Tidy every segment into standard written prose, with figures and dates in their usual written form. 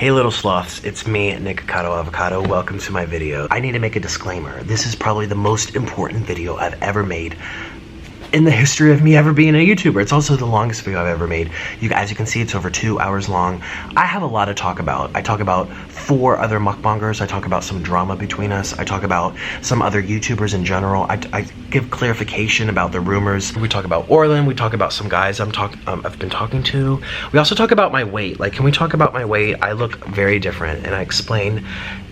Hey little sloths, it's me, Nikocado Avocado. Welcome to my video. I need to make a disclaimer. This is probably the most important video I've ever made in the history of me ever being a YouTuber. It's also the longest video I've ever made. As you can see, it's over 2 hours long. I have a lot to talk about. I talk about 4 other mukbangers. I talk about some drama between us. I talk about some other YouTubers in general. I give clarification about the rumors. We talk about Orlin. We talk about some guys I've been talking to. We also talk about my weight. Like, can we talk about my weight? I look very different, and I explain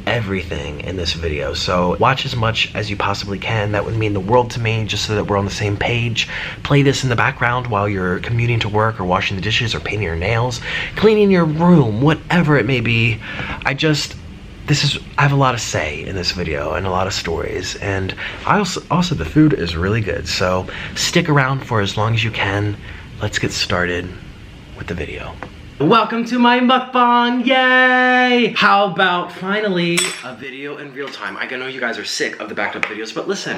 everything in this video. So watch as much as you possibly can. That would mean the world to me, just so that we're on the same page. Play this in the background while you're commuting to work or washing the dishes or painting your nails, cleaning your room, whatever it may be. I have a lot to say in this video and a lot of stories, and also the food is really good, so stick around for as long as you can. Let's get started with the video. Welcome to my mukbang, yay! How about finally a video in real time? I know you guys are sick of the backed up videos, but listen,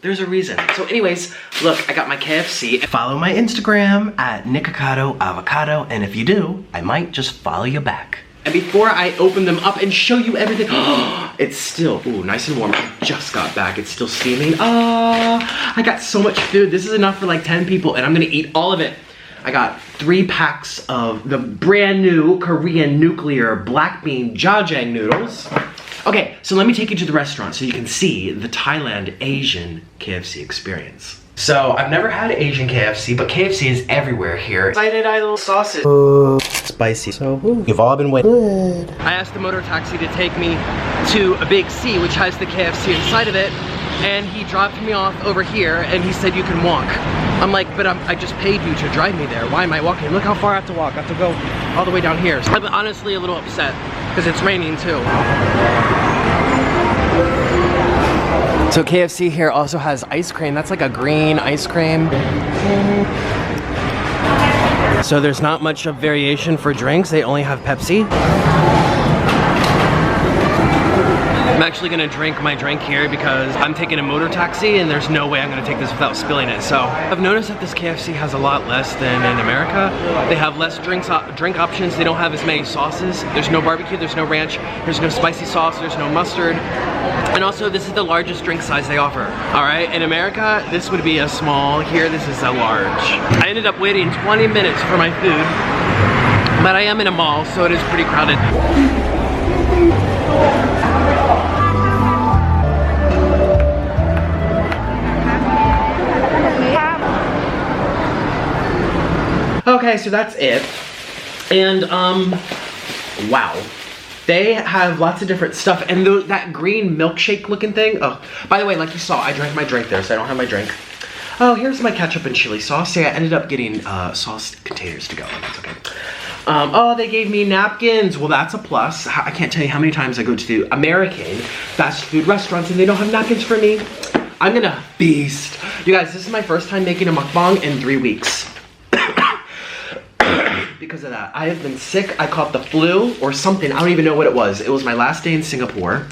there's a reason. So anyways, look, I got my KFC. Follow my Instagram at Nikocado Avocado, and if you do, I might just follow you back. And before I open them up and show you everything, it's still, ooh, nice and warm. I just got back, it's still steaming. I got so much food. This is enough for like 10 people, and I'm gonna eat all of it. I got 3 packs of the brand new Korean nuclear black bean jajang noodles. Okay, so let me take you to the restaurant so you can see the Thailand Asian KFC experience. So I've never had Asian KFC, but KFC is everywhere here. Excited idol sausage. Spicy. So you've all been waiting. Good. I asked the motor taxi to take me to a big C, which has the KFC inside of it, and he dropped me off over here, and he said you can walk. I'm like, but I just paid you to drive me there. Why am I walking? Look how far I have to walk. I have to go all the way down here. So I'm honestly a little upset because it's raining too. So KFC here also has ice cream. That's like a green ice cream. So there's not much of variation for drinks. They only have Pepsi. I'm actually gonna drink my drink here because I'm taking a motor taxi and there's no way I'm gonna take this without spilling it. So I've noticed that this KFC has a lot less than in America. They have less drink options. They don't have as many sauces. There's no barbecue, there's no ranch, there's no spicy sauce, there's no mustard. And also, this is the largest drink size they offer. All right, in America, this would be a small. Here, this is a large. I ended up waiting 20 minutes for my food, but I am in a mall, so it is pretty crowded. Okay, so that's it. And, wow. They have lots of different stuff, and that green milkshake looking thing. Oh, by the way, like you saw, I drank my drink there, so I don't have my drink. Oh, here's my ketchup and chili sauce. Yeah, I ended up getting sauce containers to go. That's okay. Oh, they gave me napkins. Well, that's a plus. I can't tell you how many times I go to American fast food restaurants and they don't have napkins for me. I'm gonna feast. You guys, this is my first time making a mukbang in 3 weeks. Because of that, I have been sick. I caught the flu or something. I don't even know what it was. It was my last day in Singapore,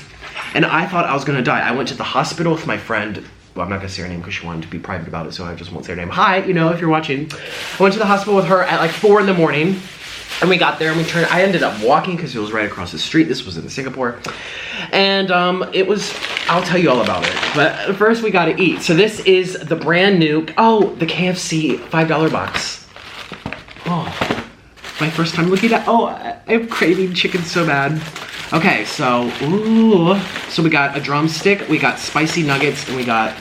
and I thought I was gonna die. I went to the hospital with my friend. Well, I'm not gonna say her name because she wanted to be private about it, so I just won't say her name. Hi, you know, if you're watching. I went to the hospital with her at like 4 in the morning, and we got there and I ended up walking because it was right across the street. This was in Singapore, and it was. I'll tell you all about it. But first, we gotta eat. So this is the brand new. Oh, the KFC $5 box. Oh. My first time looking at, I'm craving chicken so bad. Okay, so, ooh. So we got a drumstick, we got spicy nuggets, and we got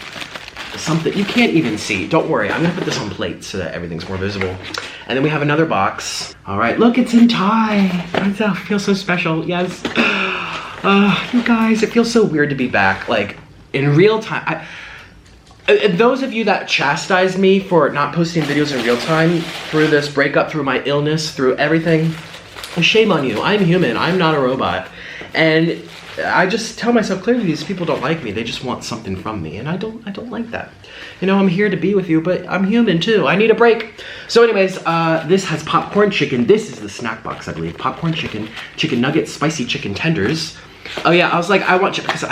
something you can't even see. Don't worry, I'm gonna put this on plates so that everything's more visible. And then we have another box. All right, look, it's in Thai. It feels so special, yes. You guys, it feels so weird to be back, like, in real time. Those of you that chastise me for not posting videos in real time through this breakup, through my illness, through everything, shame on you. I'm human, I'm not a robot. And I just tell myself clearly these people don't like me, they just want something from me, and I don't like that. You know, I'm here to be with you, but I'm human too. I need a break. So anyways, this has popcorn chicken. This is the snack box, I believe. Popcorn chicken, chicken nuggets, spicy chicken tenders. Oh yeah, I was like, I want chicken because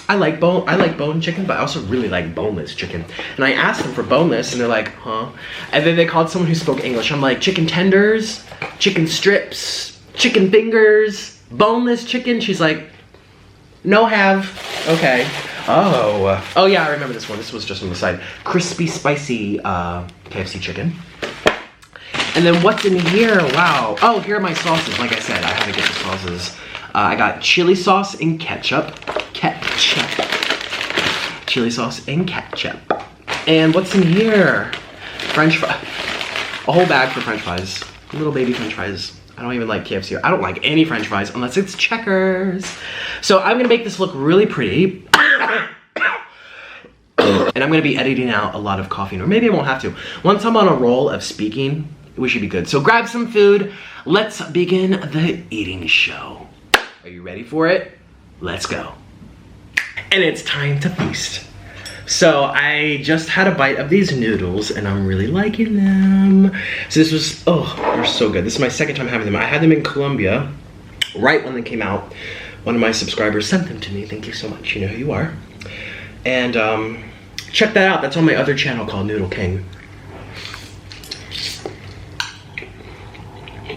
I like bone chicken, but I also really like boneless chicken. And I asked them for boneless, and they're like, huh? And then they called someone who spoke English. I'm like, chicken tenders, chicken strips, chicken fingers. boneless chicken. She's like, no have. Okay. Oh yeah, I remember this one. This was just on the side. Crispy, spicy KFC chicken. And then what's in here? Wow. Oh, here are my sauces. Like I said, I had to get the sauces. I got chili sauce and ketchup. Chili sauce and ketchup. And what's in here? French fries. A whole bag for French fries. Little baby French fries. I don't even like KFC. I don't like any French fries unless it's Checkers. So I'm gonna make this look really pretty. And I'm gonna be editing out a lot of coughing, or maybe I won't have to. Once I'm on a roll of speaking, we should be good. So grab some food. Let's begin the eating show. Are you ready for it? Let's go. And it's time to feast. So I just had a bite of these noodles and I'm really liking them. So this was, oh, they're so good. This is my second time having them. I had them in Colombia right when they came out. One of my subscribers sent them to me. Thank you so much. You know who you are. And check that out. That's on my other channel called Noodle King.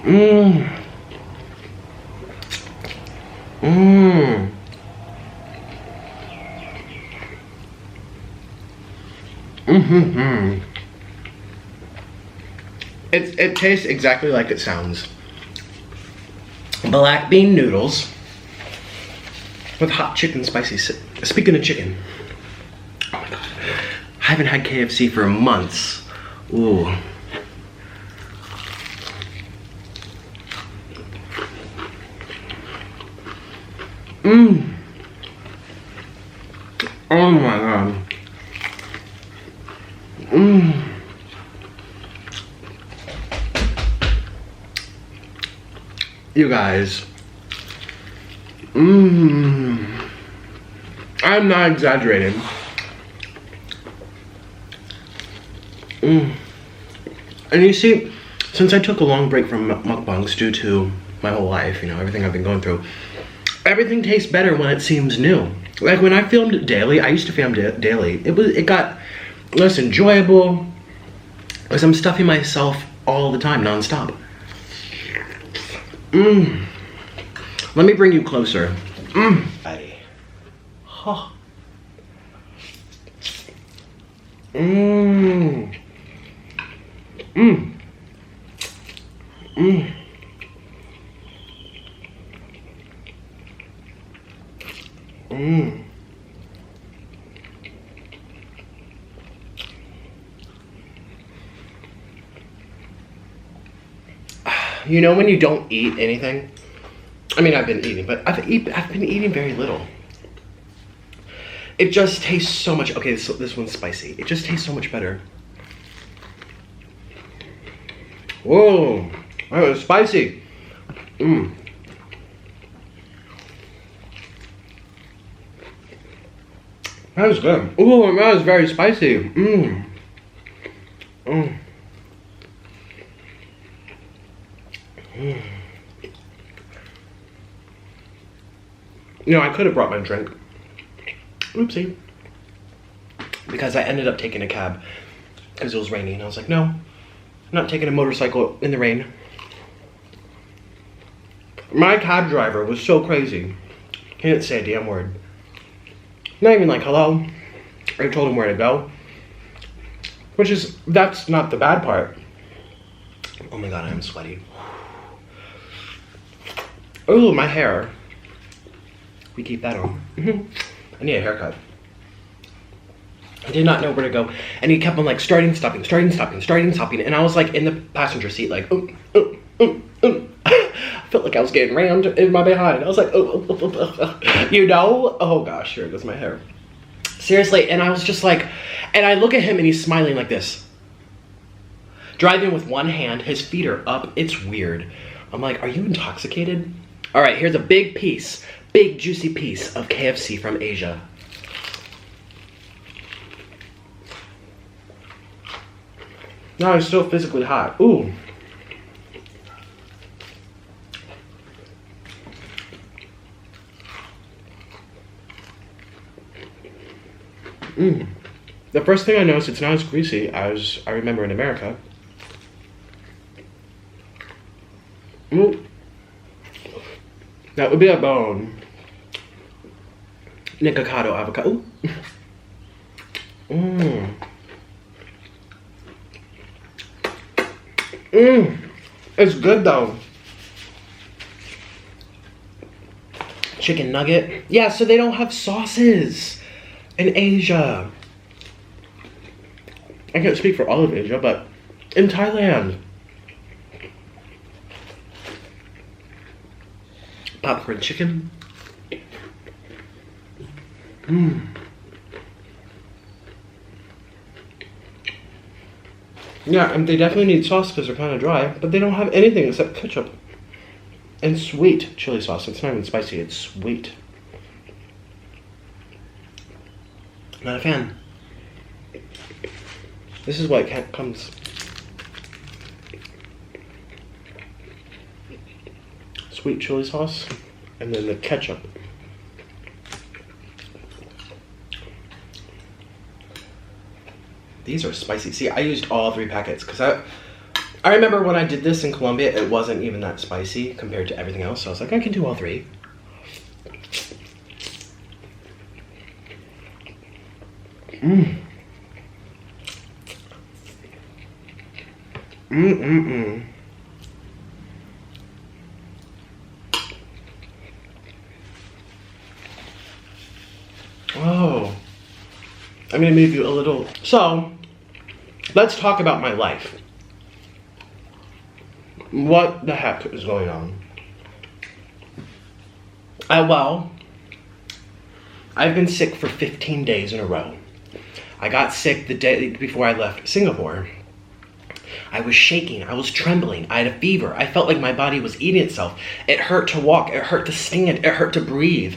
Mmm. Mmm. Mm-hmm. It tastes exactly like it sounds. Black bean noodles with hot chicken spicy. Speaking of chicken, oh my god, I haven't had KFC for months. Ooh. Mmm. Oh my god. Mmm. You guys. Mmm. I'm not exaggerating. Mmm. And you see, since I took a long break from mukbangs due to my whole life, you know, everything I've been going through, everything tastes better when it seems new. Like when I filmed daily, I used to film daily. It got less enjoyable because I'm stuffing myself all the time, non-stop. Mmm. Let me bring you closer. Mmm. Huh. Mmm. Mmm. Mmm. Mmm. You know when you don't eat anything? I mean, I've been eating, but I've been eating very little. It just tastes so much. Okay, this one's spicy. It just tastes so much better. Whoa, that was spicy. Mmm. That was good. Ooh, that was very spicy. Mmm. Mmm. Mm. You know, I could have brought my drink. Oopsie. Because I ended up taking a cab because it was raining. And I was like, no, I'm not taking a motorcycle in the rain. My cab driver was so crazy. He didn't say a damn word. Not even like hello. I told him where to go. That's not the bad part. Oh my god, I'm sweaty. Oh, my hair. We keep that on. I need a haircut. I did not know where to go. And he kept on like starting, stopping. And I was like in the passenger seat like, I felt like I was getting rammed in my behind. I was like, you know? Oh gosh, here goes my hair. Seriously, and I was just like, and I look at him and he's smiling like this. Driving with one hand, his feet are up. It's weird. I'm like, are you intoxicated? All right, here's a big piece, big juicy piece of KFC from Asia. No, it's still physically hot. Ooh. Mmm. The first thing I noticed, it's not as greasy as I remember in America. Ooh. That would be a bone. Nikocado avocado. Mmm. Mmm. It's good though. Chicken nugget. Yeah, so they don't have sauces in Asia. I can't speak for all of Asia, but in Thailand. Popcorn chicken. Mmm. Yeah, and they definitely need sauce because they're kind of dry, but they don't have anything except ketchup and sweet chili sauce. It's not even spicy, it's sweet. Not a fan. This is what comes. Sweet chili sauce, and then the ketchup. These are spicy. See, I used all 3 packets because I remember when I did this in Colombia, it wasn't even that spicy compared to everything else. So I was like, I can do all 3. Mmm. Mmm. Oh. I'm gonna move you a little. So, let's talk about my life. What the heck is going on? Well, I've been sick for 15 days in a row. I got sick the day before I left Singapore. I was shaking, I was trembling, I had a fever. I felt like my body was eating itself. It hurt to walk, it hurt to stand, it hurt to breathe.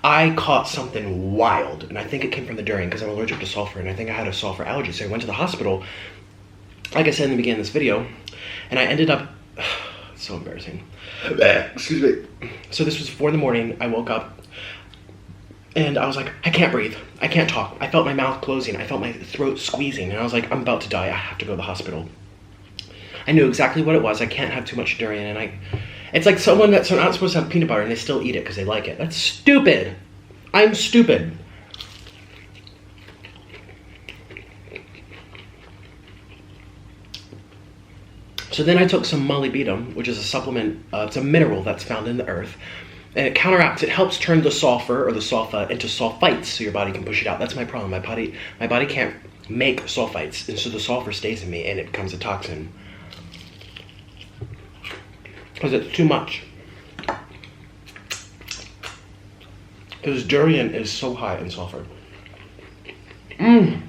I caught something wild, and I think it came from the durian because I'm allergic to sulfur, and I think I had a sulfur allergy, so I went to the hospital, like I said in the beginning of this video, and I ended up, it's so embarrassing. Excuse me. So this was 4 in the morning, I woke up, and I was like, I can't breathe, I can't talk. I felt my mouth closing, I felt my throat squeezing, and I was like, I'm about to die, I have to go to the hospital. I knew exactly what it was. I can't have too much durian, and it's like someone that's not supposed to have peanut butter and they still eat it because they like it. That's stupid. I'm stupid. So then I took some molybdenum, which is a supplement, it's a mineral that's found in the earth, and it counteracts, it helps turn the sulfur or the sulfa into sulfites so your body can push it out. That's my problem. My body can't make sulfites, and so the sulfur stays in me and it becomes a toxin. Because it's too much. Because durian is so high in sulfur. Mmm.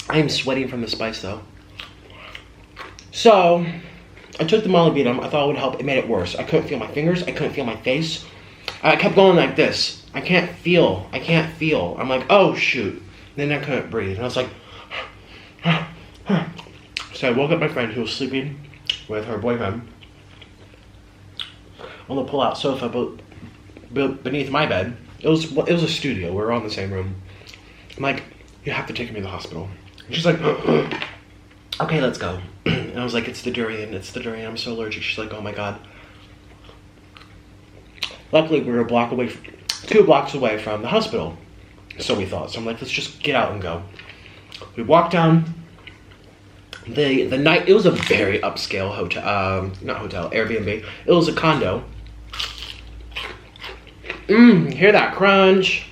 I am sweating from the spice though. So, I took the molybdenum. I thought it would help. It made it worse. I couldn't feel my fingers. I couldn't feel my face. I kept going like this. I can't feel. I'm like, oh shoot. Then I couldn't breathe. And I was like, so I woke up my friend who was sleeping with her boyfriend on the pull-out sofa beneath my bed. It was a studio. We were all in the same room. I'm like, you have to take me to the hospital. And she's like, okay, let's go. And I was like, it's the durian. I'm so allergic. She's like, oh my god. Luckily, we were 2 blocks away from the hospital. So we thought. So I'm like, let's just get out and go. We walked down. The night, it was a very upscale hotel, not hotel, Airbnb. It was a condo. Hear that crunch?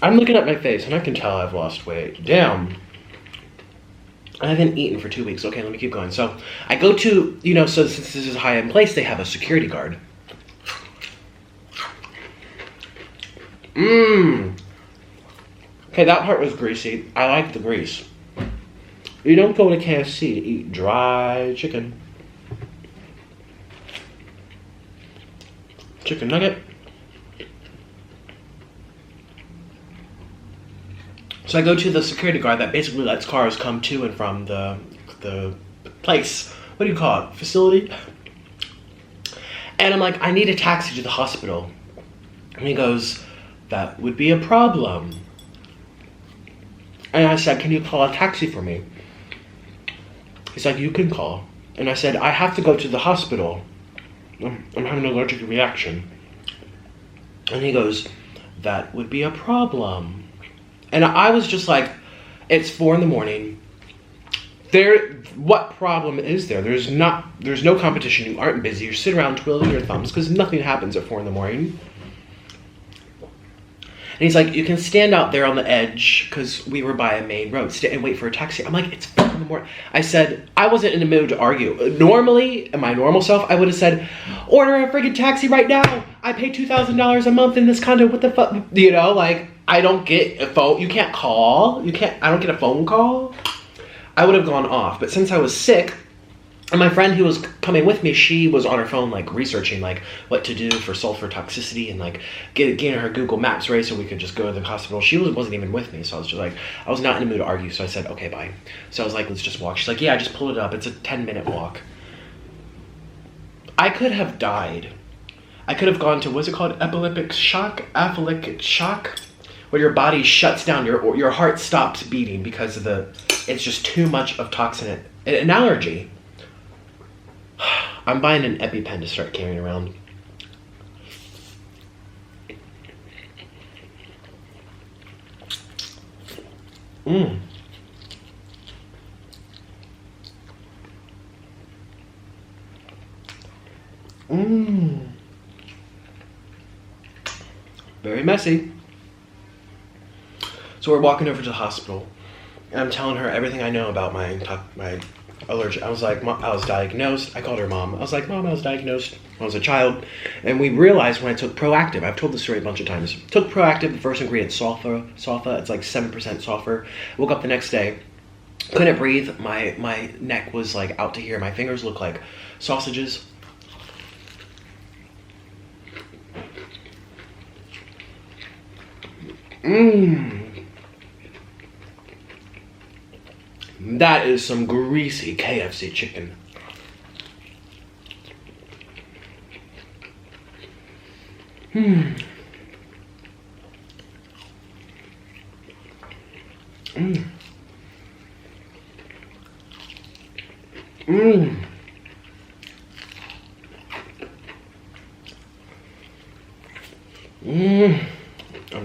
I'm looking at my face and I can tell I've lost weight. Damn. I haven't eaten for 2 weeks. Okay, let me keep going. So I go to, so since this is a high-end place, they have a security guard. Okay, that part was greasy. I like the grease. You don't go to KFC to eat dry chicken. Chicken nugget. So I go to the security guard that basically lets cars come to and from the place. What do you call it? Facility? And I'm like, I need a taxi to the hospital. And he goes, that would be a problem. And I said, can you call a taxi for me? He's like, you can call. And I said, I have to go to the hospital. I'm having an allergic reaction. And he goes, that would be a problem. And I was just like, it's 4 a.m. What problem is there? There's no competition. You aren't busy. You sit around twiddling your thumbs because nothing happens at 4 a.m. And he's like, you can stand out there on the edge, because we were by a main road, and wait for a taxi. I'm like, it's 4 a.m. I said, I wasn't in the mood to argue. Normally, in my normal self, I would have said, order a friggin' taxi right now. I pay $2,000 a month in this condo. What the fuck? You know, like, I don't get a phone. You can't call. I don't get a phone call. I would have gone off. But since I was sick, and my friend who was coming with me, she was on her phone, like, researching, like, what to do for sulfur toxicity and, like, getting her Google Maps ready so we could just go to the hospital. She wasn't even with me, so I was just like, I was not in the mood to argue, so I said, okay, bye. So I was like, let's just walk. She's like, yeah, I just pulled it up. It's a 10-minute walk. I could have died. I could have gone to, what's it called? Epileptic shock? Apoplectic shock? Where your body shuts down, your heart stops beating because of it's just too much of toxin, an allergy. I'm buying an EpiPen to start carrying around. Very messy. So we're walking over to the hospital, and I'm telling her everything I know about my allergic. I was like, Mom, I was diagnosed. I called her Mom. I was like, Mom, I was diagnosed when I was a child. And we realized when I took Proactive, I've told this story a bunch of times. Took Proactive, the first ingredient, sulfa. It's like 7% sulfur. Woke up the next day, couldn't breathe. My neck was like out to here. My fingers looked like sausages. That is some greasy KFC chicken. I'm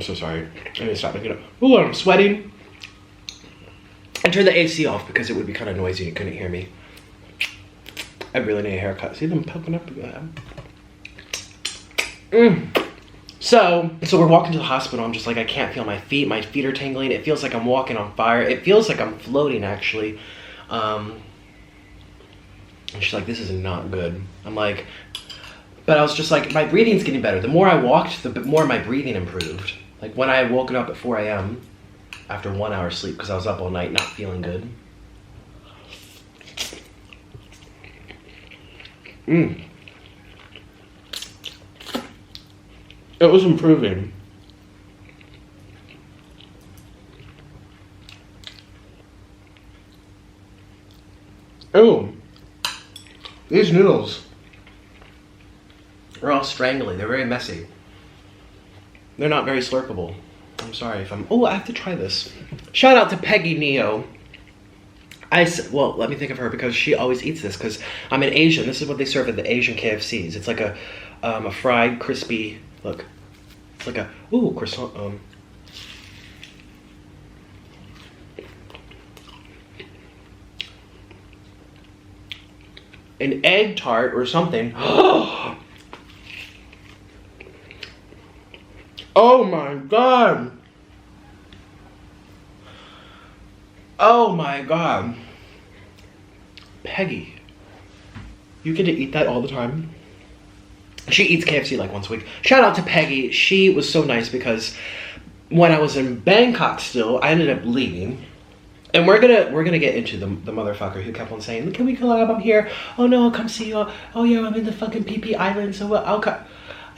so sorry. I need to stop making it up. Ooh, I'm sweating. I turned the AC off because it would be kind of noisy and you couldn't hear me. I really need a haircut. See them poking up? So we're walking to the hospital. I'm just like, I can't feel my feet. My feet are tingling. It feels like I'm walking on fire. It feels like I'm floating, actually. And she's like, this is not good. I'm like, but I was just like, my breathing's getting better. The more I walked, the more my breathing improved. Like when I had woken up at 4 a.m. after 1 hour sleep because I was up all night not feeling good. It was improving. Oh, these noodles are all strangly. They're very messy. They're not very slurpable. I'm sorry if I'm... Oh, I have to try this. Shout out to Peggy Neo. Well, let me think of her because she always eats this because I'm an Asian. This is what they serve at the Asian KFCs. It's like a fried, crispy... Look. It's like a... Ooh, croissant. An egg tart or something. Oh my god. Oh my god. Peggy. You get to eat that all the time? She eats KFC like once a week. Shout out to Peggy. She was so nice because when I was in Bangkok still, I ended up leaving. And we're gonna get into the motherfucker who kept on saying, can we collab? I'm here. Oh no, I'll come see you. Oh yeah, I'm in the fucking PP Island, so I'll come.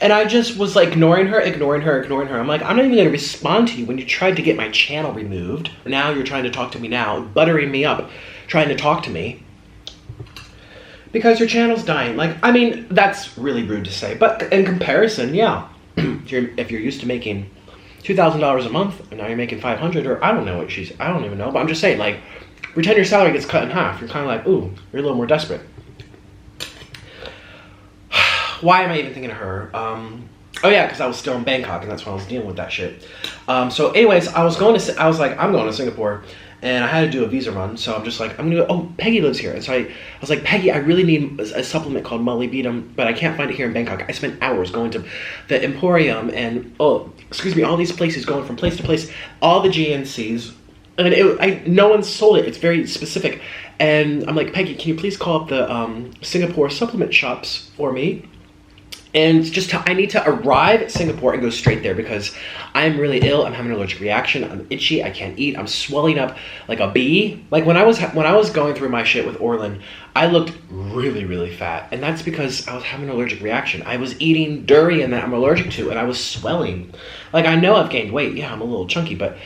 And I just was like ignoring her. I'm like, I'm not even gonna respond to you when you tried to get my channel removed. Now you're trying to talk to me now, buttering me up, trying to talk to me. Because your channel's dying. Like, I mean, that's really rude to say. But in comparison, yeah. If you're used to making $2,000 a month, and now you're making $500, or I don't know what I don't even know, but I'm just saying, like, pretend your salary gets cut in half. You're kind of like, ooh, you're a little more desperate. why am I even thinking of her? Oh yeah, because I was still in Bangkok, and that's when I was dealing with that shit. So anyways, I was like, I'm going to Singapore, and I had to do a visa run, so I'm just like, I'm gonna go, oh, Peggy lives here. And so I was like, Peggy, I really need a supplement called molybdenum, but I can't find it here in Bangkok. I spent hours going to the Emporium and, all these places, going from place to place, all the GNCs, and no one sold it. It's very specific. And I'm like, Peggy, can you please call up the Singapore supplement shops for me? And I need to arrive at Singapore and go straight there because I'm really ill. I'm having an allergic reaction. I'm itchy. I can't eat. I'm swelling up like a bee. Like when I was going through my shit with Orlin, I looked really, really fat. And that's because I was having an allergic reaction. I was eating durian that I'm allergic to, and I was swelling. Like, I know I've gained weight. Yeah, I'm a little chunky, but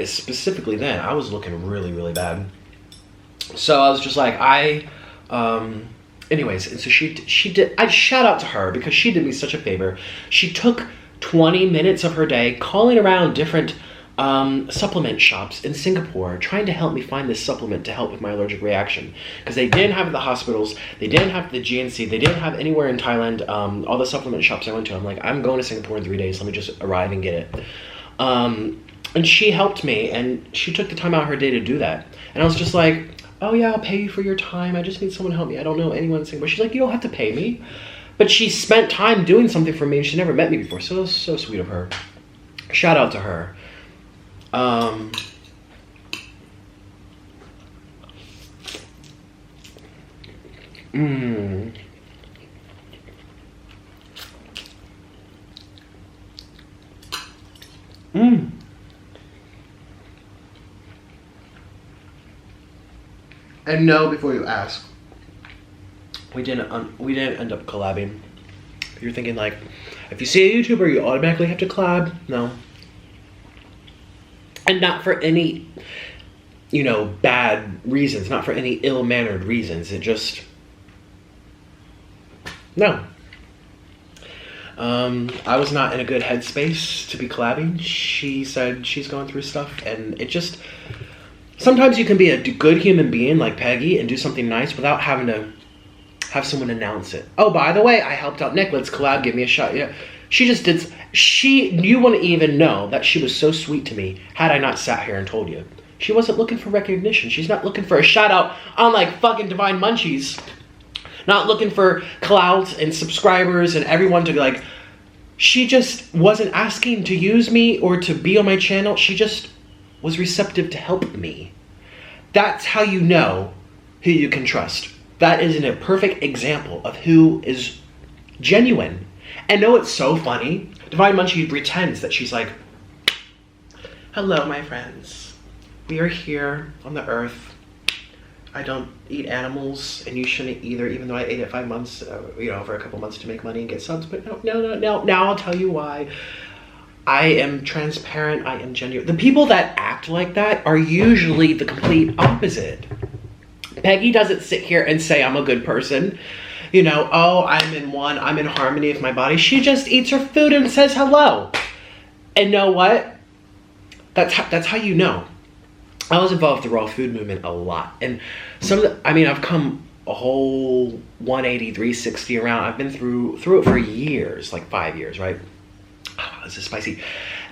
specifically then, I was looking really, really bad. So I was just like, anyways, and so she did, I shout out to her because she did me such a favor. She took 20 minutes of her day calling around different supplement shops in Singapore, trying to help me find this supplement to help with my allergic reaction. Because they didn't have it at the hospitals, they didn't have the GNC, they didn't have anywhere in Thailand, all the supplement shops I went to. I'm like, I'm going to Singapore in 3 days, let me just arrive and get it. And she helped me, and she took the time out of her day to do that. And I was just like, oh yeah, I'll pay you for your time. I just need someone to help me. I don't know anyone in Singapore. She's like, you don't have to pay me. But she spent time doing something for me, and she never met me before. So it was so sweet of her. Shout out to her. And no, before you ask, we didn't end up collabing. You're thinking like, if you see a YouTuber, you automatically have to collab. No. And not for any, bad reasons, not for any ill-mannered reasons. It just, no. I was not in a good headspace to be collabing. She said she's going through stuff, and it just, sometimes you can be a good human being like Peggy and do something nice without having to have someone announce it. Oh, by the way, I helped out Nick. Let's collab. Give me a shot. Yeah. She just did. You wouldn't even know that she was so sweet to me had I not sat here and told you. She wasn't looking for recognition. She's not looking for a shout out on like fucking Divine Munchies. Not looking for clout and subscribers and everyone to be like, she just wasn't asking to use me or to be on my channel. She just was receptive to help me. That's how you know who you can trust. That is a perfect example of who is genuine. And no, it's so funny. Divine Munchie pretends that she's like, hello, my friends. We are here on the earth. I don't eat animals, and you shouldn't either, even though I ate it 5 months, for a couple months to make money and get subs. But no. Now I'll tell you why. I am transparent. I am genuine. The people that act like that are usually the complete opposite. Peggy doesn't sit here and say, I'm a good person. Oh, I'm in harmony with my body. She just eats her food and says hello. And know what? That's how you know. I was involved with the raw food movement a lot. And I've come a whole 180, 360 around. I've been through it for years, like 5 years, right? Oh, this is spicy.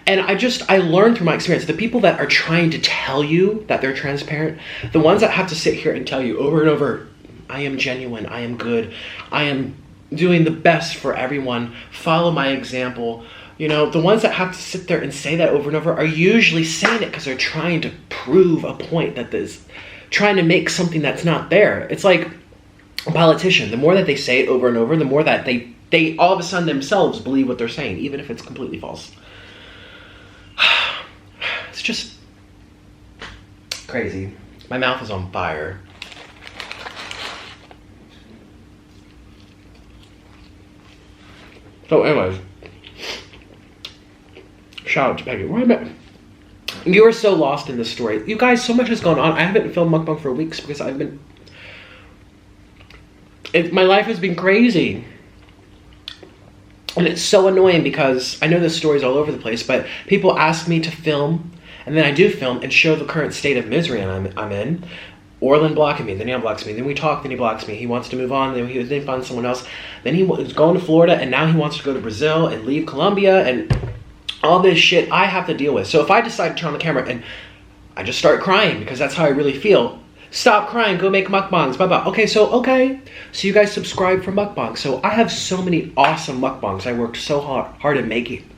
And I learned through my experience, the people that are trying to tell you that they're transparent, the ones that have to sit here and tell you over and over, I am genuine, I am good, I am doing the best for everyone, follow my example. The ones that have to sit there and say that over and over are usually saying it because they're trying to prove a point trying to make something that's not there. It's like a politician. The more that they say it over and over, the more that they all of a sudden themselves believe what they're saying, even if it's completely false. It's just crazy. My mouth is on fire. So anyways, shout out to Peggy. Where am I? You are so lost in this story. You guys, so much has gone on. I haven't filmed mukbang for weeks because my life has been crazy. And it's so annoying because I know this story's all over the place, but people ask me to film, and then I do film and show the current state of misery I'm in. Orlin blocking me, then he unblocks me, then we talk, then he blocks me, he wants to move on, then he finds someone else, then he was going to Florida, and now he wants to go to Brazil and leave Colombia, and all this shit I have to deal with. So if I decide to turn on the camera and I just start crying because that's how I really feel, stop crying, go make mukbangs, bye bye. Okay, so you guys subscribe for mukbangs. So I have so many awesome mukbangs I worked so hard at making.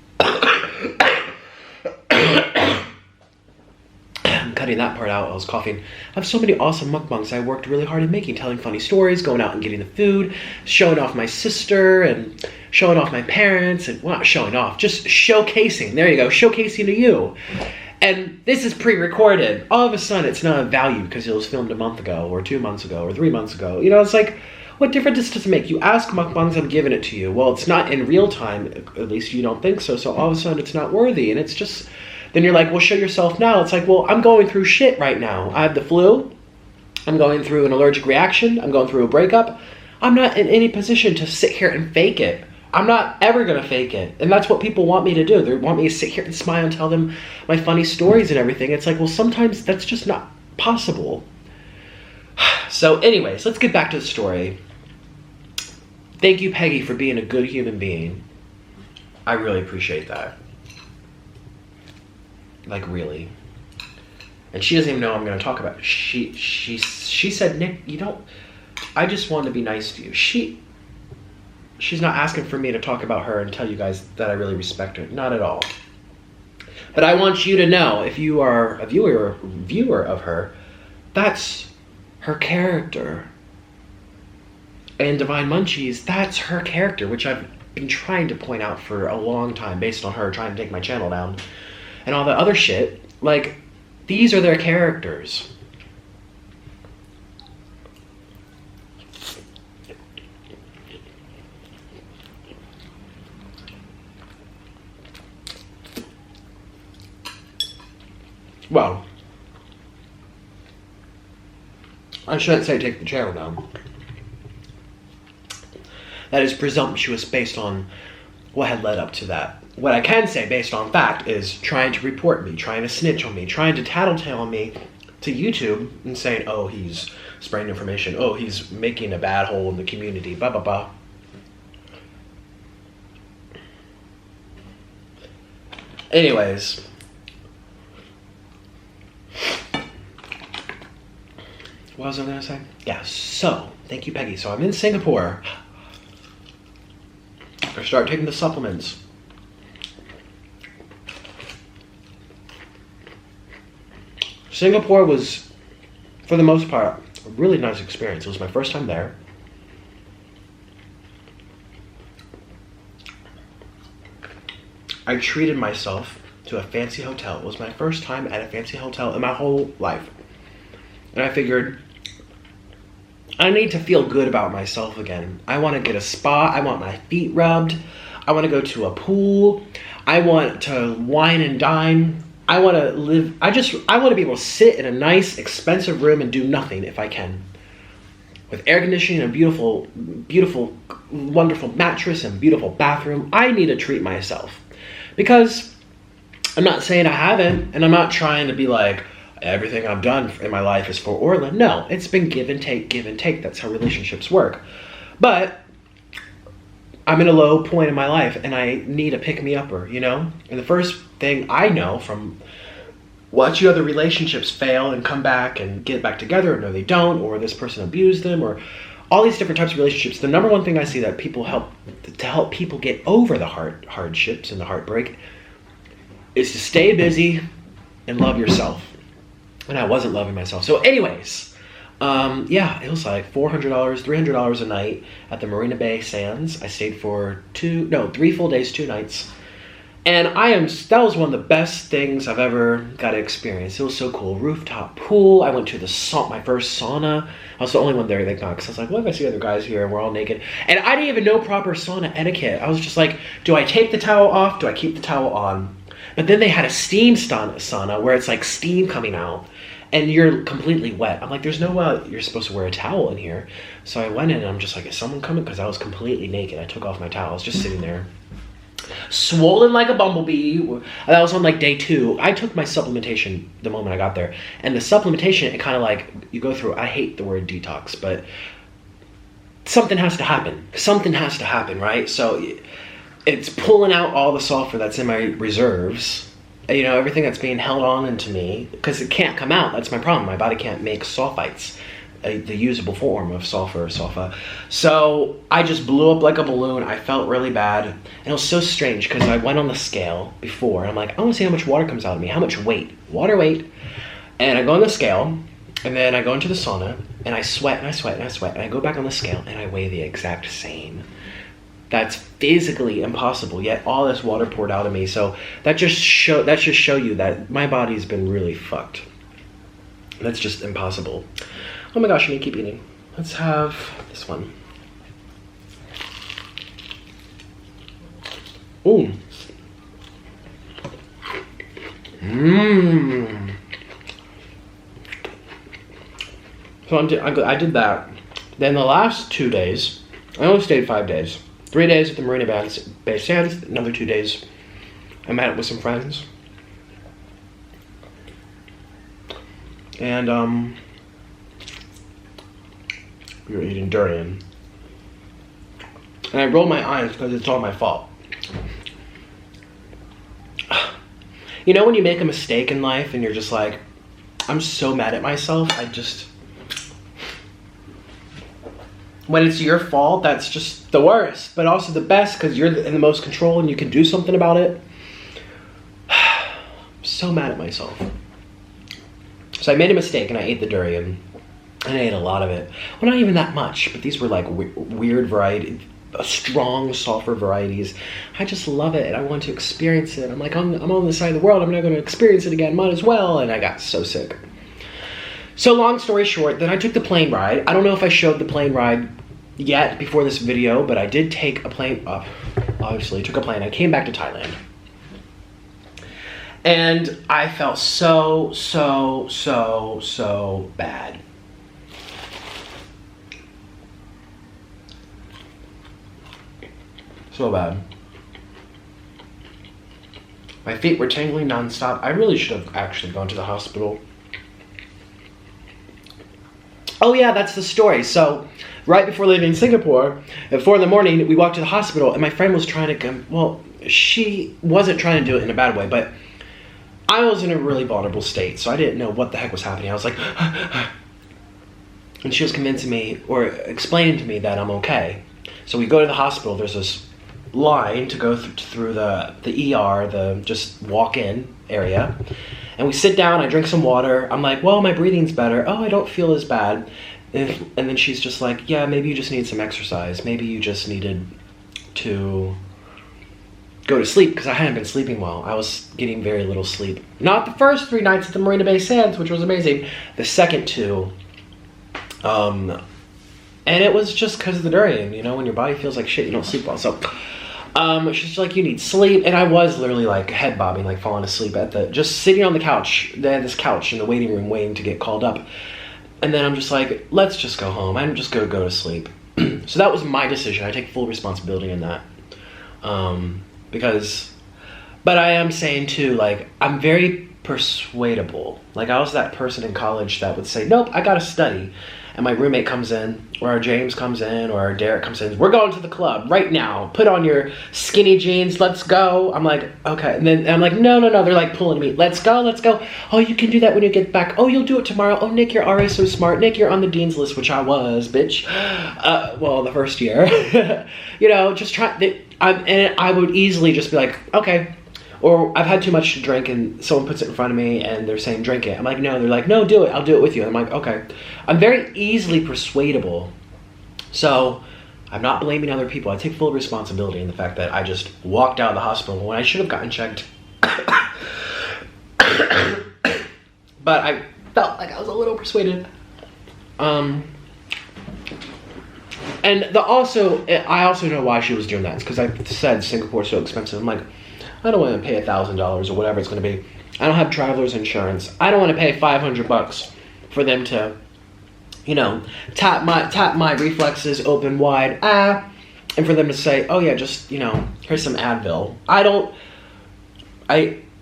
I'm cutting that part out, I was coughing. I have so many awesome mukbangs I worked really hard at making, telling funny stories, going out and getting the food, showing off my sister, and showing off my parents, and, well, not showing off, just showcasing, there you go, showcasing to you. And this is pre-recorded. All of a sudden, it's not of value because it was filmed a month ago, or 2 months ago, or 3 months ago. You know, it's like, what difference does it make? You ask mukbangs, I'm giving it to you. Well, it's not in real time, at least you don't think so, so all of a sudden it's not worthy, and it's just, then you're like, well, show yourself now. It's like, well, I'm going through shit right now. I have the flu, I'm going through an allergic reaction, I'm going through a breakup. I'm not in any position to sit here and fake it. I'm not ever gonna fake it. And that's what people want me to do. They want me to sit here and smile and tell them my funny stories and everything. It's like, well, sometimes that's just not possible. So anyways, let's get back to the story. Thank you, Peggy, for being a good human being. I really appreciate that. Like, really. And she doesn't even know I'm gonna talk about it. She said, Nick, you don't, I just want to be nice to you. She's not asking for me to talk about her and tell you guys that I really respect her. Not at all. But I want you to know, if you are a viewer of her, that's her character. And Divine Munchies, that's her character, which I've been trying to point out for a long time based on her trying to take my channel down. And all that other shit. Like, these are their characters. Well, I shouldn't say take the channel down. That is presumptuous based on what had led up to that. What I can say based on fact is trying to report me, trying to snitch on me, trying to tattletale on me to YouTube and saying, oh, he's spreading information, oh, he's making a bad hole in the community, blah, blah, blah. Anyways. What was I gonna say? Yeah, so, thank you, Peggy. So I'm in Singapore. I start taking the supplements. Singapore was, for the most part, a really nice experience. It was my first time there. I treated myself to a fancy hotel. It was my first time at a fancy hotel in my whole life. And I figured, I need to feel good about myself again. I want to get a spa. I want my feet rubbed. I want to go to a pool. I want to wine and dine. I want to live. I want to be able to sit in a nice, expensive room and do nothing if I can. With air conditioning and a beautiful, beautiful, wonderful mattress and beautiful bathroom. I need to treat myself. Because I'm not saying I haven't, and I'm not trying to be like, everything I've done in my life is for Orlin. No, it's been give and take, give and take. That's how relationships work. But I'm in a low point in my life and I need a pick-me-upper, you know? And the first thing I know from watching other relationships fail and come back and get back together, or no they don't, or this person abused them, or all these different types of relationships, the number one thing I see that people help people get over the hardships and the heartbreak is to stay busy and love yourself. And I wasn't loving myself. So anyways, yeah, it was like $400, $300 a night at the Marina Bay Sands. I stayed for 3 full days, 2 nights. And that was one of the best things I've ever got to experience. It was so cool. Rooftop pool. I went to my first sauna. I was the only one there, thank God, because I was like, what if I see other guys here and we're all naked? And I didn't even know proper sauna etiquette. I was just like, do I take the towel off? Do I keep the towel on? But then they had a steam sauna where it's like steam coming out. And you're completely wet. I'm like, there's no way you're supposed to wear a towel in here. So I went in and I'm just like, is someone coming? Because I was completely naked. I took off my towel. I was just sitting there. swollen like a bumblebee. That was on like day 2. I took my supplementation the moment I got there, and the supplementation, it kind of like, you go through, I hate the word detox, but something has to happen. Something has to happen, right? So it's pulling out all the sulfur that's in my reserves, you know, everything that's being held on into me, because it can't come out. That's my problem. My body can't make sulfites, the usable form of sulfa. So I just blew up like a balloon. I felt really bad, and it was so strange because I went on the scale before, and I'm like, I want to see how much water comes out of me, how much weight, water weight, and I go on the scale, and then I go into the sauna, and I sweat and I sweat and I sweat, and I go back on the scale, and I weigh the exact same. That's physically impossible, yet all this water poured out of me. So that just show you that my body's been really fucked. That's just impossible. Oh my gosh, I'm gonna keep eating. Let's have this one. Ooh. Mmm. So I did that. Then the last 2 days, I only stayed 5 days. 3 days at the Marina Bay Sands, another 2 days I met up with some friends. And we were eating durian. And I rolled my eyes because it's all my fault. You know when you make a mistake in life and you're just like, I'm so mad at myself, when it's your fault, that's just the worst, but also the best because you're in the most control and you can do something about it. I'm so mad at myself. So I made a mistake and I ate the durian. And I ate a lot of it. Well, not even that much, but these were like weird variety, strong sulfur varieties. I just love it and I want to experience it. I'm like, I'm on this side of the world, I'm not going to experience it again, might as well. And I got so sick. So long story short, then I took the plane ride. I don't know if I showed the plane ride yet before this video, but I did take a plane, obviously took a plane. I came back to Thailand. And I felt so bad. So bad. My feet were tingling nonstop. I really should have actually gone to the hospital. Oh yeah, that's the story. So, right before leaving Singapore, at 4 in the morning, we walked to the hospital, and my friend was trying to come, well, she wasn't trying to do it in a bad way, but I was in a really vulnerable state, so I didn't know what the heck was happening. I was like, and she was convincing me, or explaining to me that I'm okay. So we go to the hospital, there's this line to go through the ER, the just walk-in area. And we sit down, I drink some water. I'm like, well, my breathing's better. Oh, I don't feel as bad. And then she's just like, yeah, maybe you just need some exercise. Maybe you just needed to go to sleep, because I hadn't been sleeping well. I was getting very little sleep. Not the first 3 nights at the Marina Bay Sands, which was amazing. The second 2, and it was just because of the durian. You know, when your body feels like shit, you don't sleep well. So she's like, you need sleep. And I was literally like head bobbing, like falling asleep just sitting on the couch. They had this couch in the waiting room waiting to get called up. And then I'm just like, let's just go home. I'm just gonna go to sleep. So that was my decision. I take full responsibility in that. But I am saying too, like, I'm very persuadable. Like, I was that person in college that would say, nope, I gotta study. And my roommate comes in, or our James comes in, or our Derek comes in. We're going to the club right now. Put on your skinny jeans. Let's go. I'm like, okay. And then I'm like, no. They're like pulling me. Let's go. Oh, you can do that when you get back. Oh, you'll do it tomorrow. Oh, Nick, you're already so smart. Nick, you're on the dean's list, which I was, bitch. Well, the first year. You know, just try. And I would easily just be like, okay. Or I've had too much to drink and someone puts it in front of me and they're saying, drink it. I'm like, no. They're like, no, do it. I'll do it with you. And I'm like, okay. I'm very easily persuadable. So I'm not blaming other people. I take full responsibility in the fact that I just walked out of the hospital when I should have gotten checked. But I felt like I was a little persuaded. And I also know why she was doing that. It's because I said Singapore's so expensive. I'm like, I don't want to pay $1,000 or whatever it's going to be. I don't have traveler's insurance. I don't want to pay $500 for them to, you know, tap my reflexes open wide. And for them to say, oh yeah, just, you know, here's some Advil.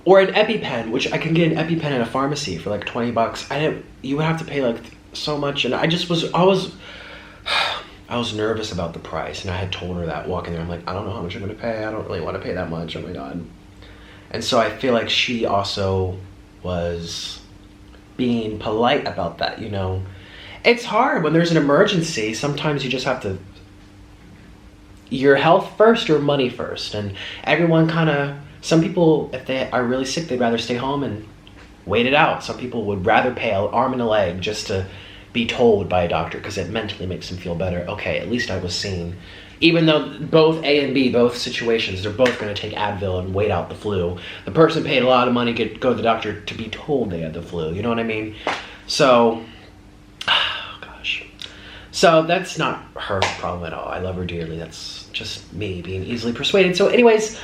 Or an EpiPen, which I can get an EpiPen at a pharmacy for like 20 bucks. You would have to pay like so much. And I was nervous about the price. And I had told her that walking there. I'm like, I don't know how much I'm gonna pay. I don't really want to pay that much. Oh my God. And so I feel like she also was being polite about that, you know. It's hard when there's an emergency. Sometimes you just have to, your health first or money first. And everyone kind of, some people, if they are really sick, they'd rather stay home and wait it out. Some people would rather pay an arm and a leg just to be told by a doctor because it mentally makes them feel better. Okay, at least I was seen. Even though both A and B, both situations, they're both going to take Advil and wait out the flu. The person paid a lot of money to go to the doctor to be told they had the flu. You know what I mean? So, oh gosh. So that's not her problem at all. I love her dearly. That's just me being easily persuaded. So anyways,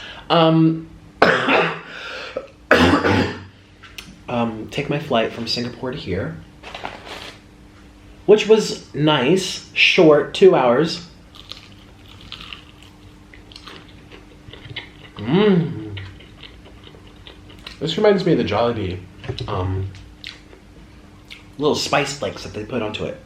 take my flight from Singapore to here, which was nice, short, 2 hours. This reminds me of the Jollibee little spice flakes that they put onto it.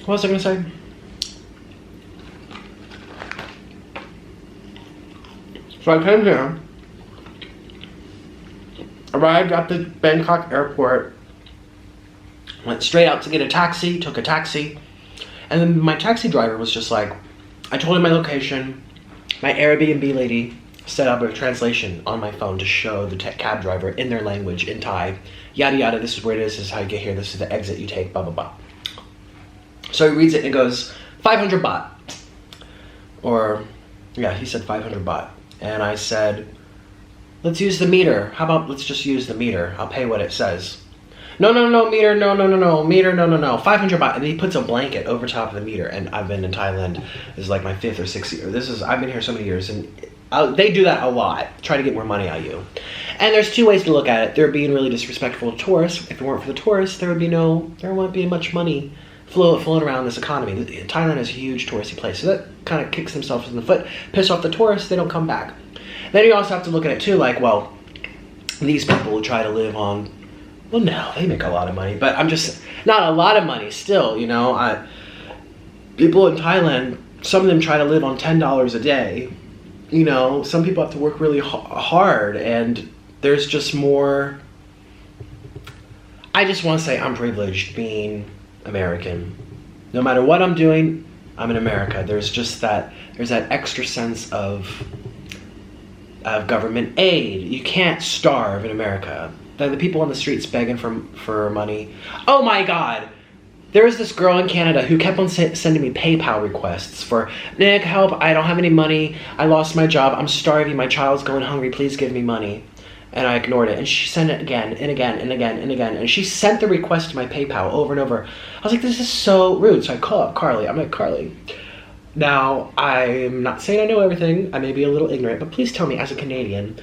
What was I gonna say? So I came here, arrived at the Bangkok airport, went straight out to get a taxi, took a taxi, and then my taxi driver was just like, I told him my location, my Airbnb lady set up a translation on my phone to show the cab driver in their language, in Thai, yada yada, this is where it is, this is how you get here, this is the exit you take, blah blah blah. So he reads it and it goes, 500 baht. Or, yeah, he said 500 baht. And I said, let's use the meter. How about let's just use the meter? I'll pay what it says. No, meter, no, meter, no, 500 baht. And he puts a blanket over top of the meter. And I've been in Thailand, this is like my 5th or 6th year. I've been here so many years, and they do that a lot. Try to get more money out of you. And there's two ways to look at it. They're being really disrespectful to tourists. If it weren't for the tourists, there wouldn't be much money floating around this economy. Thailand is a huge touristy place, so that kind of kicks themselves in the foot, piss off the tourists, they don't come back. Then you also have to look at it too, like, well, these people who try to live on, well, no, they make a lot of money, but I'm just, not a lot of money still, you know. People in Thailand, some of them try to live on $10 a day, you know. Some people have to work really hard, and there's just more. I just want to say I'm privileged being American. No matter what I'm doing, I'm in America. There's that extra sense of government aid. You can't starve in America. The people on the streets begging for money. Oh my God! There was this girl in Canada who kept on sending me PayPal requests for, Nick, help, I don't have any money, I lost my job, I'm starving, my child's going hungry, please give me money. And I ignored it, and she sent it again and again and again and again, and she sent the request to my PayPal over and over. I was like, this is so rude. So I call up Carly. I'm like, Carly, now I'm not saying I know everything, I may be a little ignorant, but please tell me, as a Canadian,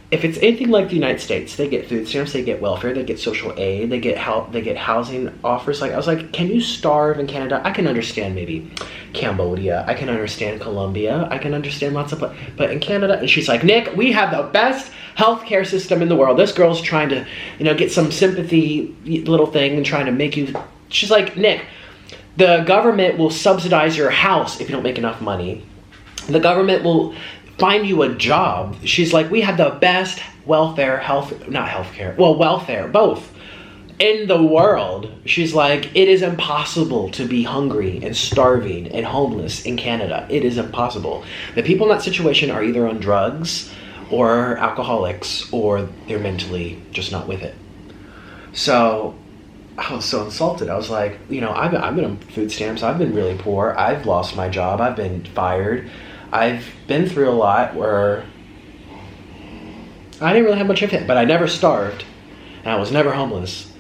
if it's anything like the United States, they get food stamps, they get welfare, they get social aid, they get help, they get housing offers. Like, I was like, can you starve in Canada? I can understand maybe Cambodia, I can understand Colombia, I can understand lots of, but in Canada, and she's like, Nick, we have the best healthcare system in the world. This girl's trying to, you know, get some sympathy little thing and trying to make you, she's like, Nick, the government will subsidize your house if you don't make enough money. The government will find you a job. She's like, we have the best welfare, welfare, both in the world. She's like, it is impossible to be hungry and starving and homeless in Canada. It is impossible. The people in that situation are either on drugs or alcoholics, or they're mentally just not with it. So I was so insulted. I was like, you know, I've been on food stamps. I've been really poor. I've lost my job. I've been fired. I've been through a lot where I didn't really have much of it, but I never starved. and I was never homeless.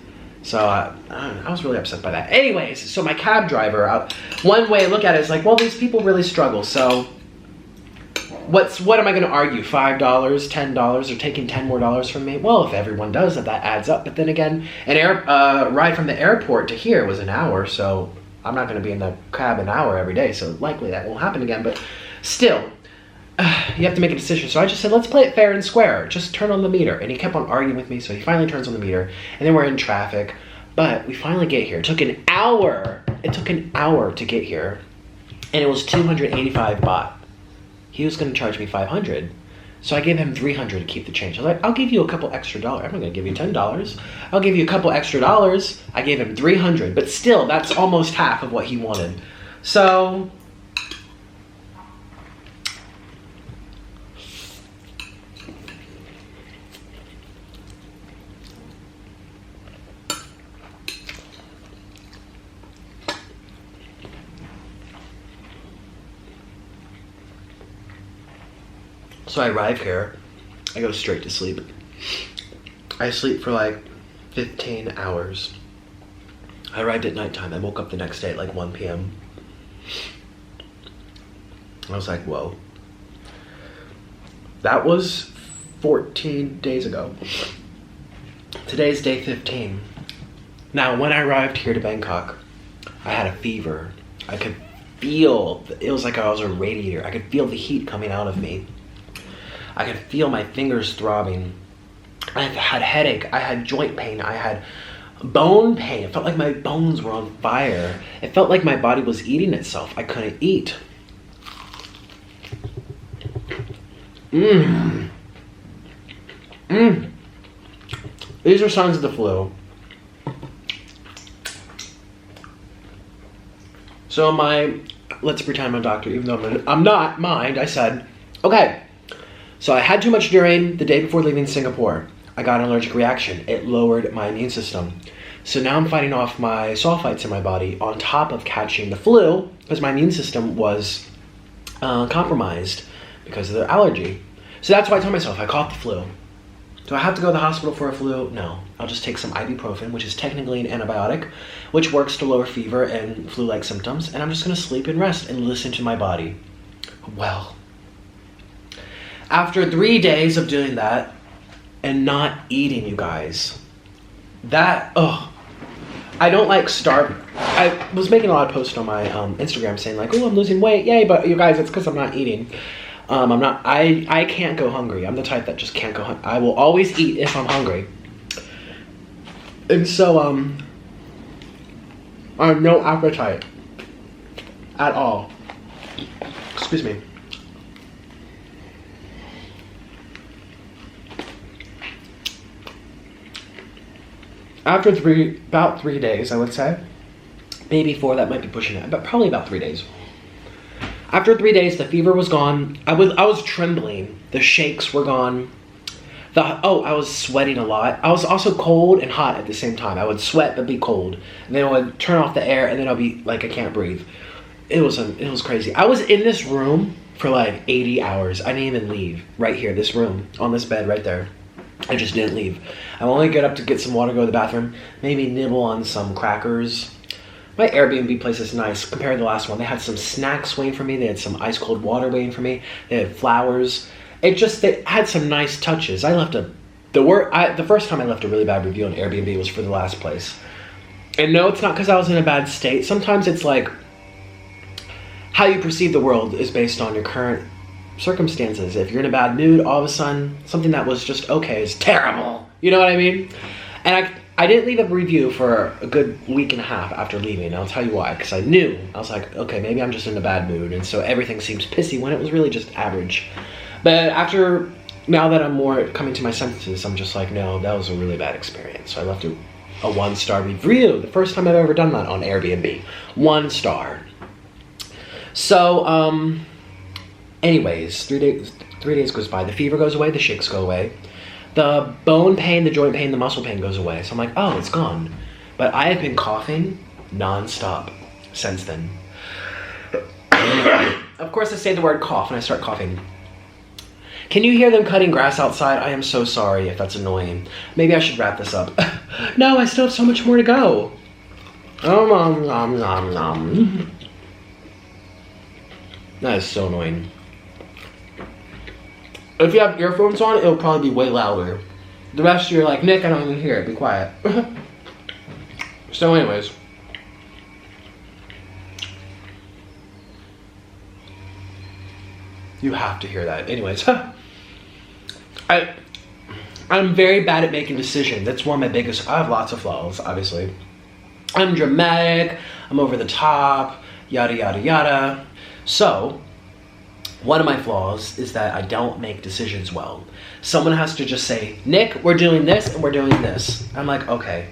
So I was really upset by that. Anyways, so my cab driver, one way I look at it is like, well, these people really struggle. So what am I going to argue? $5, $10, or taking $10 more from me? Well, if everyone does that, that adds up. But then again, an ride from the airport to here was an hour, so I'm not going to be in the cab an hour every day. So likely that won't happen again. But still, you have to make a decision. So I just said, let's play it fair and square. Just turn on the meter. And he kept on arguing with me, so he finally turns on the meter. And then we're in traffic. But we finally get here. It took an hour. It took an hour to get here. And it was 285 baht. He was going to charge me 500. So I gave him 300 to keep the change. I was like, I'll give you a couple extra dollars. I'm not going to give you $10. I'll give you a couple extra dollars. I gave him 300. But still, that's almost half of what he wanted. So I arrive here, I go straight to sleep. I sleep for like 15 hours. I arrived at nighttime. I woke up the next day at like 1 p.m. I was like, whoa. That was 14 days ago. Today's day 15. Now, when I arrived here to Bangkok, I had a fever. I could feel, it was like I was a radiator. I could feel the heat coming out of me. I could feel my fingers throbbing. I had headache. I had joint pain. I had bone pain. It felt like my bones were on fire. It felt like my body was eating itself. I couldn't eat. These are signs of the flu. So let's pretend I'm a doctor, even though I'm not, mind, I said, okay. So I had too much durian the day before leaving Singapore. I got an allergic reaction. It lowered my immune system. So now I'm fighting off my sulfites in my body on top of catching the flu because my immune system was compromised because of the allergy. So that's why I told myself I caught the flu. Do I have to go to the hospital for a flu? No. I'll just take some ibuprofen, which is technically an antibiotic, which works to lower fever and flu-like symptoms, and I'm just going to sleep and rest and listen to my body. Well, after 3 days of doing that and not eating, you guys, I don't like starving. I was making a lot of posts on my Instagram saying like, oh, I'm losing weight, yay, but you guys, it's because I'm not eating. I can't go hungry. I'm the type that just can't go hungry. I will always eat if I'm hungry. And so, I have no appetite at all. Excuse me. After about 3 days, I would say, maybe 4, that might be pushing it, but probably about 3 days. After 3 days, the fever was gone. I was trembling. The shakes were gone. I was sweating a lot. I was also cold and hot at the same time. I would sweat but be cold, and then I would turn off the air, and then I'll be like I can't breathe. It was crazy. I was in this room for like 80 hours. I didn't even leave. Right here, this room, on this bed right there. I just didn't leave. I would only get up to get some water, go to the bathroom, maybe nibble on some crackers. My Airbnb place is nice compared to the last one. They had some snacks waiting for me. They had some ice cold water waiting for me. They had flowers. They had some nice touches. I left the first time I left a really bad review on Airbnb was for the last place. And no, it's not because I was in a bad state. Sometimes it's like how you perceive the world is based on your current circumstances. If you're in a bad mood, all of a sudden something that was just okay is terrible. You know what I mean? And I didn't leave a review for a good week and a half after leaving, and I'll tell you why, because I knew. I was like, okay, maybe I'm just in a bad mood, and so everything seems pissy when it was really just average. But now that I'm more coming to my senses, I'm just like, no, that was a really bad experience. So I left a 1-star review, the first time I've ever done that on Airbnb. 1 star. So, anyways, 3 days goes by, the fever goes away, the shakes go away. The bone pain, the joint pain, the muscle pain goes away. So I'm like, oh, it's gone. But I have been coughing non-stop since then. Of course, I say the word cough and I start coughing. Can you hear them cutting grass outside? I am so sorry if that's annoying. Maybe I should wrap this up. No, I still have so much more to go. That is so annoying. If you have earphones on, it'll probably be way louder. The rest you're like, Nick, I don't even hear it. Be quiet. So anyways. You have to hear that. Anyways. I'm very bad at making decisions. That's one of my biggest... I have lots of flaws, obviously. I'm dramatic. I'm over the top. Yada, yada, yada. So, one of my flaws is that I don't make decisions well. Someone has to just say, Nick, we're doing this and we're doing this. I'm like, okay.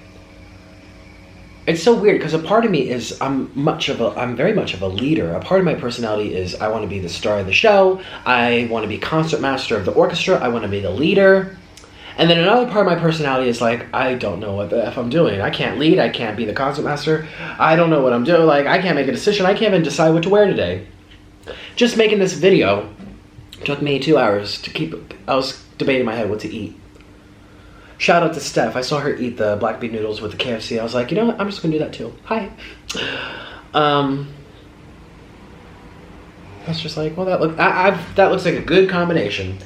It's so weird because a part of me is I'm very much of a leader. A part of my personality is I want to be the star of the show. I want to be concert master of the orchestra. I want to be the leader. And then another part of my personality is like, I don't know what the F I'm doing. I can't lead. I can't be the concert master. I don't know what I'm doing. Like, I can't make a decision. I can't even decide what to wear today. Just making this video took me 2 hours to keep. I was debating in my head what to eat. Shout out to Steph. I saw her eat the black bean noodles with the KFC. I was like, you know what? I'm just gonna do that too. Hi. I was just like, well, that looks like a good combination.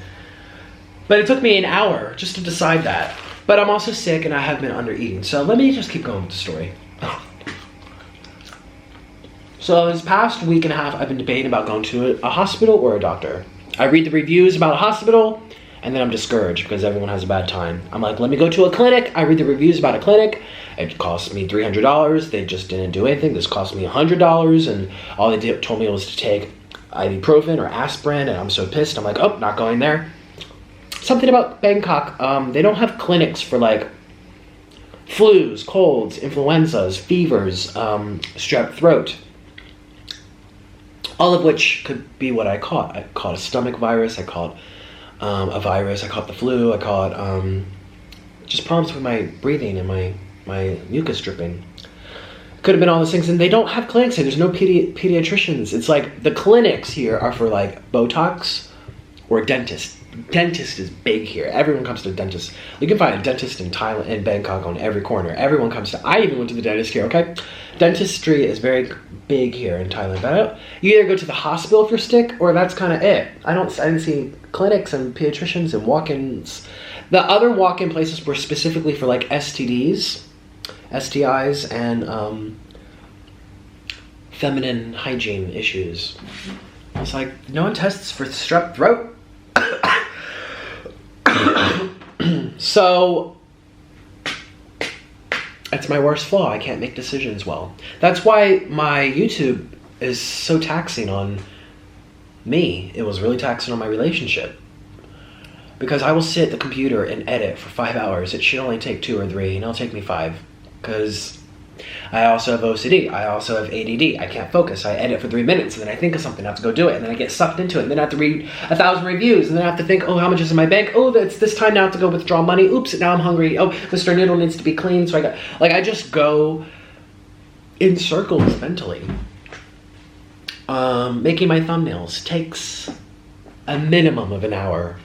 But it took me an hour just to decide that. But I'm also sick and I have been under eating. So let me just keep going with the story. So this past week and a half, I've been debating about going to a hospital or a doctor. I read the reviews about a hospital and then I'm discouraged because everyone has a bad time. I'm like, let me go to a clinic. I read the reviews about a clinic. It cost me $300. They just didn't do anything. This cost me $100 and all they told me was to take ibuprofen or aspirin and I'm so pissed. I'm like, oh, not going there. Something about Bangkok, they don't have clinics for like flus, colds, influenzas, fevers, strep throat. All of which could be what I caught. I caught a stomach virus, I caught a virus, I caught the flu, I caught just problems with my breathing and my mucus dripping. Could have been all those things, and they don't have clinics here. There's no pediatricians. It's like the clinics here are for like Botox or dentist. Dentist is big here. Everyone comes to a dentist. You can find a dentist in Thailand, in Bangkok, on every corner. Everyone comes to. I even went to the dentist here. Okay, dentistry is very big here in Thailand. But you either go to the hospital if you're sick, or that's kind of it. I didn't see clinics and pediatricians and walk-ins. The other walk-in places were specifically for like STDs, STIs, and feminine hygiene issues. I was like, no one tests for strep throat. So it's my worst flaw. I can't make decisions well. That's why my YouTube is so taxing on me. It was really taxing on my relationship. Because I will sit at the computer and edit for 5 hours. It should only take 2 or 3, and it'll take me 5. Because I also have OCD. I also have ADD. I can't focus. I edit for 3 minutes, and then I think of something. I have to go do it, and then I get sucked into it, and then I have to read 1,000 reviews, and then I have to think, oh, how much is in my bank? Oh, it's this time now I have to go withdraw money. Oops, now I'm hungry. Oh, Mr. Noodle needs to be clean, so I just go in circles mentally. Making my thumbnails takes a minimum of an hour.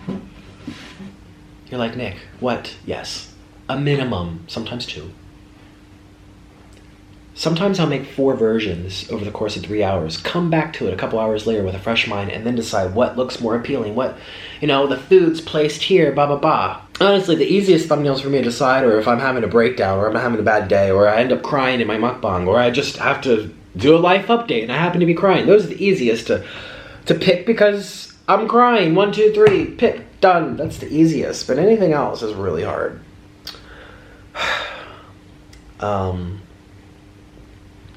You're like, Nick, what? Yes, a minimum, sometimes 2. Sometimes I'll make 4 versions over the course of 3 hours, come back to it a couple hours later with a fresh mind, and then decide what looks more appealing, what, the food's placed here, blah, blah, blah. Honestly, the easiest thumbnails for me to decide are if I'm having a breakdown, or I'm having a bad day, or I end up crying in my mukbang, or I just have to do a life update and I happen to be crying. Those are the easiest to pick because I'm crying. 1, 2, 3, pick, done. That's the easiest, but anything else is really hard.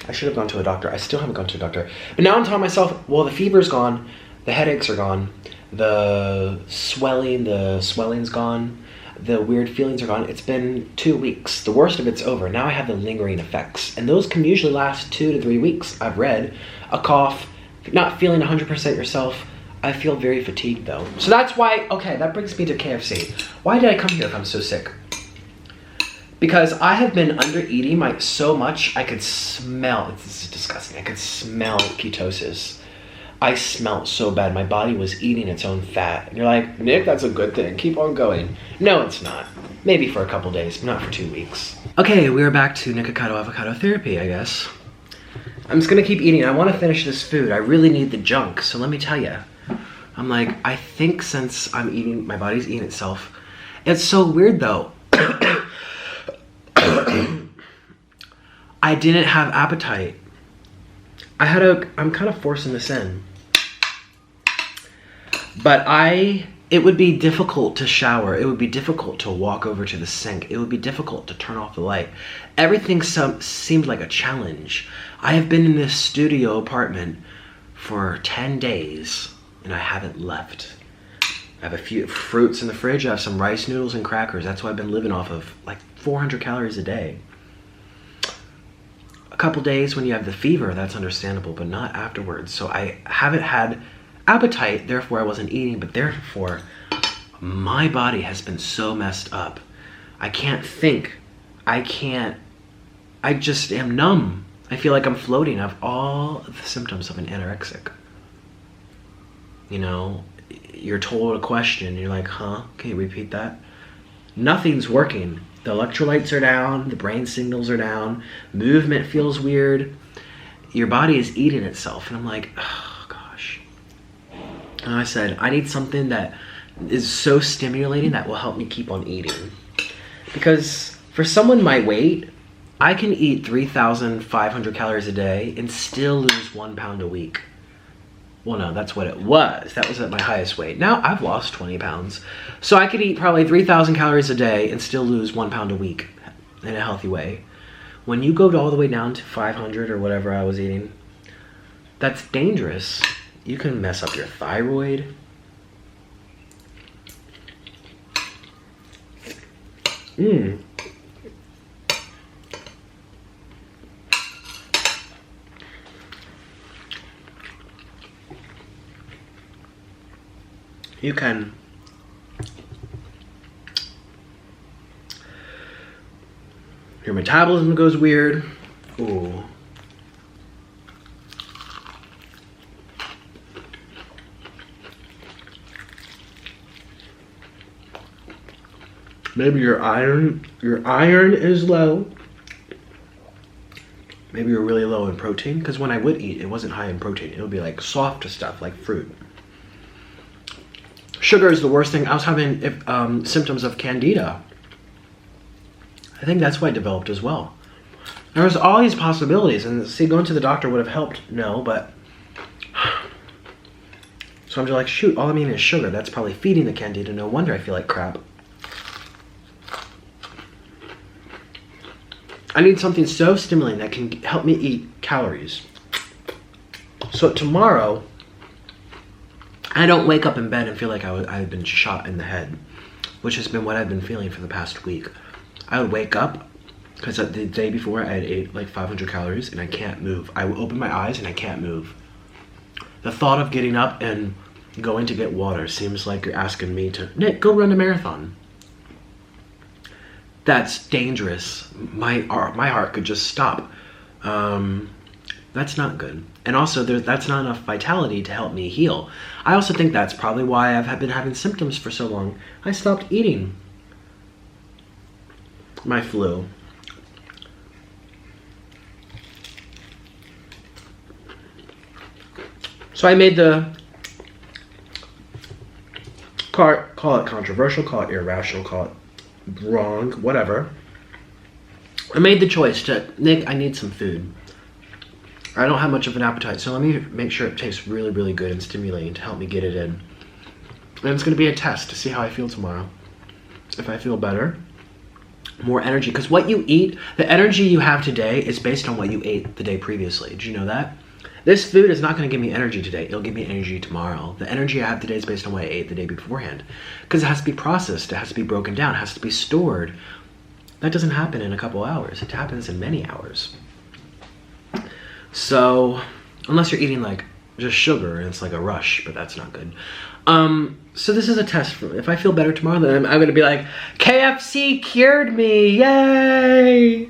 I should have gone to a doctor. I still haven't gone to a doctor. But now I'm telling myself, well, the fever's gone, the headaches are gone, the swelling's gone, the weird feelings are gone. It's been 2 weeks. The worst of it's over. Now I have the lingering effects. And those can usually last 2 to 3 weeks. I've read a cough, not feeling 100% yourself. I feel very fatigued though. So that's why, okay, that brings me to KFC. Why did I come here if I'm so sick? Because I have been under eating so much, I could smell, it's disgusting, I could smell ketosis. I smelled so bad. My body was eating its own fat. And you're like, Nick, that's a good thing. Keep on going. No, it's not. Maybe for a couple days, but not for 2 weeks. Okay, we're back to Nikocado avocado therapy, I guess. I'm just gonna keep eating. I want to finish this food. I really need the junk. So let me tell you. I'm like, I think since I'm eating, my body's eating itself. It's so weird though. I didn't have appetite. I'm kind of forcing this in. But it would be difficult to shower. It would be difficult to walk over to the sink. It would be difficult to turn off the light. Everything seemed like a challenge. I have been in this studio apartment for 10 days and I haven't left. I have a few fruits in the fridge. I have some rice noodles and crackers. That's what I've been living off of, like 400 calories a day. A couple days when you have the fever, that's understandable, but not afterwards. So I haven't had appetite, therefore I wasn't eating, but therefore my body has been so messed up. I can't think. I just am numb. I feel like I'm floating. I have all the symptoms of an anorexic. You know, you're told a question, you're like, huh? Can you repeat that? Nothing's working. The electrolytes are down, the brain signals are down, movement feels weird. Your body is eating itself. And I'm like, oh gosh. And I said, I need something that is so stimulating that will help me keep on eating. Because for someone my weight, I can eat 3,500 calories a day and still lose 1 pound a week. Well, no, that's what it was. That was at my highest weight. Now I've lost 20 pounds. So I could eat probably 3,000 calories a day and still lose 1 pound a week in a healthy way. When you go all the way down to 500 or whatever I was eating, that's dangerous. You can mess up your thyroid. You can your metabolism goes weird. Ooh. Maybe your iron is low. Maybe you're really low in protein, because when I would eat, it wasn't high in protein. It would be like soft stuff like fruit. Sugar is the worst thing. I was having symptoms of candida. I think that's why I developed as well. There was all these possibilities, and see, going to the doctor would have helped. No, but so I'm just like, shoot, all I'm eating is sugar. That's probably feeding the candida. No wonder I feel like crap. I need something so stimulating that can help me eat calories. So tomorrow, I don't wake up in bed and feel like I've been shot in the head, which has been what I've been feeling for the past week. I would wake up, because the day before I had ate like 500 calories and I can't move. I would open my eyes and I can't move. The thought of getting up and going to get water seems like you're asking me to, Nick, go run a marathon. That's dangerous. My heart could just stop. That's not good. And also, that's not enough vitality to help me heal. I also think that's probably why I've been having symptoms for so long. I stopped eating my flu. So I made the, call it controversial, call it irrational, call it wrong, whatever. I made the choice to, Nick, I need some food. I don't have much of an appetite, so let me make sure it tastes really, really good and stimulating to help me get it in. And it's gonna be a test to see how I feel tomorrow. If I feel better, more energy, because what you eat, the energy you have today is based on what you ate the day previously. Did you know that? This food is not gonna give me energy today, it'll give me energy tomorrow. The energy I have today is based on what I ate the day beforehand. Because it has to be processed, it has to be broken down, it has to be stored. That doesn't happen in a couple hours, it happens in many hours. So, unless you're eating like just sugar and it's like a rush, but that's not good. So this is a test for me. If I feel better tomorrow, then I'm gonna be like, KFC cured me, yay!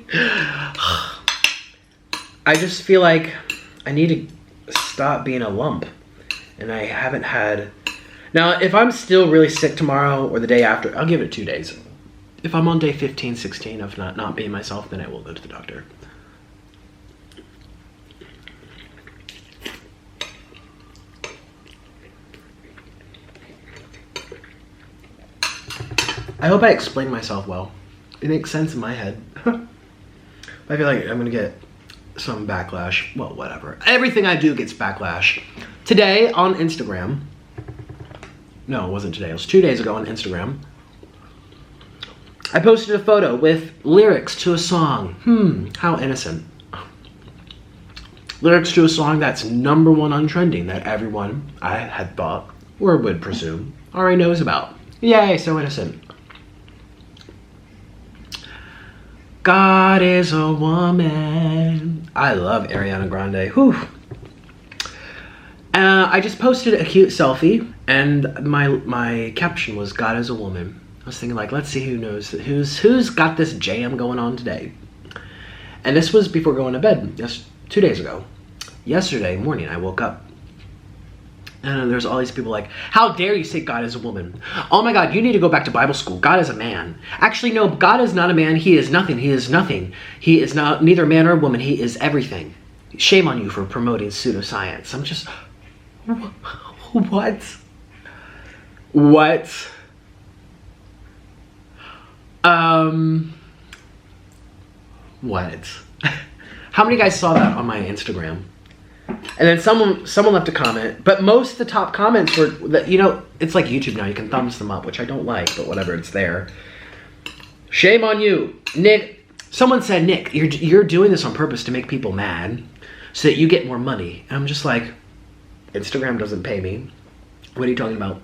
I just feel like I need to stop being a lump. And I haven't had... Now, if I'm still really sick tomorrow or the day after, I'll give it 2 days. If I'm on day 15, 16 of not being myself, then I will go to the doctor. I hope I explained myself well. It makes sense in my head. I feel like I'm gonna get some backlash. Well, whatever. Everything I do gets backlash. Today on Instagram, no, it wasn't today, it was 2 days ago on Instagram, I posted a photo with lyrics to a song. How innocent. Lyrics to a song that's #1 on trending that everyone, I had thought, or would presume, already knows about. Yay, so innocent. God is a woman. I love Ariana Grande. Whew. I just posted a cute selfie, and my caption was "God is a woman." I was thinking, like, let's see who's got this jam going on today. And this was before going to bed. Just 2 days ago. Yesterday morning, I woke up, and there's all these people like, "How dare you say God is a woman? Oh my God, you need to go back to Bible school. God is a man." Actually, no, God is not a man. He is nothing. He is nothing. He is not neither man or woman. He is everything. Shame on you for promoting pseudoscience. I'm just, what? What? What? How many guys saw that on my Instagram? And then someone left a comment, but most of the top comments were that, you know, it's like YouTube now, you can thumbs them up, which I don't like, but whatever, it's there. Shame on you, Nick. Someone said, "Nick, you're doing this on purpose to make people mad so that you get more money." And I'm just like, Instagram doesn't pay me. What are you talking about?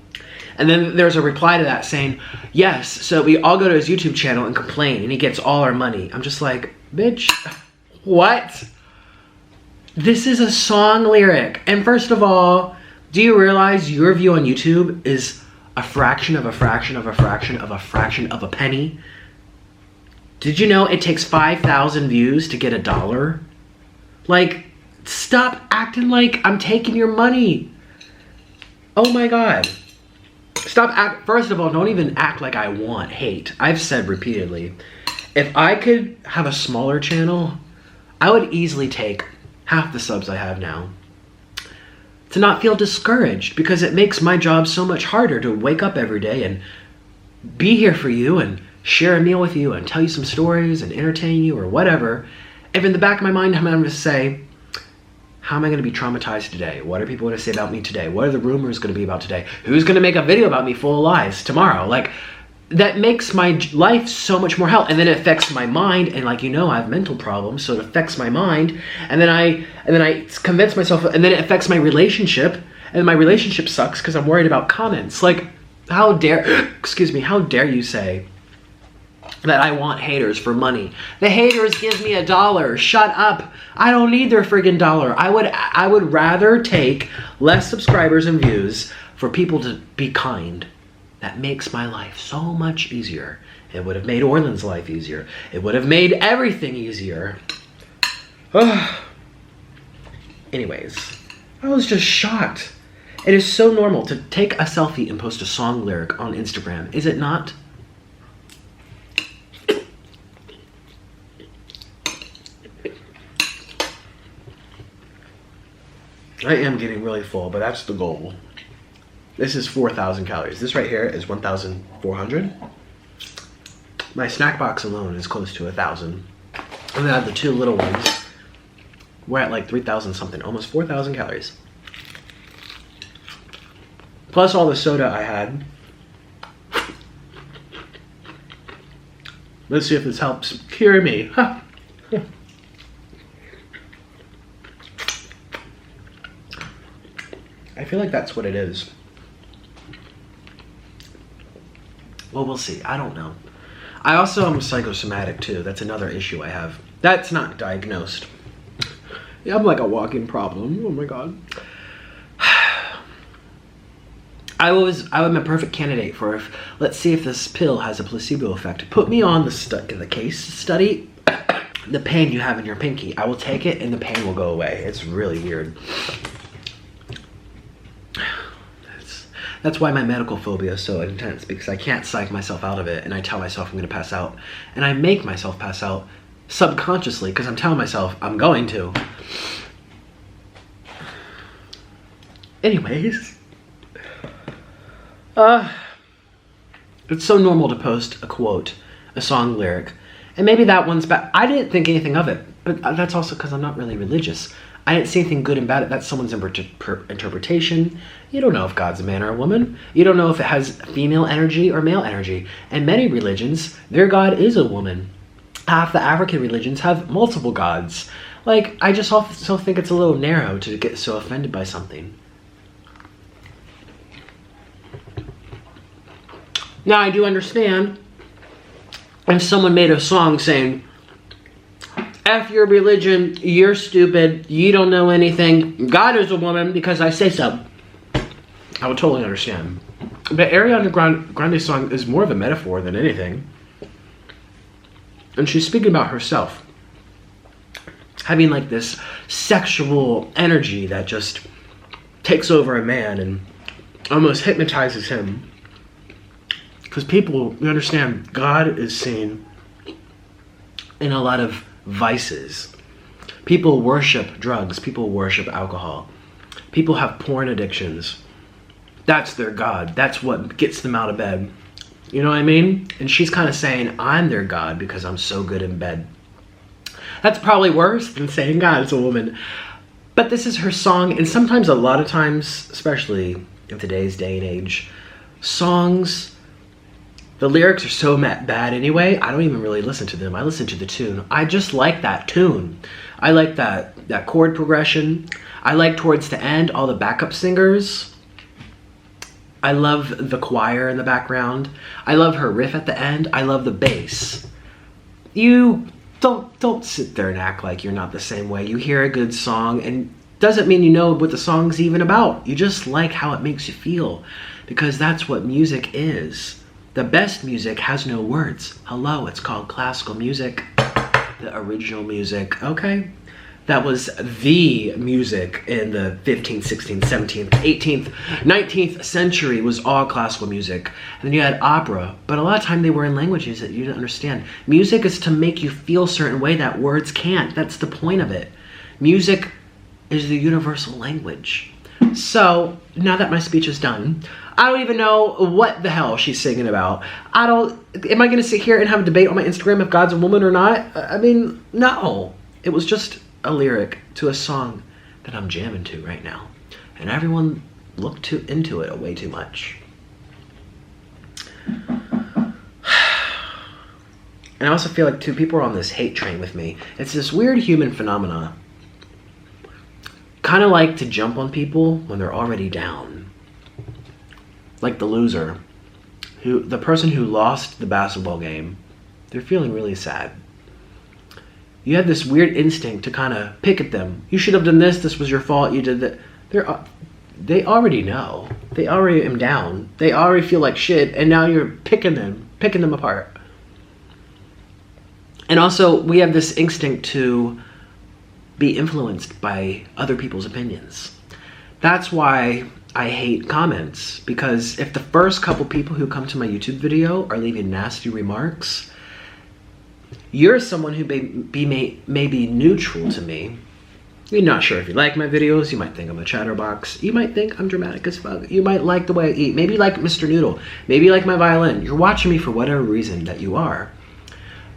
And then there's a reply to that saying, "Yes, so we all go to his YouTube channel and complain and he gets all our money." I'm just like, bitch, what? This is a song lyric. And first of all, do you realize your view on YouTube is a fraction of a fraction of a fraction of a fraction of a penny? Did you know it takes 5,000 views to get $1? Like, stop acting like I'm taking your money. Oh my God. First of all, don't even act like I want hate. I've said repeatedly, if I could have a smaller channel, I would easily take half the subs I have now to not feel discouraged, because it makes my job so much harder to wake up every day and be here for you and share a meal with you and tell you some stories and entertain you or whatever. If in the back of my mind I'm going to say, how am I going to be traumatized today? What are people going to say about me today? What are the rumors going to be about today? Who's going to make a video about me full of lies tomorrow? Like, that makes my life so much more hell. And then it affects my mind. And like, you know, I have mental problems, so it affects my mind. And then I convince myself, and then it affects my relationship. And my relationship sucks because I'm worried about comments. Like, how dare you say that I want haters for money? The haters give me $1. Shut up. I don't need their friggin' dollar. I would rather take less subscribers and views for people to be kind. That makes my life so much easier. It would have made Orland's life easier. It would have made everything easier. Anyways, I was just shocked. It is so normal to take a selfie and post a song lyric on Instagram, is it not? I am getting really full, but that's the goal. This is 4,000 calories. This right here is 1,400. My snack box alone is close to 1,000. And then I have the 2 little ones. We're at like 3,000 something, almost 4,000 calories. Plus all the soda I had. Let's see if this helps cure me. Huh. I feel like that's what it is. Well, we'll see. I don't know. I also am psychosomatic too. That's another issue I have. That's not diagnosed. Yeah, I'm like a walking problem. Oh my God. I'm a perfect candidate for let's see if this pill has a placebo effect. Put me on the case study. The pain you have in your pinky. I will take it and the pain will go away. It's really weird. That's why my medical phobia is so intense, because I can't psych myself out of it, and I tell myself I'm going to pass out, and I make myself pass out subconsciously because I'm telling myself I'm going to. Anyways, it's so normal to post a quote, a song lyric, and maybe that one's bad. I didn't think anything of it, but that's also because I'm not really religious. I didn't see anything good and bad. That's someone's interpretation. You don't know if God's a man or a woman. You don't know if it has female energy or male energy. And many religions, their God is a woman. Half the African religions have multiple gods. Like, I just also think it's a little narrow to get so offended by something. Now, I do understand if someone made a song saying, F your religion, you're stupid, you don't know anything, God is a woman because I say so. I would totally understand. But Ariana Grande's song is more of a metaphor than anything. And she's speaking about herself. Having like this sexual energy that just takes over a man and almost hypnotizes him. Because people, you understand, God is seen in a lot of vices. People worship drugs. People worship alcohol. People have porn addictions. That's their God. That's what gets them out of bed. You know what I mean? And she's kind of saying, I'm their God because I'm so good in bed. That's probably worse than saying God is a woman. But this is her song, and sometimes, a lot of times, especially in today's day and age, songs, the lyrics are so bad anyway, I don't even really listen to them. I listen to the tune. I just like that tune. I like that chord progression. I like towards the end all the backup singers. I love the choir in the background. I love her riff at the end. I love the bass. You don't sit there and act like you're not the same way. You hear a good song, and doesn't mean you know what the song's even about. You just like how it makes you feel, because that's what music is. The best music has no words. Hello, it's called classical music. The original music, okay? That was the music in the 15th, 16th, 17th, 18th, 19th century was all classical music. And then you had opera, but a lot of time they were in languages that you didn't understand. Music is to make you feel a certain way that words can't. That's the point of it. Music is the universal language. So, now that my speech is done, I don't even know what the hell she's singing about. Am I going to sit here and have a debate on my Instagram if God's a woman or not? I mean, no. It was just a lyric to a song that I'm jamming to right now. And everyone looked into it way too much. And I also feel like, too, people are on this hate train with me. It's this weird human phenomena. Kind of like to jump on people when they're already down. Like the loser, the person who lost the basketball game, they're feeling really sad. You have this weird instinct to kind of pick at them. You should have done this. This was your fault. You did that. They already know. They already am down. They already feel like shit, and now you're picking them apart. And also, we have this instinct to be influenced by other people's opinions. That's why I hate comments, because if the first couple people who come to my YouTube video are leaving nasty remarks, you're someone who may be neutral to me. You're not sure if you like my videos. You might think I'm a chatterbox. You might think I'm dramatic as fuck. You might like the way I eat. Maybe you like Mr. Noodle. Maybe you like my violin. You're watching me for whatever reason that you are.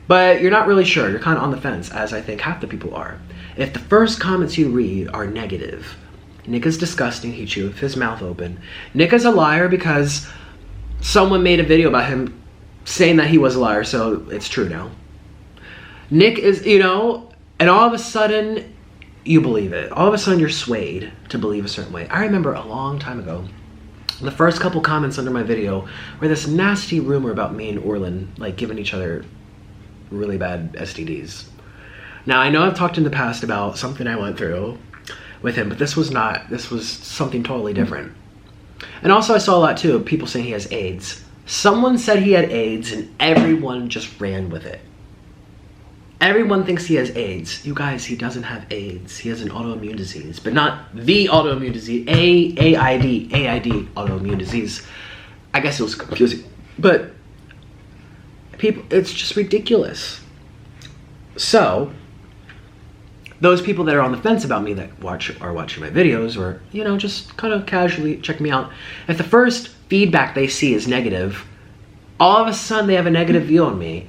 But you're not really sure. You're kind of on the fence, as I think half the people are. If the first comments you read are negative, Nick is disgusting, he chewed his mouth open. Nick is a liar because someone made a video about him saying that he was a liar, so it's true now. Nick is, and all of a sudden, you believe it. All of a sudden, you're swayed to believe a certain way. I remember a long time ago, the first couple comments under my video were this nasty rumor about me and Orlin, like, giving each other really bad STDs. Now, I know I've talked in the past about something I went through with him, but this was something totally different. And also I saw a lot too of people saying he has AIDS. Someone said he had AIDS and everyone just ran with it. Everyone thinks he has AIDS. You guys, he doesn't have AIDS. He has an autoimmune disease, but not the autoimmune disease. AID autoimmune disease. I guess it was confusing, but people, it's just ridiculous. So those people that are on the fence about me that are watching my videos, or just kind of casually check me out, if the first feedback they see is negative, all of a sudden they have a negative view on me,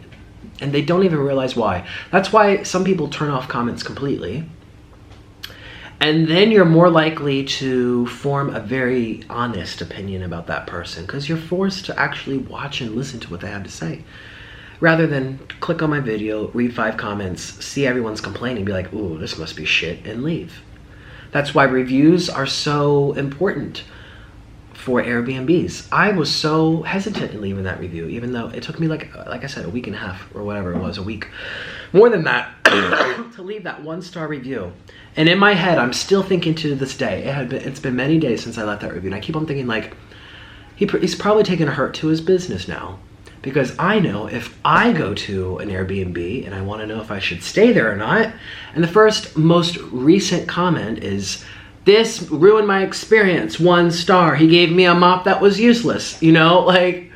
and they don't even realize why. That's why some people turn off comments completely, and then you're more likely to form a very honest opinion about that person, because you're forced to actually watch and listen to what they have to say, rather than click on my video, read 5 comments, see everyone's complaining, be like, ooh, this must be shit, and leave. That's why reviews are so important for Airbnbs. I was so hesitant in leaving that review, even though it took me, like I said, a week and a half, or whatever it was, a week, more than that, to leave that 1-star review. And in my head, I'm still thinking to this day, it's been many days since I left that review, and I keep on thinking, like, he's probably taken a hurt to his business now. Because I know if I go to an Airbnb and I want to know if I should stay there or not, and the first most recent comment is, this ruined my experience, 1 star. He gave me a mop that was useless. Like,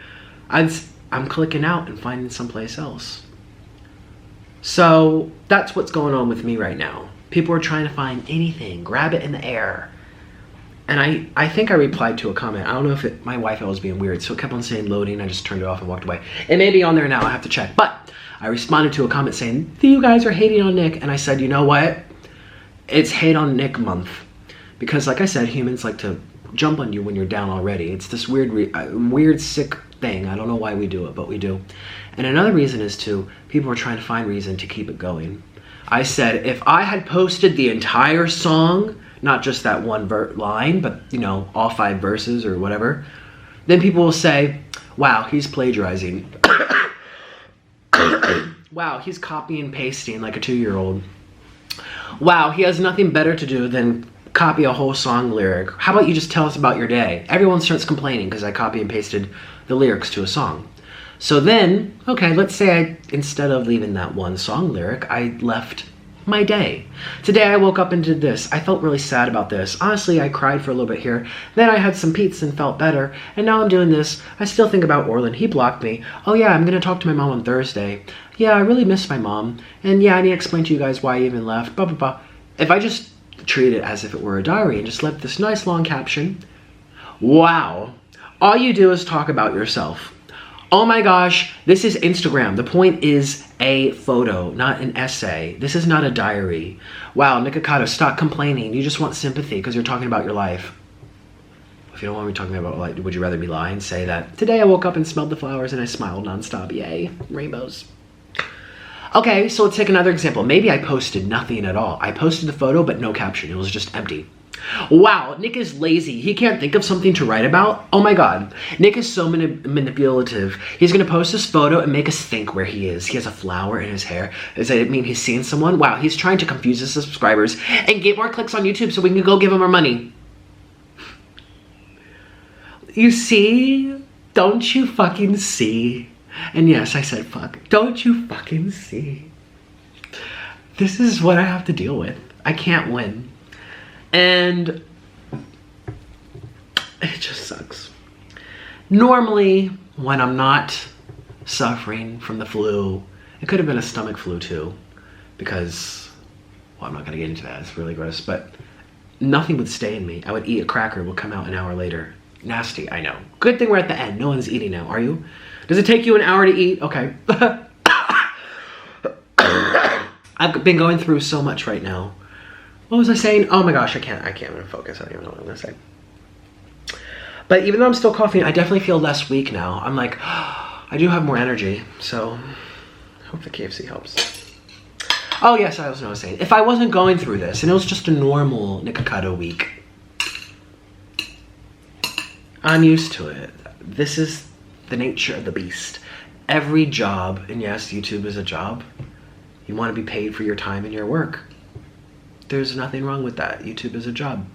I'm clicking out and finding someplace else. So that's what's going on with me right now. People are trying to find anything, grab it in the air. And I think I replied to a comment. I don't know if my Wi-Fi was being weird, so it kept on saying loading. I just turned it off and walked away. It may be on there now, I have to check. But I responded to a comment saying, you guys are hating on Nick. And I said, you know what? It's hate on Nick month. Because like I said, humans like to jump on you when you're down already. It's this weird sick thing. I don't know why we do it, but we do. And another reason is people are trying to find reason to keep it going. I said, if I had posted the entire song, not just that one line, but all 5 verses or whatever, then people will say, wow, he's plagiarizing. Wow, he's copy and pasting like a 2-year-old. Wow, he has nothing better to do than copy a whole song lyric. How about you just tell us about your day? Everyone starts complaining because I copy and pasted the lyrics to a song. So then, okay, let's say instead of leaving that one song lyric, I left my day. Today I woke up and did this. I felt really sad about this. Honestly, I cried for a little bit here. Then I had some pizza and felt better. And now I'm doing this. I still think about Orland. He blocked me. Oh yeah, I'm gonna talk to my mom on Thursday. Yeah, I really miss my mom. And yeah, I need to explain to you guys why I even left. Blah, blah, blah. If I just treat it as if it were a diary and just left this nice long caption, wow, all you do is talk about yourself. Oh my gosh, this is Instagram. The point is a photo, not an essay. This is not a diary. Wow, Nikocado, stop complaining. You just want sympathy because you're talking about your life. If you don't want me talking about life, would you rather me lie and say that today I woke up and smelled the flowers and I smiled nonstop? Yay, rainbows. Okay, so let's take another example. Maybe I posted nothing at all. I posted the photo, but no caption. It was just empty. Wow, Nick is lazy. He can't think of something to write about. Oh my God. Nick is so manipulative. He's gonna post this photo and make us think where he is. He has a flower in his hair. Does that mean he's seeing someone? Wow, he's trying to confuse his subscribers and get more clicks on YouTube so we can go give him our money. You see? Don't you fucking see? And yes, I said fuck. Don't you fucking see? This is what I have to deal with. I can't win. And it just sucks. Normally, when I'm not suffering from the flu, it could have been a stomach flu too, because, well, I'm not gonna get into that, it's really gross, but nothing would stay in me. I would eat a cracker, it would come out an hour later. Nasty, I know. Good thing we're at the end. No one's eating now, are you? Does it take you an hour to eat? Okay. I've been going through so much right now. What was I saying? Oh my gosh, I can't even focus. I don't even know what I'm gonna say. But even though I'm still coughing, I definitely feel less weak now. I'm like, I do have more energy, so I hope the KFC helps. Oh yes, I also know what I was saying. If I wasn't going through this, and it was just a normal Nikocado week, I'm used to it. This is the nature of the beast. Every job, and yes, YouTube is a job, you want to be paid for your time and your work. There's nothing wrong with that. YouTube is a job.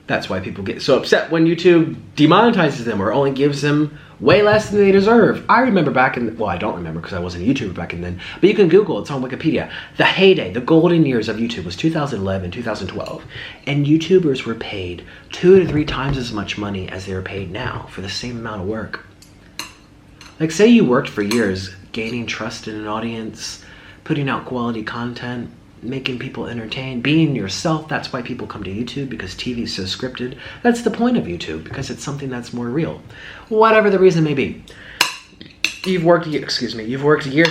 That's why people get so upset when YouTube demonetizes them or only gives them way less than they deserve. I remember back in, well, I don't remember because I wasn't a YouTuber back then, but you can Google, it's on Wikipedia. The heyday, the golden years of YouTube was 2011, 2012, and YouTubers were paid 2 to 3 times as much money as they are paid now for the same amount of work. Like, say you worked for years, gaining trust in an audience, putting out quality content, making people entertained, being yourself. That's why people come to YouTube, because TV is so scripted. That's the point of YouTube, because it's something that's more real. Whatever the reason may be. You've worked years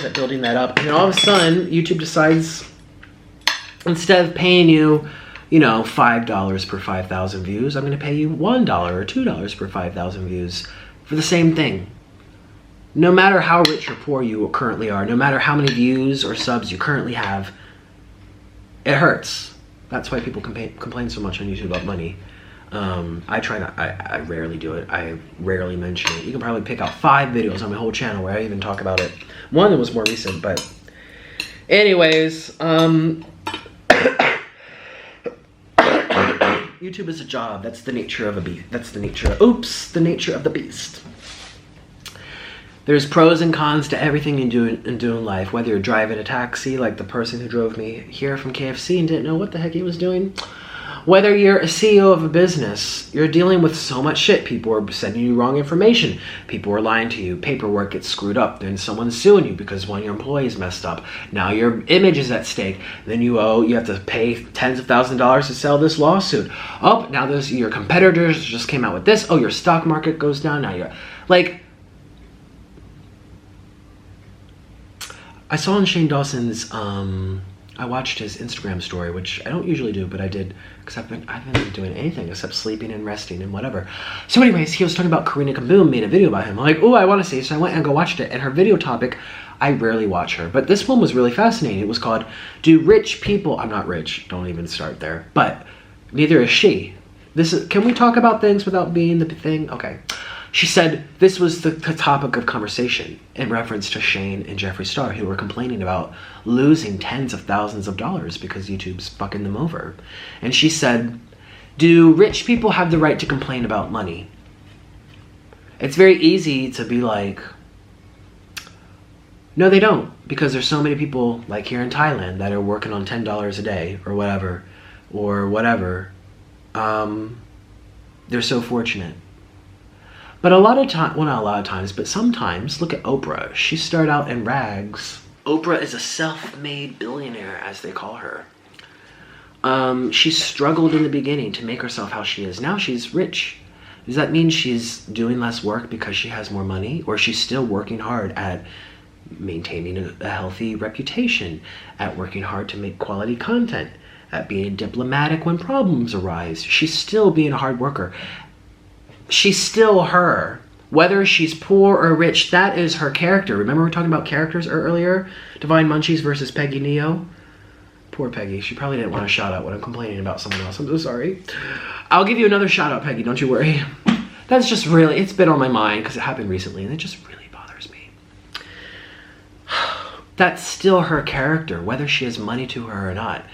at building that up, and then all of a sudden, YouTube decides, instead of paying you, you know, $5 per 5,000 views, I'm going to pay you $1 or $2 per 5,000 views for the same thing. No matter how rich or poor you currently are, no matter how many views or subs you currently have, it hurts. That's why people complain so much on YouTube about money. I rarely do it. I rarely mention it. You can probably pick out 5 videos on my whole channel where I even talk about it. One that was more recent, but anyways, YouTube is a job. That's the nature of a beast. That's the nature of, the nature of the beast. There's pros and cons to everything you do in life, whether you're driving a taxi like the person who drove me here from KFC and didn't know what the heck he was doing. Whether you're a CEO of a business, you're dealing with so much shit. People are sending you wrong information. People are lying to you. Paperwork gets screwed up. Then someone's suing you because one of your employees messed up. Now your image is at stake. Then you have to pay tens of thousands of dollars to sell this lawsuit. Oh, now your competitors just came out with this. Oh, your stock market goes down. Now you're like, I saw on Shane Dawson's, I watched his Instagram story, which I don't usually do, but I did, because I haven't been doing anything except sleeping and resting and whatever. So anyways, he was talking about Karina Kaboom, made a video about him. I'm like, oh, I want to see. So I went and watched it, and her video topic, I rarely watch her, but this one was really fascinating. It was called, Do Rich People, I'm not rich, don't even start there, but neither is she. Can we talk about things without being the thing? Okay. She said this was the topic of conversation in reference to Shane and Jeffree Star, who were complaining about losing tens of thousands of dollars because YouTube's fucking them over. And she said, do rich people have the right to complain about money? It's very easy to be like, no, they don't, because there's so many people, like here in Thailand, that are working on $10 a day or whatever. They're so fortunate. But a lot of times, well, not a lot of times, but sometimes, look at Oprah. She started out in rags. Oprah is a self-made billionaire, as they call her. She struggled in the beginning to make herself how she is. Now she's rich. Does that mean she's doing less work because she has more money? Or she's still working hard at maintaining a healthy reputation, at working hard to make quality content, at being diplomatic when problems arise? She's still being a hard worker. She's still her. Whether she's poor or rich, that is her character. Remember we were talking about characters earlier? Divine Munchies versus Peggy Neo? Poor Peggy. She probably didn't want a shout out when I'm complaining about someone else. I'm so sorry. I'll give you another shout out, Peggy. Don't you worry. That's just really, it's been on my mind because it happened recently and it just really bothers me. That's still her character, whether she has money to her or not.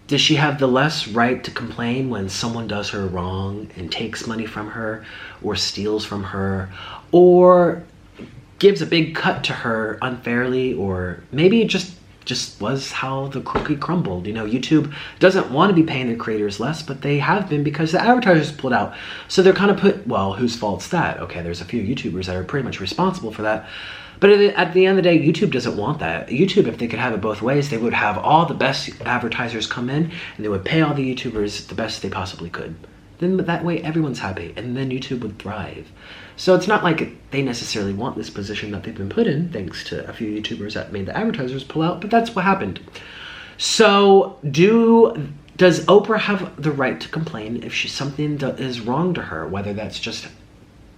Does she have the less right to complain when someone does her wrong and takes money from her or steals from her or gives a big cut to her unfairly, or maybe it just was how the cookie crumbled? You know, YouTube doesn't want to be paying their creators less, but they have been because the advertisers pulled out. So they're kind of well, whose fault's that? Okay, there's a few YouTubers that are pretty much responsible for that. But at the end of the day, YouTube doesn't want that. YouTube, if they could have it both ways, they would have all the best advertisers come in and they would pay all the YouTubers the best they possibly could. Then that way everyone's happy and then YouTube would thrive. So it's not like they necessarily want this position that they've been put in, thanks to a few YouTubers that made the advertisers pull out, but that's what happened. So does Oprah have the right to complain if something is wrong to her, whether that's just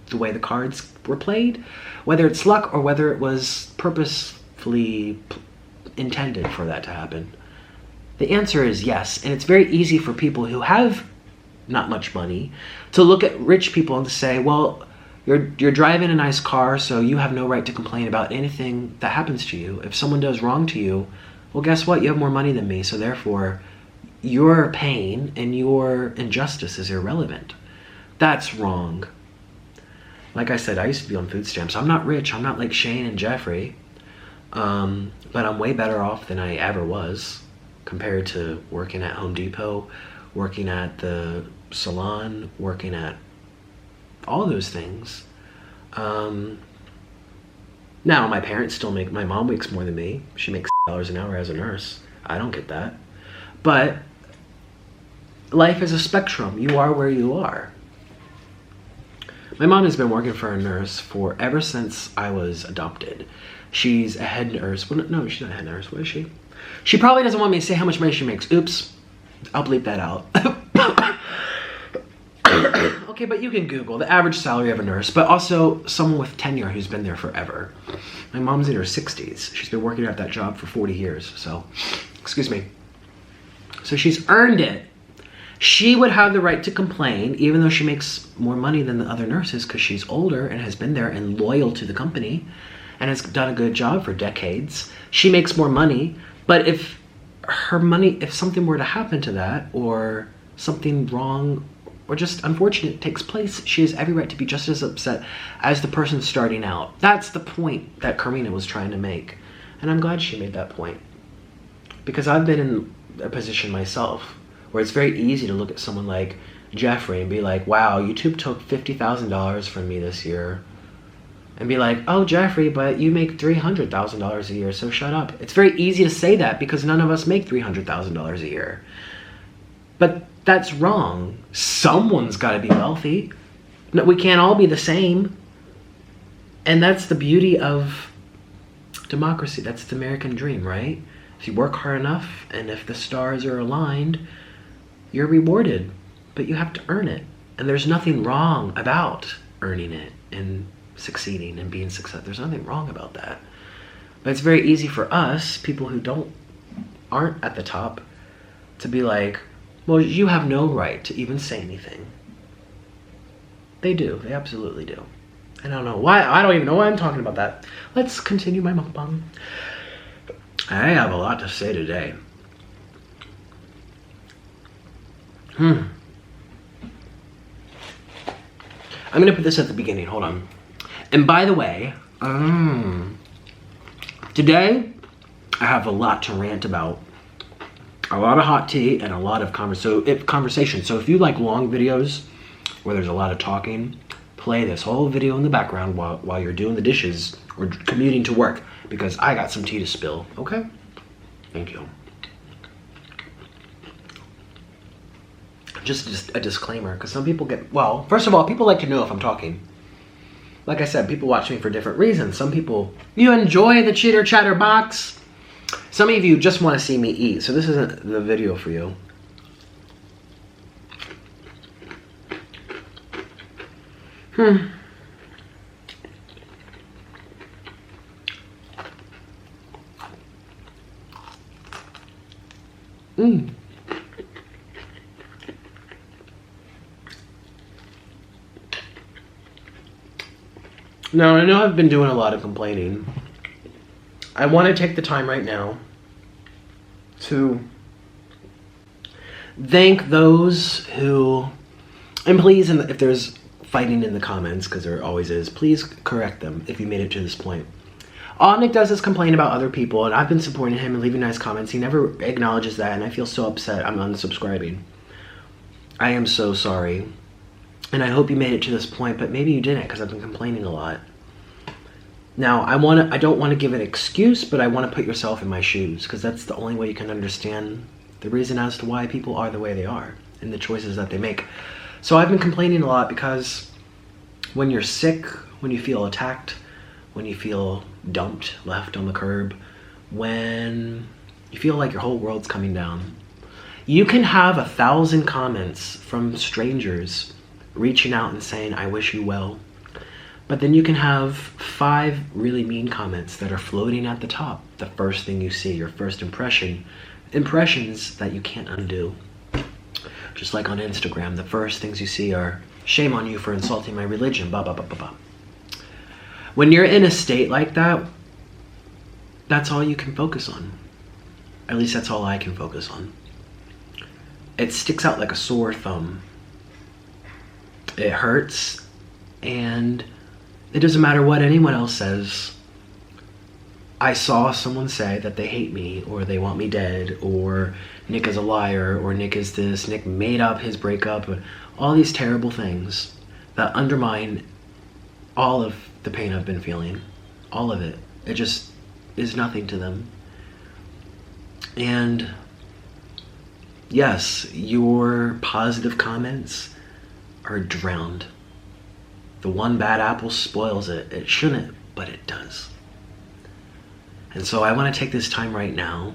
the way the cards were played, whether it's luck or whether it was purposefully intended for that to happen? The answer is yes, and it's very easy for people who have not much money to look at rich people and to say, well, you're driving a nice car, so you have no right to complain about anything that happens to you. If someone does wrong to you, well, guess what? You have more money than me, so therefore your pain and your injustice is irrelevant. That's wrong. Like I said, I used to be on food stamps. I'm not rich. I'm not like Shane and Jeffrey. But I'm way better off than I ever was compared to working at Home Depot, working at the salon, working at all those things. Now, my parents still make, my mom makes more than me. She makes $6 an hour as a nurse. I don't get that. But life is a spectrum. You are where you are. My mom has been working for a nurse for ever since I was adopted. She's a head nurse. Well, no, she's not a head nurse. What is she? She probably doesn't want me to say how much money she makes. Oops. I'll bleep that out. Okay, but you can Google the average salary of a nurse, but also someone with tenure who's been there forever. My mom's in her 60s. She's been working at that job for 40 years, so, excuse me. So she's earned it. She would have the right to complain, even though she makes more money than the other nurses because she's older and has been there and loyal to the company and has done a good job for decades. She makes more money, but if her money, if something were to happen to that or something wrong or just unfortunate takes place, she has every right to be just as upset as the person starting out. That's the point that Karina was trying to make. And I'm glad she made that point. Because I've been in a position myself where it's very easy to look at someone like Jeffrey and be like, wow, YouTube took $50,000 from me this year. And be like, oh, Jeffrey, but you make $300,000 a year, so shut up. It's very easy to say that because none of us make $300,000 a year. But that's wrong. Someone's got to be wealthy. No, we can't all be the same. And that's the beauty of democracy. That's the American dream, right? If you work hard enough and if the stars are aligned, you're rewarded. But you have to earn it. And there's nothing wrong about earning it and succeeding and being successful. There's nothing wrong about that. But it's very easy for us, people who aren't at the top, to be like, well, you have no right to even say anything. They do. They absolutely do. I don't know why. I don't even know why I'm talking about that. Let's continue my mukbang. I have a lot to say today. I'm going to put this at the beginning. Hold on. And by the way, today I have a lot to rant about. A lot of hot tea and a lot of conversation. So if you like long videos where there's a lot of talking, play this whole video in the background while you're doing the dishes or commuting to work because I got some tea to spill, okay? Thank you. Just a disclaimer, because some people get, well, first of all, people like to know if I'm talking. Like I said, people watch me for different reasons. Some people, you enjoy the chitter chatter box. Some of you just want to see me eat, so this isn't the video for you. Now, I know I've been doing a lot of complaining. I want to take the time right now to thank those who, and please, if there's fighting in the comments, because there always is, please correct them if you made it to this point. All Nick does is complain about other people, and I've been supporting him and leaving nice comments. He never acknowledges that, and I feel so upset. I'm unsubscribing. I am so sorry. And I hope you made it to this point, but maybe you didn't, because I've been complaining a lot. Now, I don't want to give an excuse, but I want to put yourself in my shoes, because that's the only way you can understand the reason as to why people are the way they are, and the choices that they make. So I've been complaining a lot because when you're sick, when you feel attacked, when you feel dumped, left on the curb, when you feel like your whole world's coming down, you can have 1,000 comments from strangers reaching out and saying, I wish you well. But then you can have 5 really mean comments that are floating at the top. The first thing you see, your first impression. Impressions that you can't undo. Just like on Instagram, the first things you see are, shame on you for insulting my religion, blah, blah, blah, blah, blah. When you're in a state like that, that's all you can focus on. At least that's all I can focus on. it sticks out like a sore thumb. It hurts, and it doesn't matter what anyone else says. I saw someone say that they hate me, or they want me dead, or Nick is a liar, or Nick is this, Nick made up his breakup, all these terrible things that undermine all of the pain I've been feeling. All of it. It just is nothing to them. And yes, your positive comments are drowned. The one bad apple spoils it. It shouldn't, but it does. And so I want to take this time right now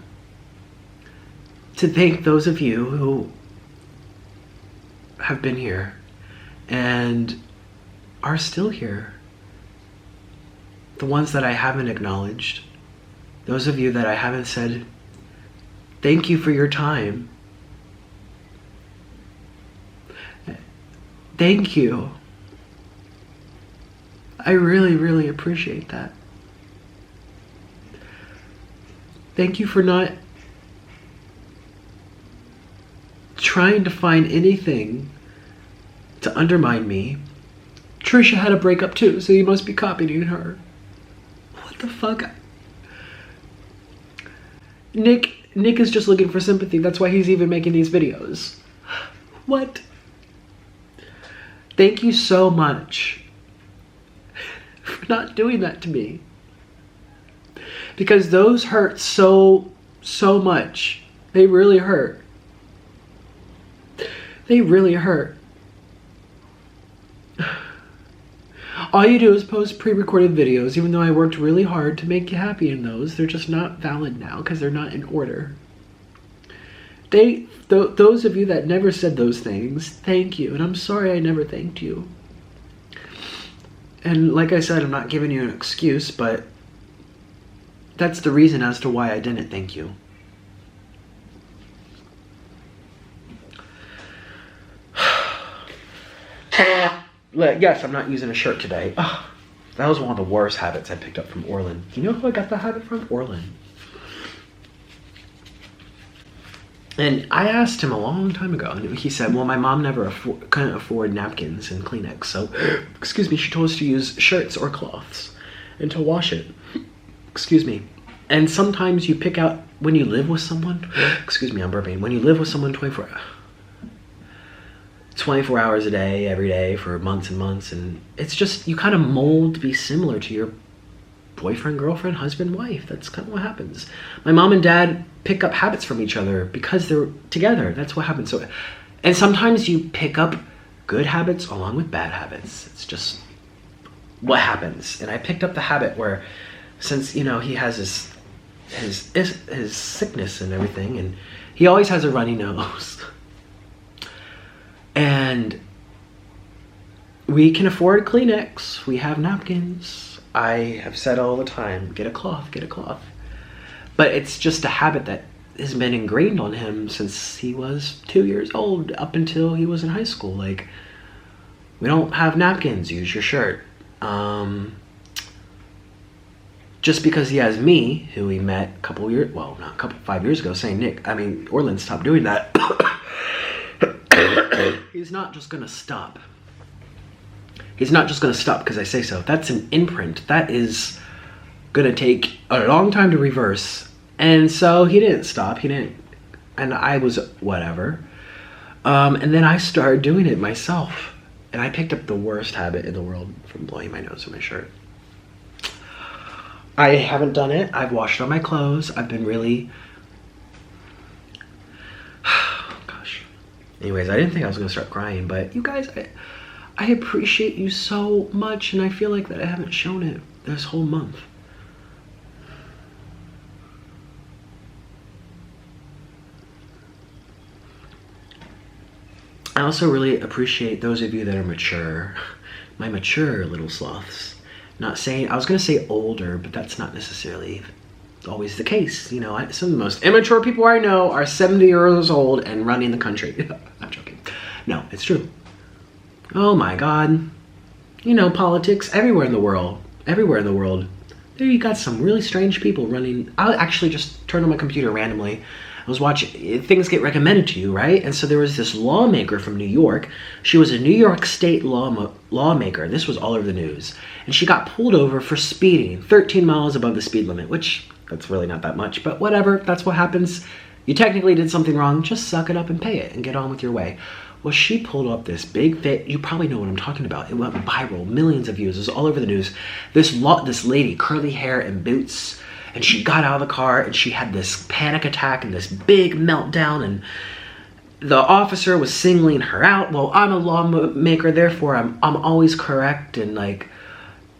to thank those of you who have been here and are still here. The ones that I haven't acknowledged. Those of you that I haven't said, thank you for your time. Thank you. I really, really appreciate that. Thank you for not trying to find anything to undermine me. Trisha had a breakup too, so you must be copying her. What the fuck? Nick is just looking for sympathy. That's why he's even making these videos. What? Thank you so much for not doing that to me. Because those hurt so much. They really hurt. They really hurt. All you do is post pre-recorded videos, even though I worked really hard to make you happy in those. They're just not valid now because they're not in order. Those of you that never said those things, thank you. And I'm sorry I never thanked you. And like I said, I'm not giving you an excuse, but that's the reason as to why I didn't thank you. Yes, I'm not using a shirt today. Oh, that was one of the worst habits I picked up from Orlin. You know who I got the habit from? Orlin. And I asked him a long time ago, and he said, well, my mom never couldn't afford napkins and Kleenex, so, excuse me, she told us to use shirts or cloths and to wash it. Excuse me. And sometimes you pick out, when you live with someone, excuse me, I'm burping, when you live with someone 24 hours a day, every day, for months and months, and it's just, you kind of mold to be similar to your boyfriend, girlfriend, husband, wife. That's kind of what happens. My mom and dad pick up habits from each other because they're together. That's what happens. So, and sometimes you pick up good habits along with bad habits. It's just what happens. And I picked up the habit where, since, you know, he has his sickness and everything, and he always has a runny nose. And we can afford Kleenex. We have napkins. I have said all the time, get a cloth, get a cloth. But it's just a habit that has been ingrained on him since he was 2 years old, up until he was in high school. Like, we don't have napkins, use your shirt. Just because he has me, who he met a couple years, well, not a couple, 5 years ago, saying, Orlin, stop doing that. He's not just gonna stop. He's not just gonna stop because I say so. That's an imprint. That is gonna take a long time to reverse. And so he didn't stop. He didn't, and I was whatever. And then I started doing it myself. And I picked up the worst habit in the world from blowing my nose in my shirt. I haven't done it. I've washed all my clothes. I've been really... Gosh. Anyways, I didn't think I was gonna start crying, but you guys, I appreciate you so much, and I feel like that I haven't shown it this whole month. I also really appreciate those of you that are mature, my mature little sloths. Not saying, I was gonna say older, but that's not necessarily always the case. You know, some of the most immature people I know are 70 years old and running the country. I'm joking. No, it's true. Oh my God. You know, politics everywhere in the world. Everywhere in the world. there you got some really strange people running. I actually just turned on my computer randomly. I was watching, things get recommended to you, right? And so there was this lawmaker from New York. She was a New York State lawmaker. This was all over the news. And she got pulled over for speeding 13 miles above the speed limit, which that's really not that much, but whatever, that's what happens. You technically did something wrong, just suck it up and pay it and get on with your way. Well, she pulled up this big fit, you probably know what I'm talking about. It went viral, millions of views, it was all over the news. This lady, curly hair and boots, and she got out of the car and she had this panic attack and this big meltdown, and the officer was singling her out. Well, I'm a lawmaker, therefore I'm always correct, and like,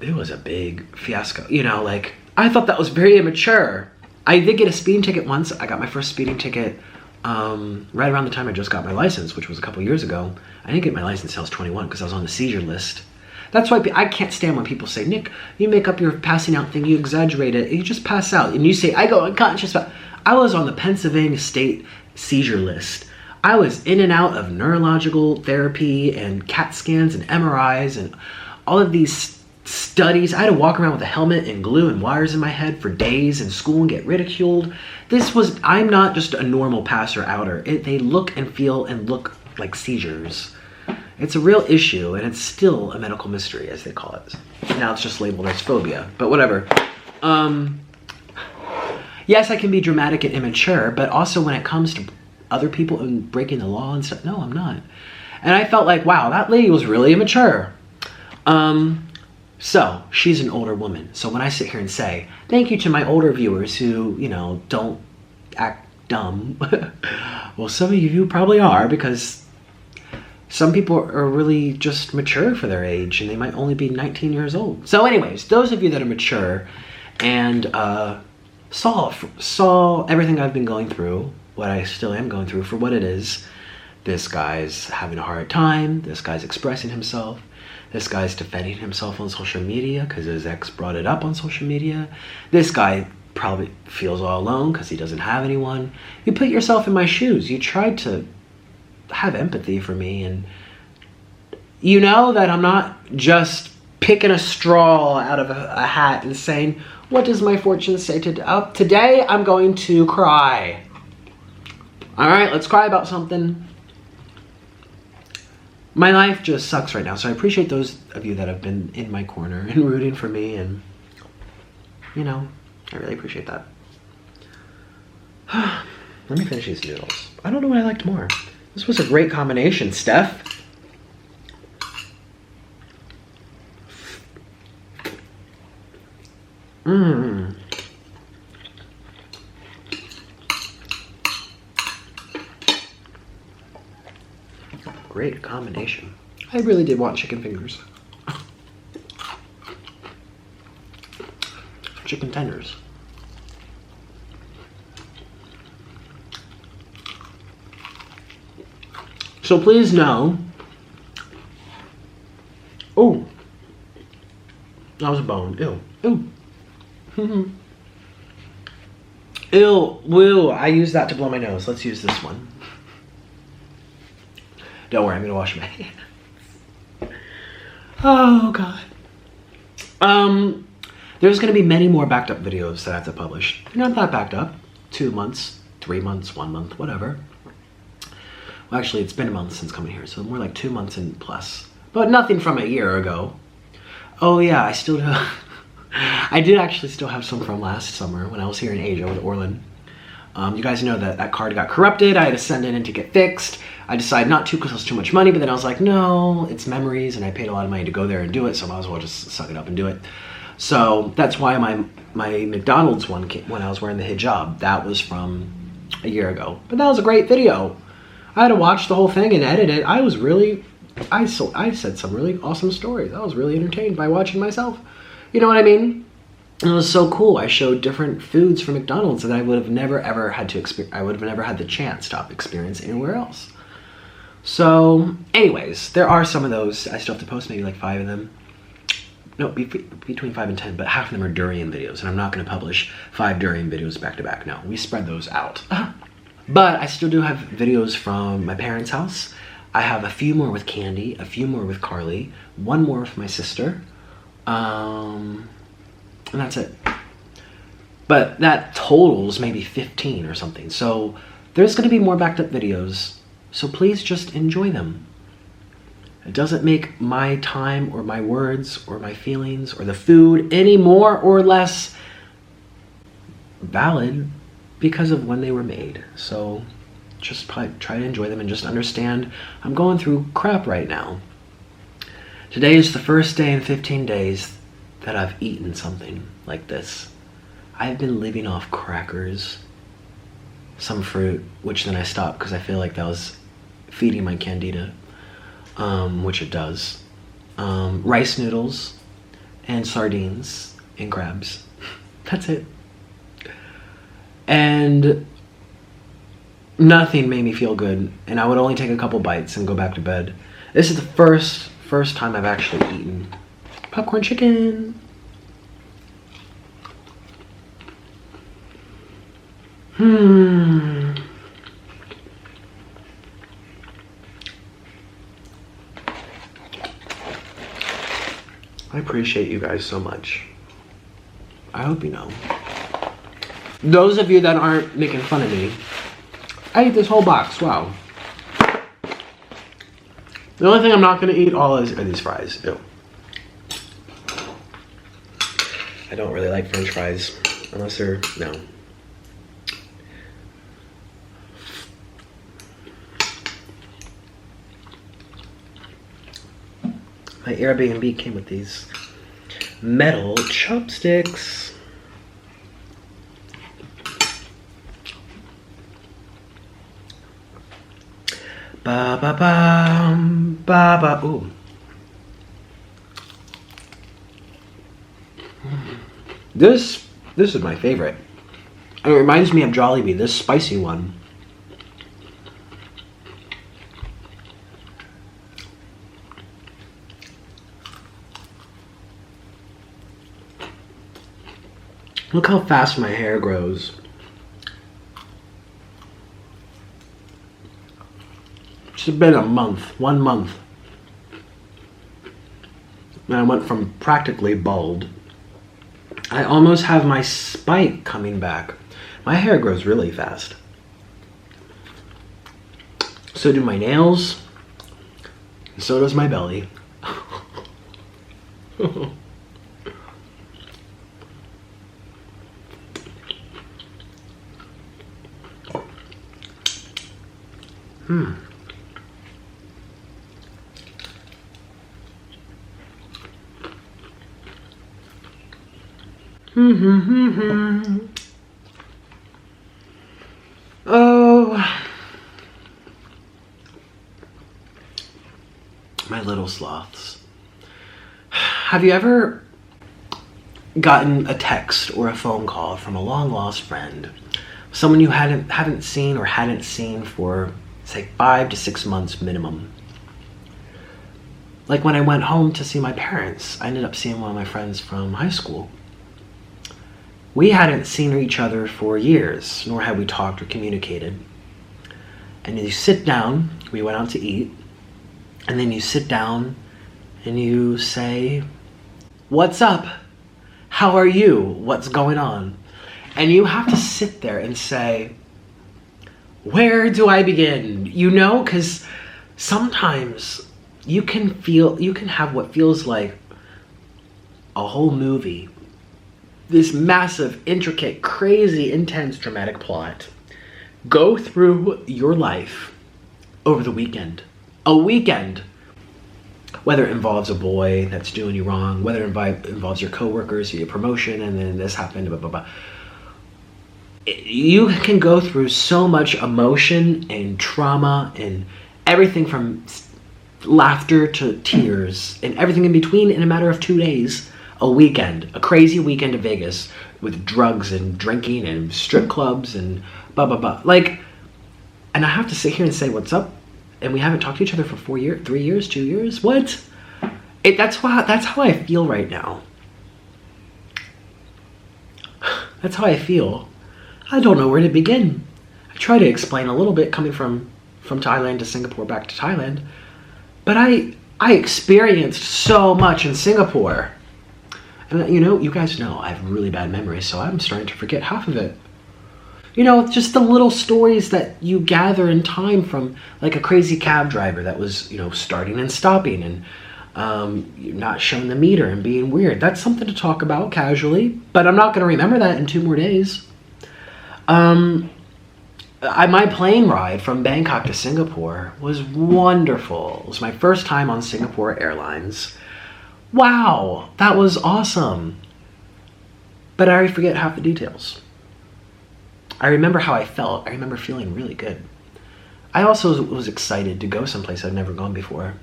it was a big fiasco. You know, like, I thought that was very immature. I did get a speeding ticket once. I got my first speeding ticket right around the time I just got my license, which was a couple years ago. I didn't get my license until I was 21 because I was on the seizure list. That's why I can't stand when people say, Nick, you make up your passing out thing, you exaggerate it, you just pass out. And you say, I go unconscious. I was on the Pennsylvania State seizure list. I was in and out of neurological therapy and CAT scans and MRIs and all of these studies. I had to walk around with a helmet and glue and wires in my head for days in school and get ridiculed. I'm not just a normal passer outer. They look and feel and look like seizures. It's a real issue, and it's still a medical mystery, as they call it. Now it's just labeled as phobia, but whatever. Yes, I can be dramatic and immature, but also when it comes to other people and breaking the law and stuff, no, I'm not. And I felt like, wow, that lady was really immature. So, she's an older woman. So when I sit here and say, thank you to my older viewers who, you know, don't act dumb. Well, some of you probably are, because some people are really just mature for their age, and they might only be 19 years old. So anyways, those of you that are mature and saw everything I've been going through, what I still am going through, for what it is. This guy's having a hard time. This guy's expressing himself. This guy's defending himself on social media because his ex brought it up on social media. This guy probably feels all alone because he doesn't have anyone. You put yourself in my shoes. You tried to have empathy for me, and you know that I'm not just picking a straw out of a hat and saying, what does my fortune say today? I'm going to cry. All right, let's cry about something. My life just sucks right now, so I appreciate those of you that have been in my corner and rooting for me, and you know, I really appreciate that. Let me finish these noodles. I don't know what I liked more. This was a great combination, Steph. Great combination. I really did want chicken fingers. Chicken tenders. So please know. Oh, that was a bone. Ew. Ew. Ew. Woo. I used that to blow my nose. Let's use this one. Don't worry, I'm gonna wash my hands. Oh God. There's gonna be many more backed up videos that I have to publish. They're not that backed up. 2 months, 3 months, 1 month, whatever. Well, actually, it's been a month since coming here, so more like 2 months and plus. But nothing from a year ago. Oh yeah, I still do. I did actually still have some from last summer when I was here in Asia with Orlin. You guys know that that card got corrupted. I had to send it in to get fixed. I decided not to because it was too much money, but then I was like, no, it's memories, and I paid a lot of money to go there and do it, so I might as well just suck it up and do it. So that's why my McDonald's one came when I was wearing the hijab. That was from a year ago. But that was a great video. I had to watch the whole thing and edit it. I said some really awesome stories. I was really entertained by watching myself. You know what I mean? And it was so cool. I showed different foods from McDonald's that I would have never ever had to experience. I would have never had the chance to experience anywhere else. So, anyways, there are some of those. I still have to post maybe like 5 of them. No, between 5 and 10, but half of them are durian videos, and I'm not going to publish 5 durian videos back to back. No, we spread those out. But I still do have videos from my parents' house. I have a few more with Candy, a few more with Carly, 1 more with my sister, and that's it. But that totals maybe 15 or something. So there's going to be more backed up videos. So please just enjoy them. It doesn't make my time or my words or my feelings or the food any more or less valid because of when they were made. So just try to enjoy them and just understand I'm going through crap right now. Today is the first day in 15 days that I've eaten something like this. I've been living off crackers, some fruit, which then I stopped because I feel like that was feeding my candida, which it does. Rice noodles and sardines and crabs. That's it. And nothing made me feel good, and I would only take a couple bites and go back to bed. This is the first time I've actually eaten popcorn chicken. I appreciate you guys so much. I hope you know. Those of you that aren't making fun of me, I ate this whole box. Wow. The only thing I'm not going to eat all are these fries. Ew. I don't really like French fries unless they're, no. My Airbnb came with these metal chopsticks. Ba ba ba ba ba. Ooh. This is my favorite. It reminds me of Jollibee, this spicy one. Look how fast my hair grows. It's been a month, 1 month. And I went from practically bald. I almost have my spike coming back. My hair grows really fast. So do my nails. And so does my belly. Oh, my little sloths. Have you ever gotten a text or a phone call from a long lost friend, someone you haven't seen or hadn't seen for, say, 5 to 6 months minimum? Like when I went home to see my parents, I ended up seeing one of my friends from high school. We hadn't seen each other for years, nor had we talked or communicated. And you sit down, we went out to eat, and then you sit down and you say, "What's up? How are you? What's going on?" And you have to sit there and say, where do I begin? You know, because sometimes you can have what feels like a whole movie. This massive, intricate, crazy, intense, dramatic plot go through your life over the weekend. A weekend. Whether it involves a boy that's doing you wrong, whether it involves your coworkers, your promotion, and then this happened, blah, blah, blah. You can go through so much emotion and trauma and everything from laughter to tears and everything in between in a matter of 2 days. A weekend, a crazy weekend in Vegas with drugs and drinking and strip clubs and blah, blah, blah. Like, and I have to sit here and say, what's up? And we haven't talked to each other for 4 years, 3 years, 2 years? What? That's how I feel right now. That's how I feel. I don't know where to begin. I try to explain a little bit coming from Thailand to Singapore back to Thailand. But I experienced so much in Singapore. And you know, you guys know I have really bad memory, so I'm starting to forget half of it. You know, just the little stories that you gather in time from, like a crazy cab driver that was, you know, starting and stopping and not showing the meter and being weird. That's something to talk about casually, but I'm not going to remember that in 2 more days. My plane ride from Bangkok to Singapore was wonderful. It was my first time on Singapore Airlines. Wow, that was awesome. But I already forget half the details. I remember how I felt. I remember feeling really good. I also was excited to go someplace I'd never gone before.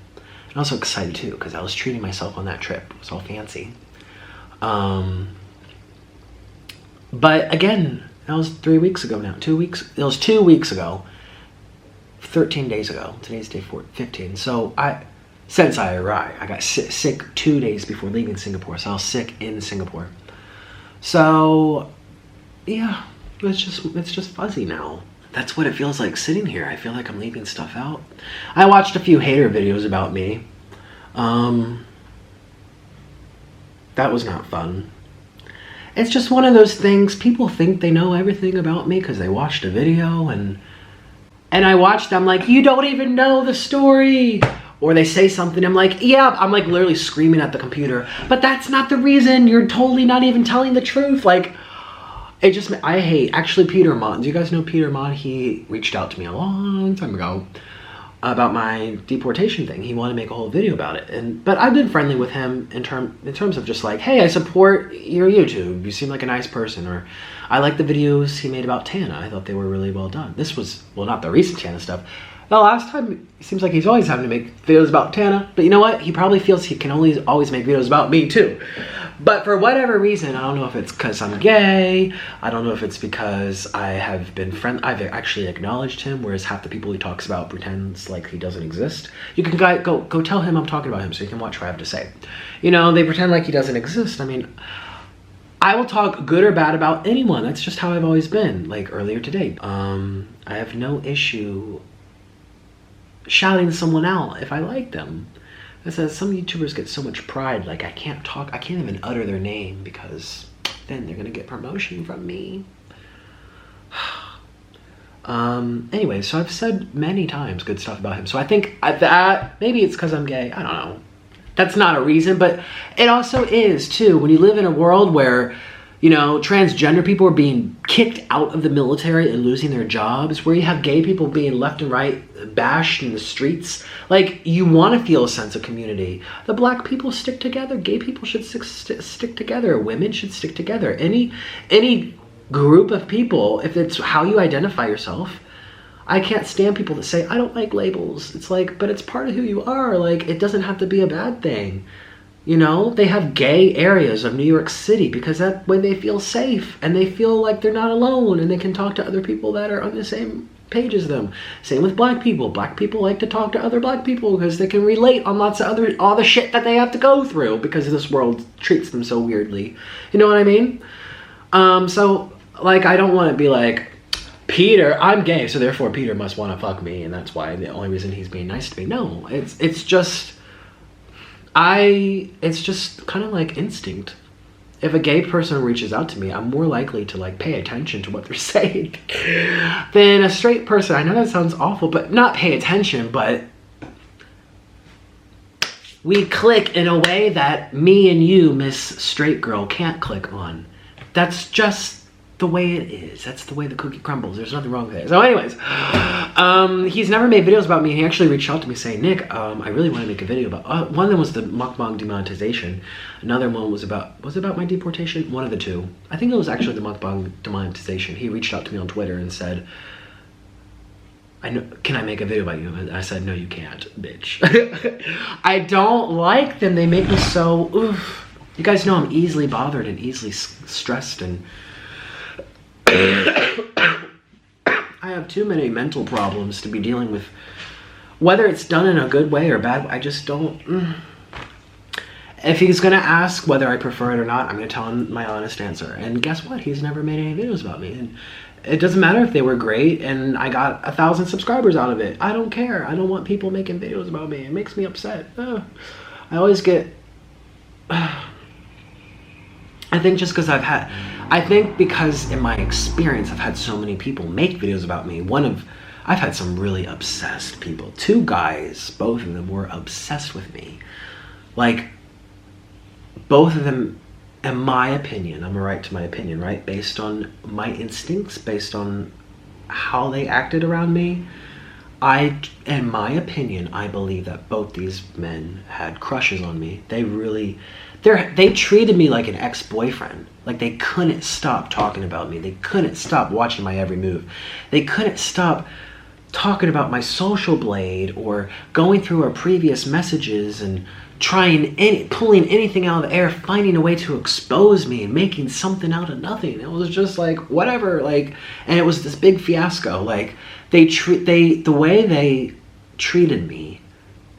And also excited too, because I was treating myself on that trip. It was all fancy. But again, that was 3 weeks ago now. 2 weeks. It was 2 weeks ago. 13 days ago. Today's day 15. So since I arrived, I got sick 2 days before leaving Singapore. So I was sick in Singapore. So yeah, it's just fuzzy now. That's what it feels like sitting here. I feel like I'm leaving stuff out. I watched a few hater videos about me. That was not fun. It's just one of those things. People think they know everything about me because they watched a video and I watched them like, you don't even know the story. Or they say something, I'm like, yeah, I'm like literally screaming at the computer. But that's not the reason. You're totally not even telling the truth. Like, I hate, actually Peter Mott. Do you guys know Peter Mott? He reached out to me a long time ago about my deportation thing. He wanted to make a whole video about it. But I've been friendly with him in terms of just like, hey, I support your YouTube. You seem like a nice person. Or I like the videos he made about Tana. I thought they were really well done. This was, well, not the recent Tana stuff. The last time, it seems like he's always having to make videos about Tana. But you know what? He probably feels he can always make videos about me too. But for whatever reason, I don't know if it's because I'm gay. I don't know if it's because I've actually acknowledged him, whereas half the people he talks about pretends like he doesn't exist. You can go tell him I'm talking about him so you can watch what I have to say. You know, they pretend like he doesn't exist. I mean, I will talk good or bad about anyone. That's just how I've always been. Like earlier today, I have no issue shouting someone out if I like them. It says some YouTubers get so much pride, like I can't even utter their name because then they're gonna get promotion from me. Anyway, so I've said many times good stuff about him. So I think that maybe it's because I'm gay. I don't know. That's not a reason, but it also is too. When you live in a world where, you know, transgender people are being kicked out of the military and losing their jobs, where you have gay people being left and right bashed in the streets, like, you want to feel a sense of community. The black people stick together. Gay people should stick together. Women should stick together. Any group of people, if it's how you identify yourself. I can't stand people that say, I don't like labels. It's like, but it's part of who you are. Like, it doesn't have to be a bad thing. You know, they have gay areas of New York City because that way they feel safe and they feel like they're not alone and they can talk to other people that are on the same page as them. Same with black people. Black people like to talk to other black people because they can relate on lots of all the shit that they have to go through because this world treats them so weirdly. You know what I mean? So, like, I don't want to be like, Peter, I'm gay, so therefore Peter must want to fuck me and that's why the only reason he's being nice to me. No, it's just kind of like instinct. If a gay person reaches out to me, I'm more likely to like pay attention to what they're saying than a straight person. I know that sounds awful, but not pay attention, but we click in a way that me and you, Miss Straight Girl, can't click on. That's just the way it is. That's the way the cookie crumbles. There's nothing wrong with it. So anyways, he's never made videos about me. He actually reached out to me saying, Nick, I really want to make a video about, one of them was the mukbang demonetization. Another one was it about my deportation? One of the two. I think it was actually the mukbang demonetization. He reached out to me on Twitter and said, can I make a video about you? And I said, no, you can't, bitch. I don't like them. They make me so, oof. You guys know I'm easily bothered and easily stressed and I have too many mental problems to be dealing with. Whether it's done in a good way or bad, I just don't. If he's gonna ask whether I prefer it or not, I'm gonna tell him my honest answer. And guess what? He's never made any videos about me. And it doesn't matter if they were great and I got 1,000 subscribers out of it. I don't care. I don't want people making videos about me. It makes me upset. I always get... I think just because I think because in my experience, I've had so many people make videos about me. I've had some really obsessed people. 2 guys, both of them were obsessed with me. Like, both of them, in my opinion, I'm right to my opinion, right? Based on my instincts, based on how they acted around me. In my opinion, I believe that both these men had crushes on me. They treated me like an ex-boyfriend. Like, they couldn't stop talking about me. They couldn't stop watching my every move. They couldn't stop talking about my social blade or going through our previous messages and pulling anything out of the air, finding a way to expose me and making something out of nothing. It was just like, whatever, like, and it was this big fiasco. Like, the way they treated me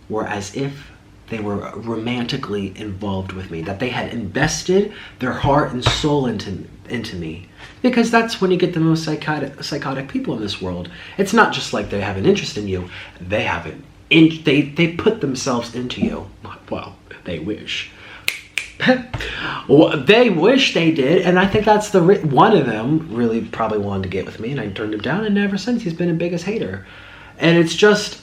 were as if they were romantically involved with me, that they had invested their heart and soul into me. Because that's when you get the most psychotic people in this world. It's not just like they have an interest in you. They have it. They put themselves into you. Well, they wish. Well, they wish they did, and I think that's one of them really probably wanted to get with me, and I turned him down, and ever since he's been the biggest hater. And it's just,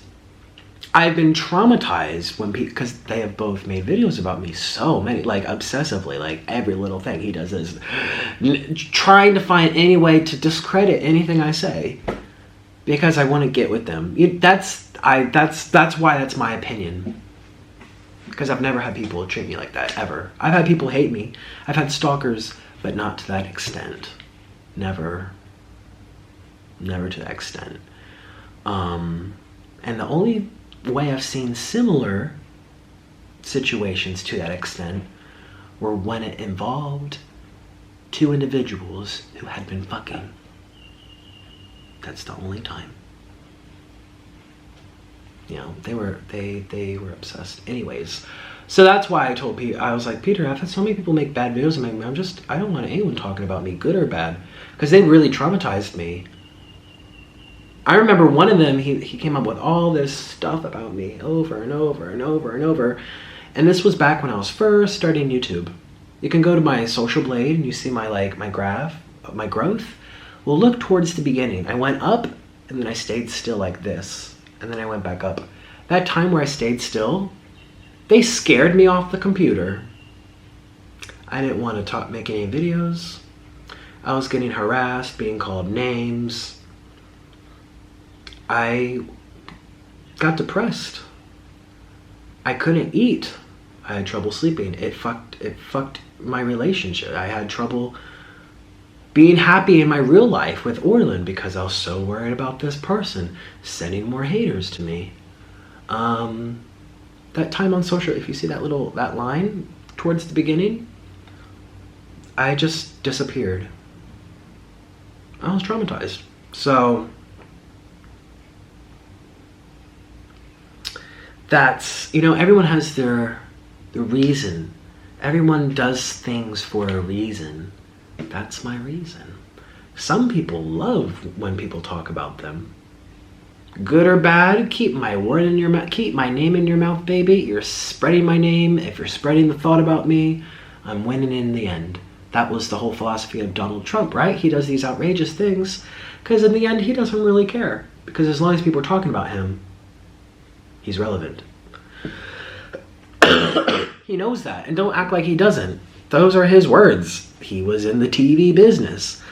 I've been traumatized because they have both made videos about me, so many, like obsessively, like every little thing he does is trying to find any way to discredit anything I say because I want to get with them. That's why that's my opinion. Because I've never had people treat me like that, ever. I've had people hate me. I've had stalkers, but not to that extent. Never to that extent. And the only way I've seen similar situations to that extent were when it involved 2 individuals who had been fucking. That's the only time. You know, they were obsessed. Anyways, so that's why I told Peter, I was like, Peter, I've had so many people make bad videos of me. I don't want anyone talking about me, good or bad, because they really traumatized me. I remember one of them, he came up with all this stuff about me over and over and over and over. And this was back when I was first starting YouTube. You can go to my social blade and you see my graph, my growth. Well, look towards the beginning. I went up and then I stayed still like this. And then I went back up. That time where I stayed still, they scared me off the computer. I didn't want to make any videos. I was getting harassed, being called names. I got depressed. I couldn't eat. I had trouble sleeping. It fucked my relationship. I had trouble being happy in my real life with Orland because I was so worried about this person sending more haters to me. That time on social, if you see that line towards the beginning, I just disappeared. I was traumatized. So that's, everyone has their reason. Everyone does things for a reason. That's my reason. Some people love when people talk about them. Good or bad, keep my word in your mouth. Keep my name in your mouth, baby. You're spreading my name. If you're spreading the thought about me, I'm winning in the end. That was the whole philosophy of Donald Trump, right? He does these outrageous things because in the end, he doesn't really care. Because as long as people are talking about him, he's relevant. He knows that, and don't act like he doesn't. Those are his words. He was in the TV business.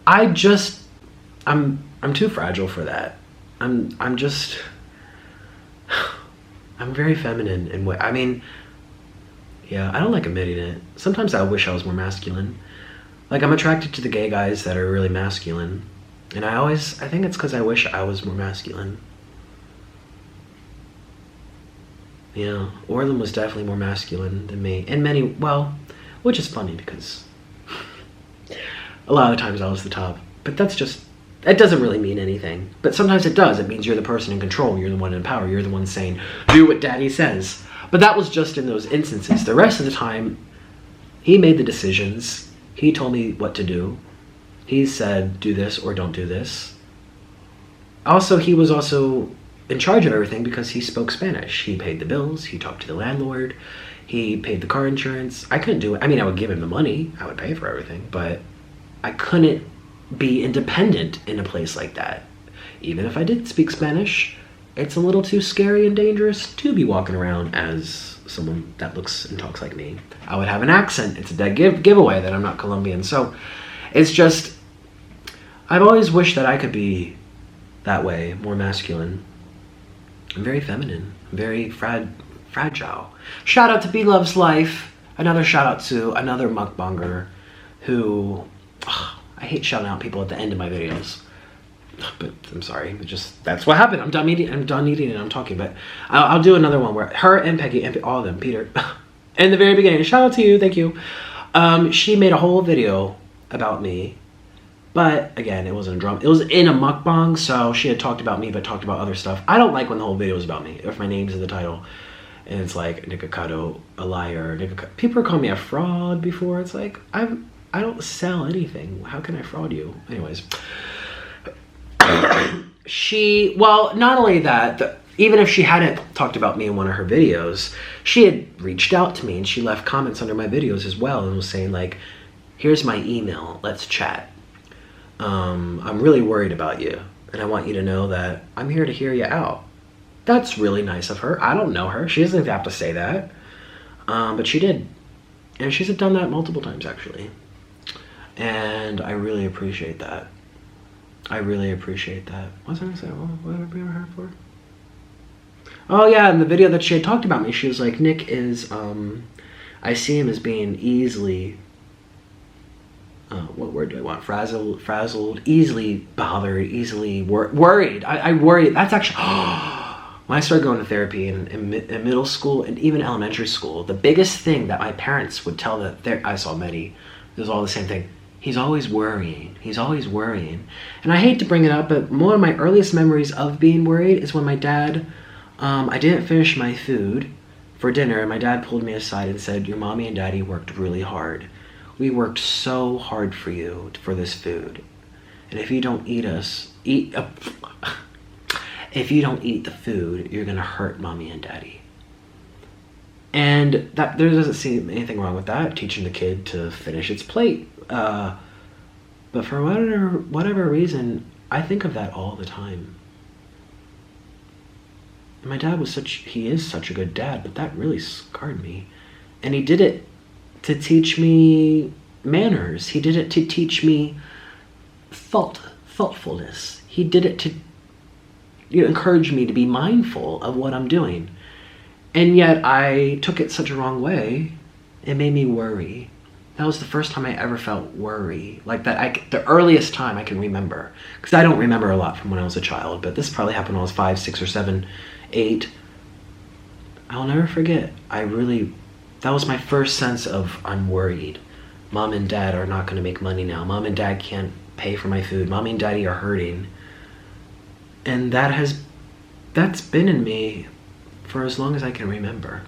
I'm too fragile for that. I'm very feminine in what, yeah, I don't like admitting it. Sometimes I wish I was more masculine. Like, I'm attracted to the gay guys that are really masculine. And I think it's because I wish I was more masculine. Yeah, Orland was definitely more masculine than me. And which is funny because a lot of times I was the top. But that doesn't really mean anything. But sometimes it does. It means you're the person in control. You're the one in power. You're the one saying, do what daddy says. But that was just in those instances. The rest of the time, he made the decisions. He told me what to do. He said, do this or don't do this. Also, he was also in charge of everything because he spoke Spanish. He paid the bills, he talked to the landlord, he paid the car insurance. I couldn't do it. I mean, I would give him the money, I would pay for everything, but I couldn't be independent in a place like that. Even if I did speak Spanish, it's a little too scary and dangerous to be walking around as someone that looks and talks like me. I would have an accent. It's a dead giveaway that I'm not Colombian. So it's just, I've always wished that I could be that way, more masculine. I'm very feminine, very fragile. Shout out to B Loves Life. Another shout out to another mukbanger who, I hate shouting out people at the end of my videos. But I'm sorry, that's what happened. I'm done eating and I'm talking, but I'll do another one where her and Peggy and all of them, Peter, in the very beginning, shout out to you, thank you. She made a whole video about me, but again, it wasn't a drum. It was in a mukbang, so she had talked about me, but talked about other stuff. I don't like when the whole video is about me, if my name's in the title, and it's like, Nikocado, a liar, people are calling me a fraud before. It's like, I don't sell anything. How can I fraud you? Anyways. Well, not only that, even if she hadn't talked about me in one of her videos, she had reached out to me and she left comments under my videos as well and was saying like, here's my email, let's chat. I'm really worried about you and I want you to know that I'm here to hear you out. That's really nice of her. I don't know her. She doesn't have to say that. But she did. And she's done that multiple times actually. And I really appreciate that. I really appreciate that. What was I gonna say? What did I bring her for? Oh yeah, in the video that she had talked about me, she was like, Nick is, I see him as being easily, what word do I want? Frazzled, easily bothered, easily worried. I worry. That's actually, when I started going to therapy in middle school and even elementary school, the biggest thing that my parents would tell I saw Medi, it was all the same thing. He's always worrying. He's always worrying. And I hate to bring it up, but one of my earliest memories of being worried is when my dad, I didn't finish my food for dinner, and my dad pulled me aside and said, your mommy and daddy worked really hard. We worked so hard for you for this food. And if you don't if you don't eat the food, you're gonna hurt mommy and daddy. And that there doesn't seem anything wrong with that, teaching the kid to finish its plate. But for whatever reason, I think of that all the time. And my dad he is such a good dad, but that really scarred me. And he did it to teach me manners. He did it to teach me thoughtfulness. He did it to encourage me to be mindful of what I'm doing. And yet I took it such a wrong way, it made me worry. That was the first time I ever felt worry. Like that, the earliest time I can remember. Because I don't remember a lot from when I was a child, but this probably happened when I was 5, 6, or 7, 8. I'll never forget. That was my first sense of I'm worried. Mom and dad are not gonna make money now. Mom and dad can't pay for my food. Mommy and daddy are hurting. And that's been in me for as long as I can remember.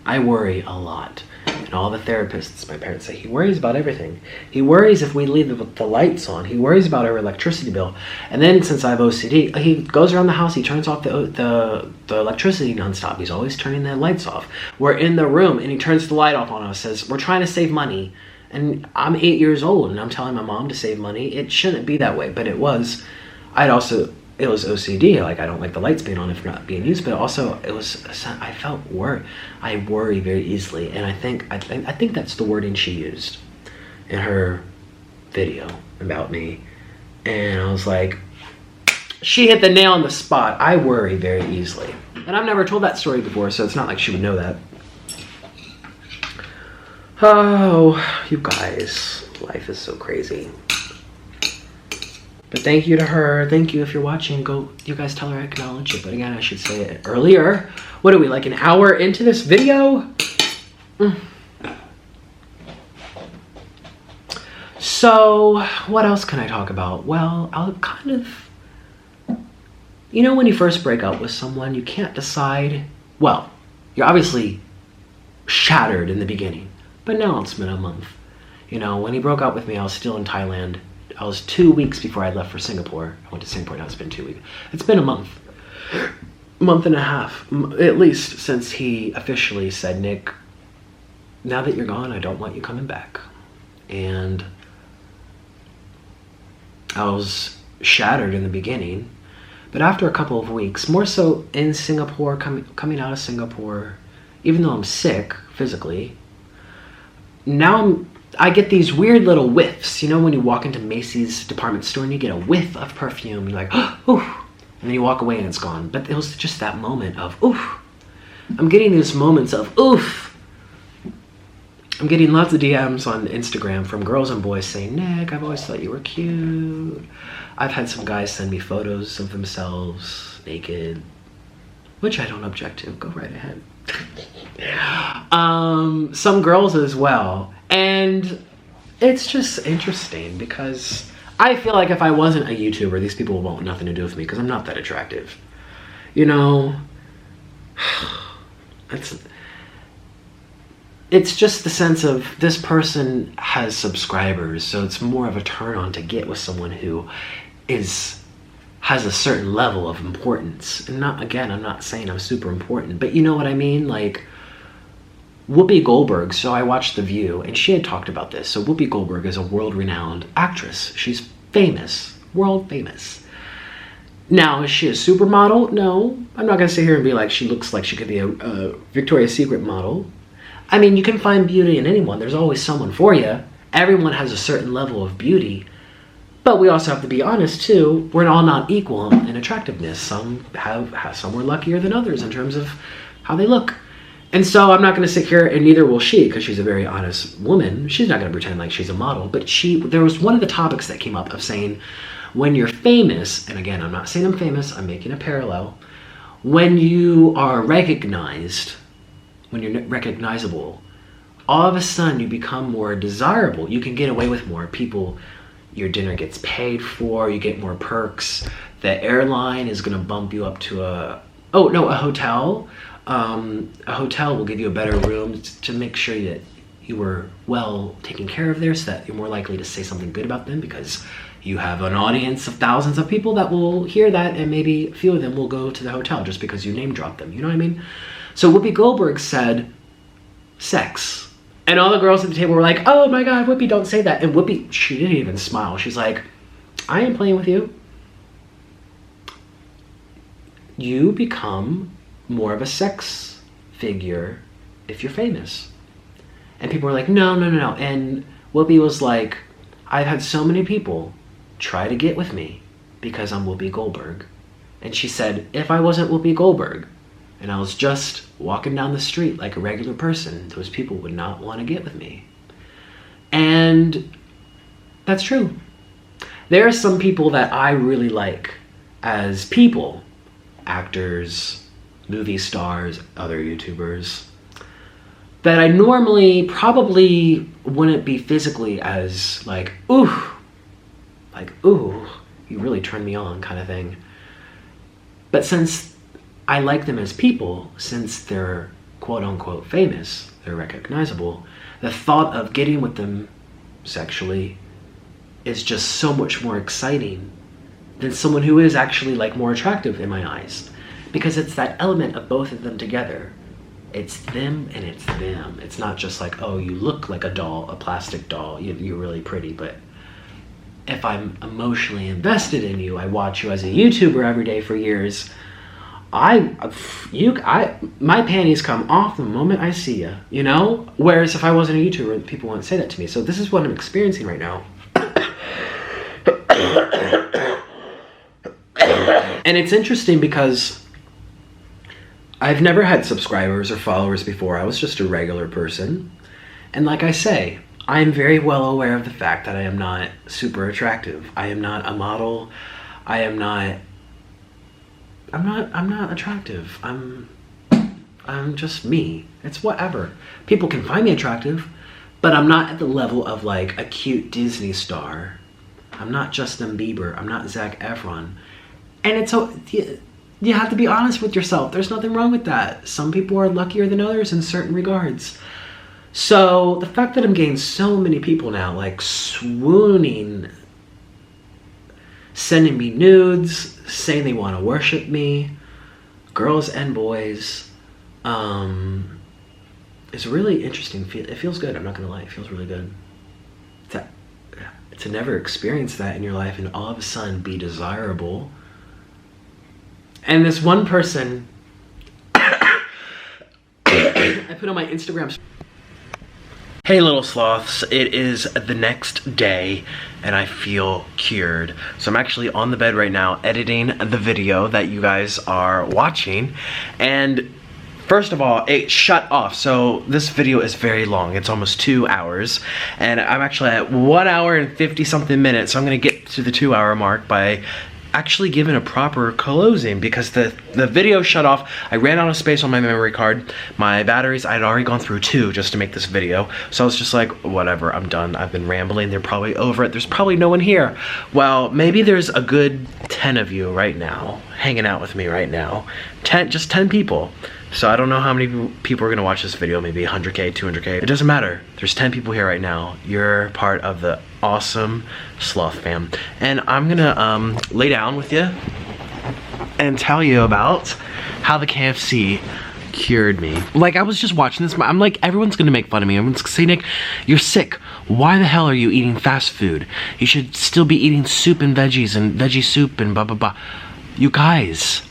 I worry a lot. And all the therapists, my parents say, he worries about everything. He worries if we leave the lights on. He worries about our electricity bill. And then since I have OCD, he goes around the house, he turns off the electricity nonstop. He's always turning the lights off. We're in the room and he turns the light off on us, says, we're trying to save money. And I'm 8 years old and I'm telling my mom to save money. It shouldn't be that way, but it was. It was OCD, like I don't like the lights being on if not being used, but also I felt worried. I worry very easily, and I think that's the wording she used in her video about me. And I was like, she hit the nail on the spot. I worry very easily. And I've never told that story before, so it's not like she would know that. Oh, you guys, life is so crazy. But thank you to her. Thank you if you're watching. You guys tell her I acknowledge it. But again, I should say it earlier. What are we, like an hour into this video? So, what else can I talk about? Well, I'll kind of... when you first break up with someone, you can't decide... Well, you're obviously shattered in the beginning. But now it's been a month. When he broke up with me, I was still in Thailand. I was 2 weeks before I left for Singapore. I went to Singapore, now it's been 2 weeks. It's been a month. month and a half, at least, since he officially said, Nick, now that you're gone, I don't want you coming back. And I was shattered in the beginning, but after a couple of weeks, more so in Singapore, coming out of Singapore, even though I'm sick physically, now I get these weird little whiffs. You know, when you walk into Macy's department store and you get a whiff of perfume, you're like, oh, and then you walk away and it's gone. But it was just that moment of, oof. I'm getting these moments of, oof. I'm getting lots of DMs on Instagram from girls and boys saying, Nick, I've always thought you were cute. I've had some guys send me photos of themselves naked, which I don't object to. Go right ahead. Some girls as well. And it's just interesting because I feel like if I wasn't a YouTuber, these people would want nothing to do with me because I'm not that attractive. You know, it's just the sense of this person has subscribers, so it's more of a turn on to get with someone who has a certain level of importance. And I'm not saying I'm super important, but you know what I mean? Like Whoopi Goldberg, so I watched The View, and she had talked about this. So Whoopi Goldberg is a world-renowned actress. She's famous, world famous. Now, is she a supermodel? No. I'm not gonna sit here and be like she looks like she could be a Victoria's Secret model. I mean, you can find beauty in anyone. There's always someone for you. Everyone has a certain level of beauty. But we also have to be honest, too. We're all not equal in attractiveness. Some were luckier than others in terms of how they look. And so I'm not going to sit here, and neither will she, because she's a very honest woman. She's not going to pretend like she's a model. But there was one of the topics that came up of saying, when you're famous, and again, I'm not saying I'm famous. I'm making a parallel. When you are recognized, when you're recognizable, all of a sudden you become more desirable. You can get away with more. People, your dinner gets paid for, you get more perks. The airline is gonna bump you up to a hotel. A hotel will give you a better room to make sure that you were well taken care of there, so that you're more likely to say something good about them because you have an audience of thousands of people that will hear that, and maybe a few of them will go to the hotel just because you name dropped them. You know what I mean? So Whoopi Goldberg said sex. And all the girls at the table were like, oh my God, Whoopi, don't say that. And Whoopi, she didn't even smile. She's like, I ain't playing with you. You become more of a sex figure if you're famous. And people were like, no. And Whoopi was like, I've had so many people try to get with me because I'm Whoopi Goldberg. And she said, if I wasn't Whoopi Goldberg, and I was just walking down the street like a regular person, those people would not want to get with me. And that's true. There are some people that I really like as people, actors, movie stars, other YouTubers, that I normally probably wouldn't be physically as like, ooh, you really turned me on kind of thing. But since I like them as people, since they're quote unquote famous, they're recognizable, the thought of getting with them sexually is just so much more exciting than someone who is actually like more attractive in my eyes. Because it's that element of both of them together. It's them and it's them. It's not just like, oh, you look like a doll, a plastic doll, you're really pretty, but if I'm emotionally invested in you, I watch you as a YouTuber every day for years, my panties come off the moment I see you, you know? Whereas if I wasn't a YouTuber, people wouldn't say that to me. So this is what I'm experiencing right now. And it's interesting because I've never had subscribers or followers before. I was just a regular person. And like I say, I'm very well aware of the fact that I am not super attractive. I am not a model. I'm not attractive. I'm just me. It's whatever. People can find me attractive, but I'm not at the level of like a cute Disney star. I'm not Justin Bieber. I'm not Zac Efron. And it's so, you have to be honest with yourself. There's nothing wrong with that. Some people are luckier than others in certain regards. So the fact that I'm getting so many people now like swooning, sending me nudes, saying they want to worship me, girls and boys. It's really interesting. It feels good, I'm not gonna lie, it feels really good. To never experience that in your life and all of a sudden be desirable. And this one person, I put on my Instagram. Hey little sloths, it is the next day and I feel cured. So I'm actually on the bed right now editing the video that you guys are watching, and first of all, it shut off. So this video is very long. It's almost 2 hours. And I'm actually at 1 hour and 50 something minutes. So I'm gonna get to the 2 hour mark by actually giving a proper closing, because the video shut off. I ran out of space on my memory card. My batteries, I had already gone through 2 just to make this video. So I was just like, whatever, I'm done. I've been rambling. They're probably over it. There's probably no one here. Well, maybe there's a good 10 of you right now hanging out with me right now. Just 10 people. So I don't know how many people are gonna watch this video, maybe 100K, 200K. It doesn't matter. There's 10 people here right now. You're part of the awesome sloth fam. And I'm gonna lay down with you and tell you about how the KFC cured me. Like, I was just watching this, I'm like, everyone's gonna make fun of me. Everyone's gonna say, Nick, you're sick. Why the hell are you eating fast food? You should still be eating soup and veggies and veggie soup and blah, blah, blah. You guys.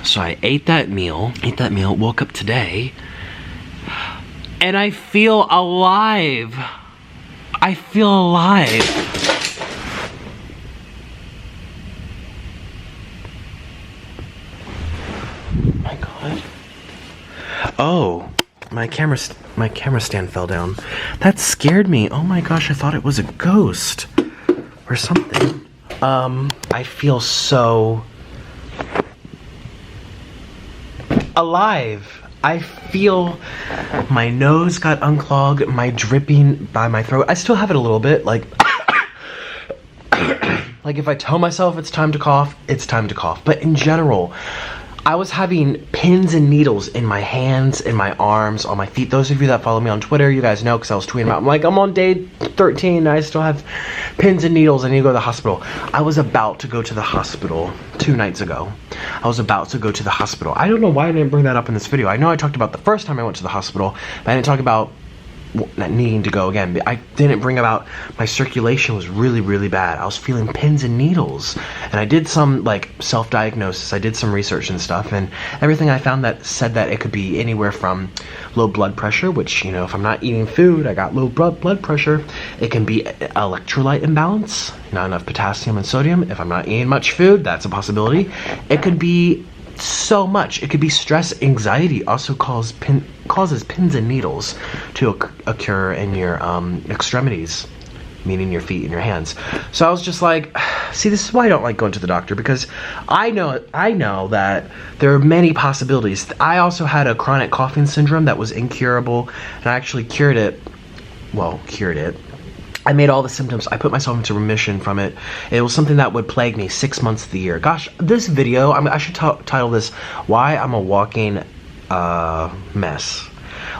So I ate that meal, woke up today, and I feel alive. I feel alive. My God. Oh, my camera stand fell down. That scared me. Oh my gosh, I thought it was a ghost or something. I feel so alive. I feel my nose got unclogged, my dripping by my throat. I still have it a little bit, like like if I tell myself it's time to cough, it's time to cough. But in general, I was having pins and needles in my hands, in my arms, on my feet. Those of you that follow me on Twitter, you guys know, because I was tweeting about, I'm like, I'm on day 13 and I still have pins and needles. I need to go to the hospital. I was about to go to the hospital 2 nights ago. I was about to go to the hospital. I don't know why I didn't bring that up in this video. I know I talked about the first time I went to the hospital, but I didn't talk about not needing to go again. I didn't bring about my circulation was really, really bad. I was feeling pins and needles, and I did some like self-diagnosis. I did some research and stuff, and everything I found that said that it could be anywhere from low blood pressure, which, you know, if I'm not eating food, I got low blood pressure. It can be electrolyte imbalance, not enough potassium and sodium. If I'm not eating much food, that's a possibility. It could be so much. It could be stress, anxiety, also causes pins and needles to occur in your extremities, meaning your feet and your hands. So I was just like, see, this is why I don't like going to the doctor, because I know that there are many possibilities. I also had a chronic coughing syndrome that was incurable, and I actually cured it. I made all the symptoms. I put myself into remission from it. It was something that would plague me 6 months of the year. Gosh, this video, I should title this, Why I'm a Walking Mess.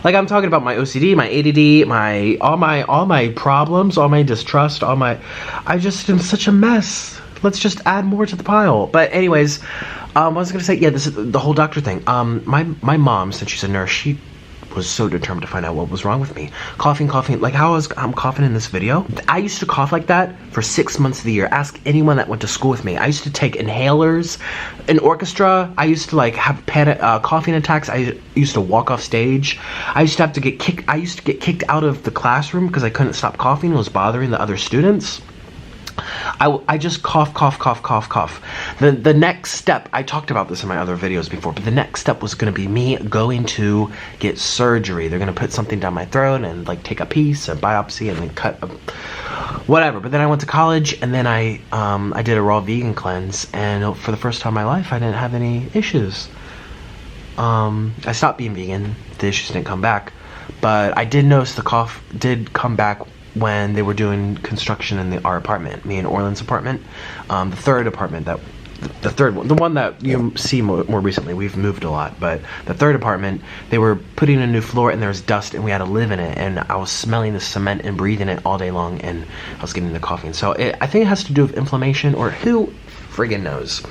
Like, I'm talking about my OCD, my ADD, all my problems, all my distrust, I just am such a mess. Let's just add more to the pile. But anyways, I was gonna say, yeah, this is the whole doctor thing. My mom, since she's a nurse, she was so determined to find out what was wrong with me. Coughing, like how I'm coughing in this video. I used to cough like that for 6 months of the year. Ask anyone that went to school with me. I used to take inhalers in orchestra. I used to like have coughing attacks. I used to walk off stage. I used to get kicked out of the classroom because I couldn't stop coughing. It was bothering the other students. I just cough. The next step, I talked about this in my other videos before, but the next step was going to be me going to get surgery. They're going to put something down my throat and like take a piece, a biopsy, and then cut whatever. But then I went to college, and then I did a raw vegan cleanse, and for the first time in my life, I didn't have any issues. I stopped being vegan. The issues didn't come back, but I did notice the cough did come back when they were doing construction in our apartment, me and Orland's apartment, the third apartment, the third one, the one that you see more recently. We've moved a lot, but the third apartment, they were putting a new floor and there was dust and we had to live in it, and I was smelling the cement and breathing it all day long, and I was getting the coughing. So I think it has to do with inflammation, or who friggin' knows?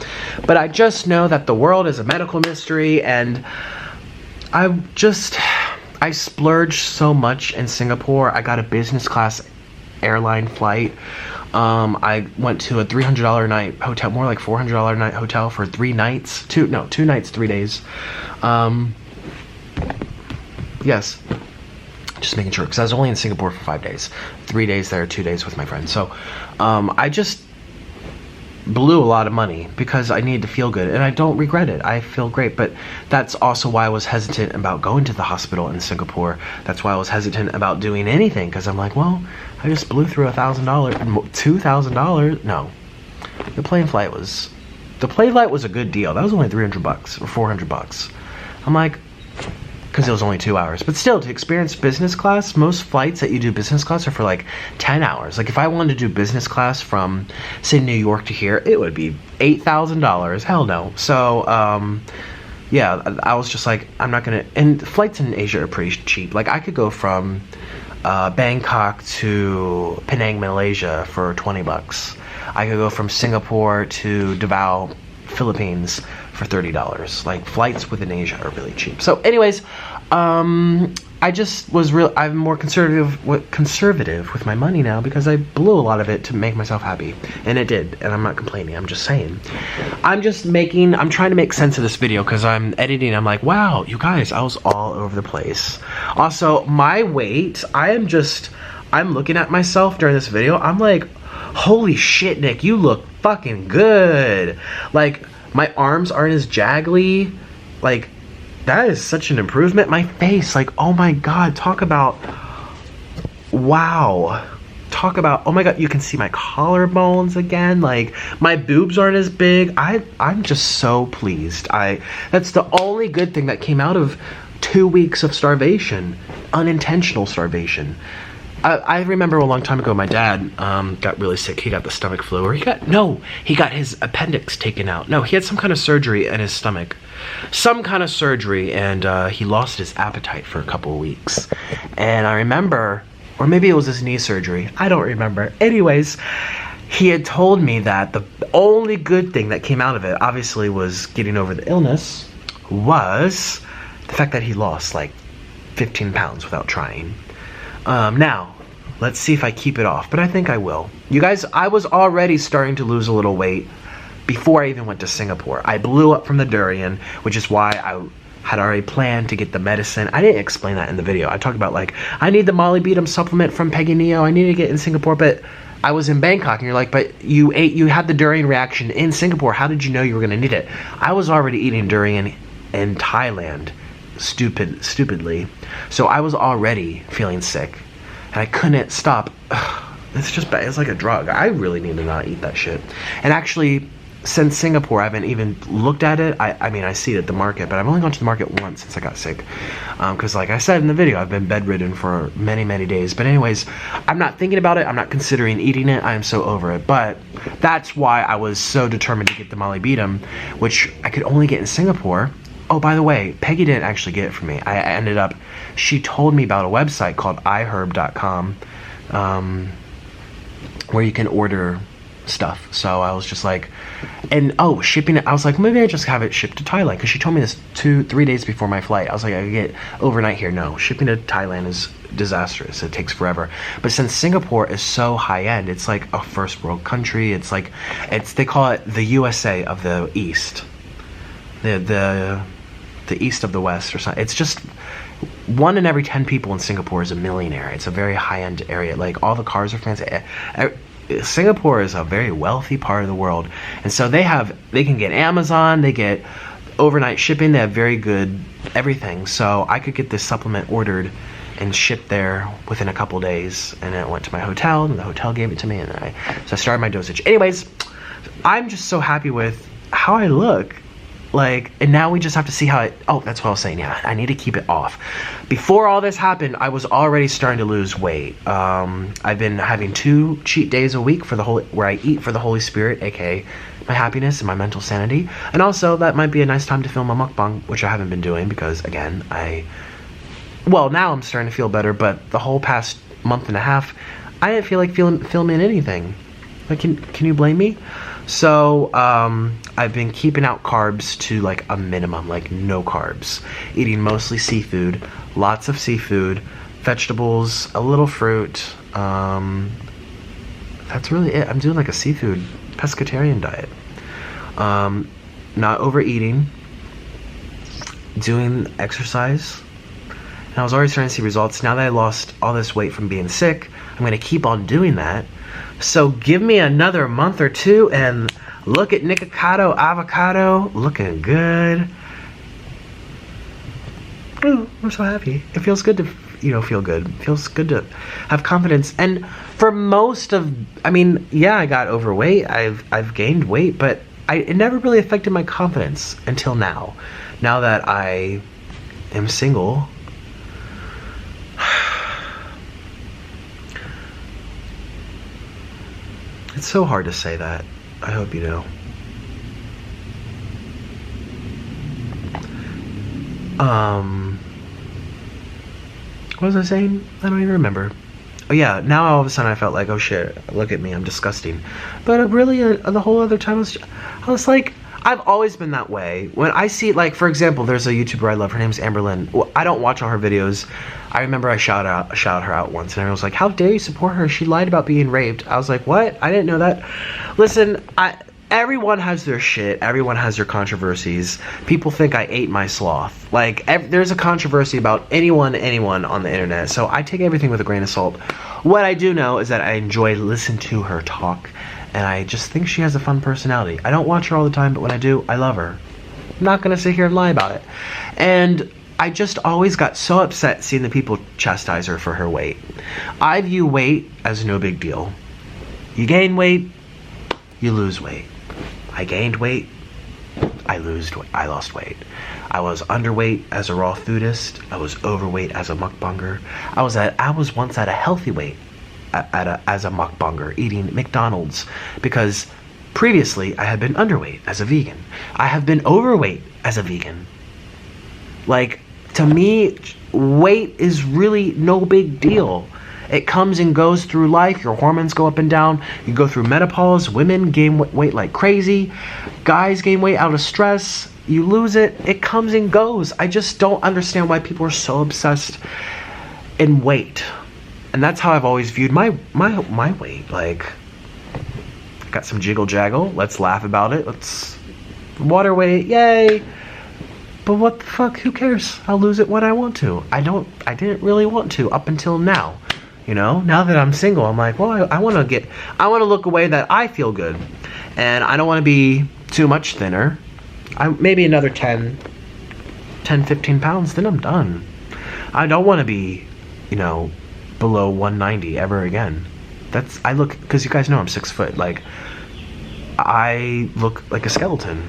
But I just know that the world is a medical mystery, and I splurged so much in Singapore. I got a business class airline flight. I went to a $300 a night hotel, more like $400 a night hotel for 3 nights. 2 nights, 3 days. Yes. Just making sure, because I was only in Singapore for 5 days. 3 days there, 2 days with my friends. So, I just blew a lot of money because I needed to feel good, and I don't regret it. I feel great, but that's also why I was hesitant about going to the hospital in Singapore. That's why I was hesitant about doing anything, because I'm like, well, I just blew through $1,000, $2,000. No, the plane flight was a good deal. That was only $300 or $400. I'm like, because it was only 2 hours, but still, to experience business class, most flights that you do business class are for like 10 hours. Like if I wanted to do business class from, say, New York to here, it would be $8,000. Hell no. So yeah, I was just like, I'm not gonna. And flights in Asia are pretty cheap. Like I could go from Bangkok to Penang, Malaysia for $20. I could go from Singapore to Davao, Philippines for $30. Like flights within Asia are really cheap. So anyways, I just was I'm more conservative with my money now, because I blew a lot of it to make myself happy, and it did, and I'm not complaining. I'm just saying, I'm trying to make sense of this video, because I'm editing. I'm like, wow, you guys, I was all over the place. Also, my weight, I'm looking at myself during this video. I'm like, holy shit, Nick, you look fucking good. Like, my arms aren't as jaggly. Like, that is such an improvement. My face, like, oh my god, talk about, wow. Talk about, oh my god, you can see my collarbones again. Like, my boobs aren't as big. I'm just so pleased. That's the only good thing that came out of 2 weeks of starvation. Unintentional starvation. I remember a long time ago, my dad got really sick. He got the stomach flu, or he got his appendix taken out. No, he had some kind of surgery in his stomach. Some kind of surgery, and he lost his appetite for a couple of weeks. And I remember, or maybe it was his knee surgery. I don't remember. Anyways, he had told me that the only good thing that came out of it, obviously, was getting over the illness, was the fact that he lost like 15 pounds without trying. Now, let's see if I keep it off, but I think I will. You guys, I was already starting to lose a little weight before I even went to Singapore. I blew up from the durian, which is why I had already planned to get the medicine. I didn't explain that in the video. I talked about, like, I need the molybdenum supplement from Peggy Neo. I need to get in Singapore, but I was in Bangkok, and you're like, but you had the durian reaction in Singapore. How did you know you were going to need it? I was already eating durian in Thailand. Stupidly. So I was already feeling sick, and I couldn't stop. It's just bad. It's like a drug. I really need to not eat that shit. And actually, since Singapore, I haven't even looked at it. I mean, I see it at the market, but I've only gone to the market once since I got sick. Because like I said in the video, I've been bedridden for many, many days. But anyways, I'm not thinking about it. I'm not considering eating it. I am so over it. But that's why I was so determined to get the molybdenum, which I could only get in Singapore. Oh, by the way, Peggy didn't actually get it for me. She told me about a website called iHerb.com, where you can order stuff. So I was just like, and shipping it, I was like, maybe I just have it shipped to Thailand, because she told me this 2-3 days before my flight. I was like, I could get overnight here. No, shipping to Thailand is disastrous. It takes forever. But since Singapore is so high end, it's like a first world country. It's like, they call it the USA of the East. The east of the west or something. It's just 1 in every 10 people in Singapore is a millionaire. It's a very high-end area. Like, all the cars are fancy. Singapore is a very wealthy part of the world, and so they can get Amazon, they get overnight shipping, they have very good everything. So I could get this supplement ordered and shipped there within a couple days, and then it went to my hotel, and the hotel gave it to me, and so I started my dosage. Anyways, I'm just so happy with how I look. Like, and now we just have to see how that's what I was saying. Yeah, I need to keep it off. Before all this happened, I was already starting to lose weight. I've been having 2 cheat days a week where I eat for the Holy Spirit, aka my happiness and my mental sanity. And also, that might be a nice time to film a mukbang, which I haven't been doing, because again, now I'm starting to feel better, but the whole past month and a half, I didn't feel like filming anything. Like, can you blame me? So I've been keeping out carbs to like a minimum, like no carbs. Eating mostly seafood, lots of seafood, vegetables, a little fruit. That's really it. I'm doing like a seafood pescatarian diet. Not overeating, doing exercise. And I was already starting to see results. Now that I lost all this weight from being sick, I'm going to keep on doing that. So give me another month or two and look at Nikocado avocado looking good. Ooh, I'm so happy. It feels good to, feel good. It feels good to have confidence. And for most of, yeah, I got overweight. I've gained weight, but it never really affected my confidence until now. Now that I am single, it's so hard to say that. I hope you know. What was I saying? I don't even remember. Oh yeah, now all of a sudden I felt like, oh shit, look at me, I'm disgusting. But really, the whole other time I was like, I've always been that way. When I see, like, for example, there's a YouTuber I love, her name's Amberlynn. Well, I don't watch all her videos. I remember I shout her out once, and I was like, how dare you support her? She lied about being raped. I was like, what? I didn't know that. Listen, everyone has their shit. Everyone has their controversies. People think I ate my sloth. Like, there's a controversy about anyone on the internet, so I take everything with a grain of salt. What I do know is that I enjoy listening to her talk, and I just think she has a fun personality. I don't watch her all the time, but when I do, I love her. I'm not gonna sit here and lie about it. And I just always got so upset seeing the people chastise her for her weight. I view weight as no big deal. You gain weight, you lose weight. I gained weight, I lost weight. I was underweight as a raw foodist. I was overweight as a mukbanger. I was once at a healthy weight as a mukbanger, eating McDonald's, because previously I had been underweight as a vegan. I have been overweight as a vegan. Like, to me, weight is really no big deal. It comes and goes through life. Your hormones go up and down. You go through menopause. Women gain weight like crazy. Guys gain weight out of stress. You lose it. It comes and goes. I just don't understand why people are so obsessed in weight. And that's how I've always viewed my weight. Like, got some jiggle jaggle. Let's laugh about it. Let's water weight. Yay. But what the fuck? Who cares? I'll lose it when I want to. I didn't really want to up until now. Now that I'm single, I'm like, well, I want to look a way that I feel good. And I don't want to be too much thinner. Maybe another 10, 15 pounds, then I'm done. I don't want to be, below 190 ever again. Because you guys know I'm 6 foot. Like, I look like a skeleton.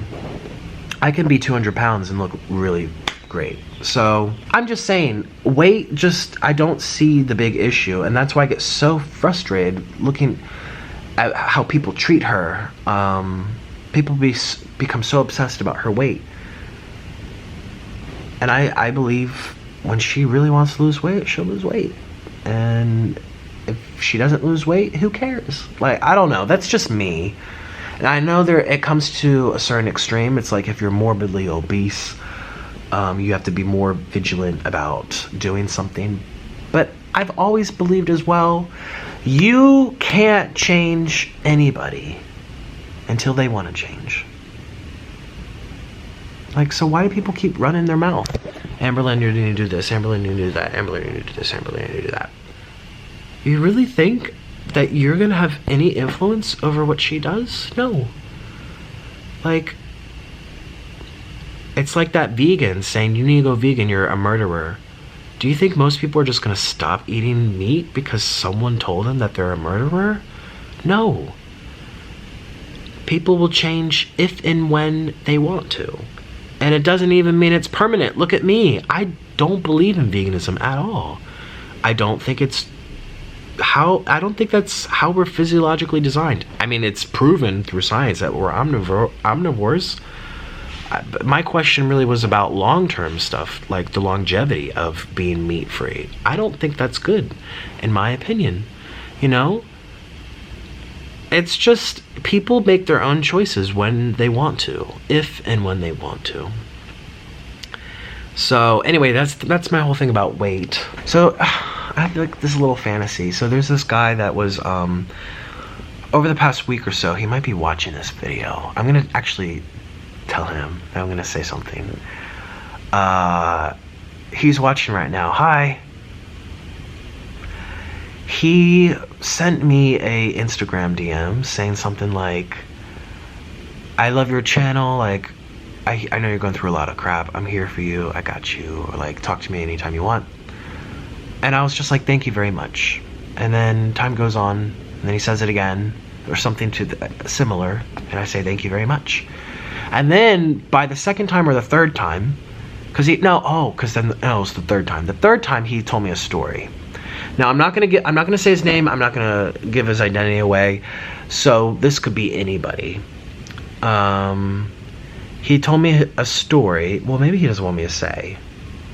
I can be 200 pounds and look really great. So I'm just saying, weight, I don't see the big issue, and that's why I get so frustrated looking at how people treat her. People become so obsessed about her weight, and I believe when she really wants to lose weight, she'll lose weight, and if she doesn't lose weight, who cares? Like, I don't know, that's just me. And I know it comes to a certain extreme. It's like if you're morbidly obese, you have to be more vigilant about doing something. But I've always believed as well, you can't change anybody until they want to change. Like, so why do people keep running their mouth? Amberlynn, you need to do this. Amberlynn, you need to do that. Amberlynn, you need to do this. Amberlynn, you need to do that. You really think that you're gonna have any influence over what she does? No. Like, it's like that vegan saying, you need to go vegan, you're a murderer. Do you think most people are just gonna stop eating meat because someone told them that they're a murderer? No. People will change if and when they want to. And it doesn't even mean it's permanent. Look at me. I don't believe in veganism at all. I don't think that's how we're physiologically designed. I mean, it's proven through science that we're omnivores. But my question really was about long-term stuff, like the longevity of being meat-free. I don't think that's good, in my opinion. it's just people make their own choices when they want to, if and when they want to. So anyway, that's my whole thing about weight. So I have like this little fantasy. So there's this guy that was over the past week or so, he might be watching this video. I'm gonna actually tell him that I'm gonna say something. He's watching right now. Hi. He sent me a Instagram DM saying something like, I love your channel, like I know you're going through a lot of crap. I'm here for you. I got you. Or like, talk to me anytime you want. And I was just like, thank you very much. And then time goes on, and then he says it again, or something similar, and I say thank you very much. And then by the second time or the third time, because it was the third time. The third time he told me a story. Now I'm not gonna say his name. I'm not gonna give his identity away. So this could be anybody. He told me a story. Well, maybe he doesn't want me to say.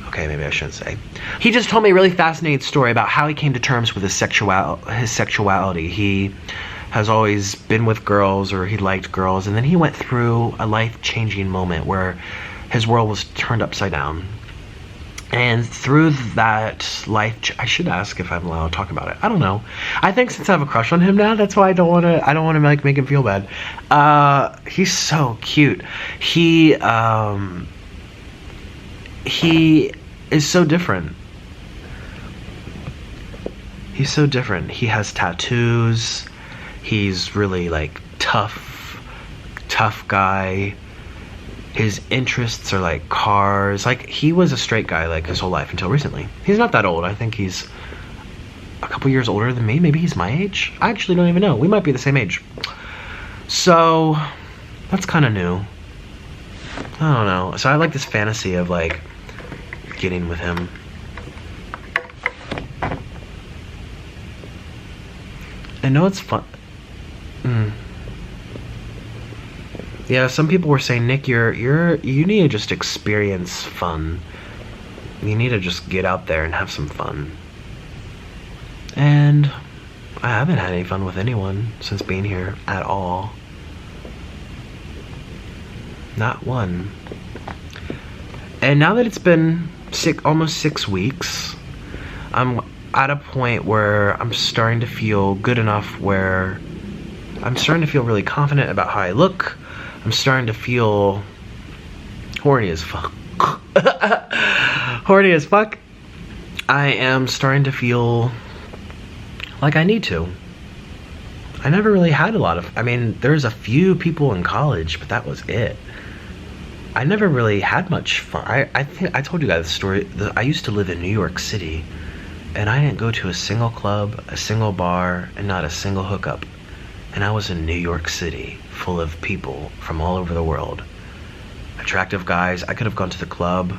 Okay, maybe I shouldn't say. He just told me a really fascinating story about how he came to terms with his sexuality. He has always been with girls, or he liked girls, and then he went through a life-changing moment where his world was turned upside down. And through that I should ask if I'm allowed to talk about it. I don't know. I think since I have a crush on him now, that's why I don't want to like make him feel bad. He's so cute. He is so different. He's so different. He has tattoos. He's really like tough guy. His interests are like cars. Like, he was a straight guy like his whole life until recently. He's not that old. I think he's a couple years older than me. Maybe he's my age. I actually don't even know. We might be the same age. So that's kind of new. I don't know. So I like this fantasy of like getting with him. I know it's fun. Yeah, some people were saying, Nick, you need to just experience fun. You need to just get out there and have some fun. And I haven't had any fun with anyone since being here at all. Not one. And now that it's been almost 6 weeks, I'm at a point where I'm starting to feel good enough where I'm starting to feel really confident about how I look. I'm starting to feel horny as fuck. Horny as fuck. I am starting to feel like I need to. I never really had there's a few people in college, but that was it. I never really had much fun. I think I told you guys the story. I used to live in New York City, and I didn't go to a single club, a single bar, and not a single hookup. And I was in New York City, full of people from all over the world. Attractive guys. I could have gone to the club,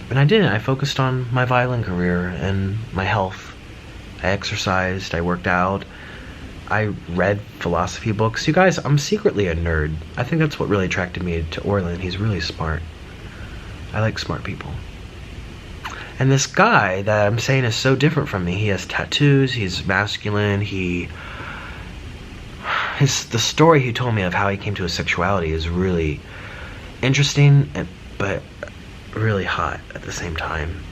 and I didn't. I focused on my violin career and my health. I exercised, I worked out, I read philosophy books. You guys, I'm secretly a nerd. I think that's what really attracted me to Orland. He's really smart. I like smart people. And this guy that I'm saying is so different from me. He has tattoos, he's masculine, the story he told me of how he came to his sexuality is really interesting, but really hot at the same time.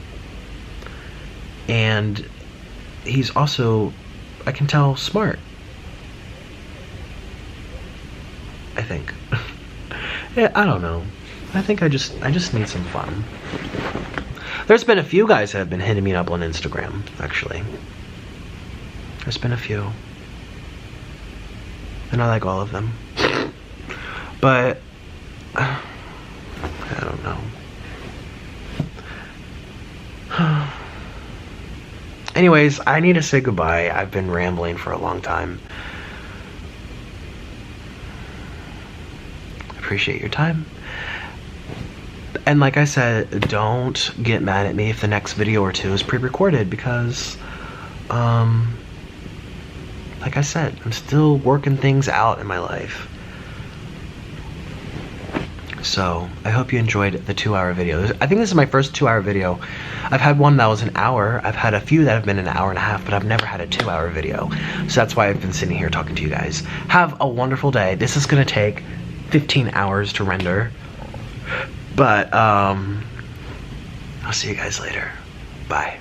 And he's also, I can tell, smart. I think. Yeah, I don't know. I think I just need some fun. There's been a few guys that have been hitting me up on Instagram, actually. There's been a few. And I like all of them. But I don't know. Anyways, I need to say goodbye. I've been rambling for a long time. Appreciate your time. And like I said, don't get mad at me if the next video or two is pre-recorded, because like I said, I'm still working things out in my life. So I hope you enjoyed the 2-hour video. I think this is my first 2-hour video. I've had one that was an hour. I've had a few that have been an hour and a half, but I've never had a 2-hour video. So that's why I've been sitting here talking to you guys. Have a wonderful day. This is gonna take 15 hours to render. But I'll see you guys later. Bye.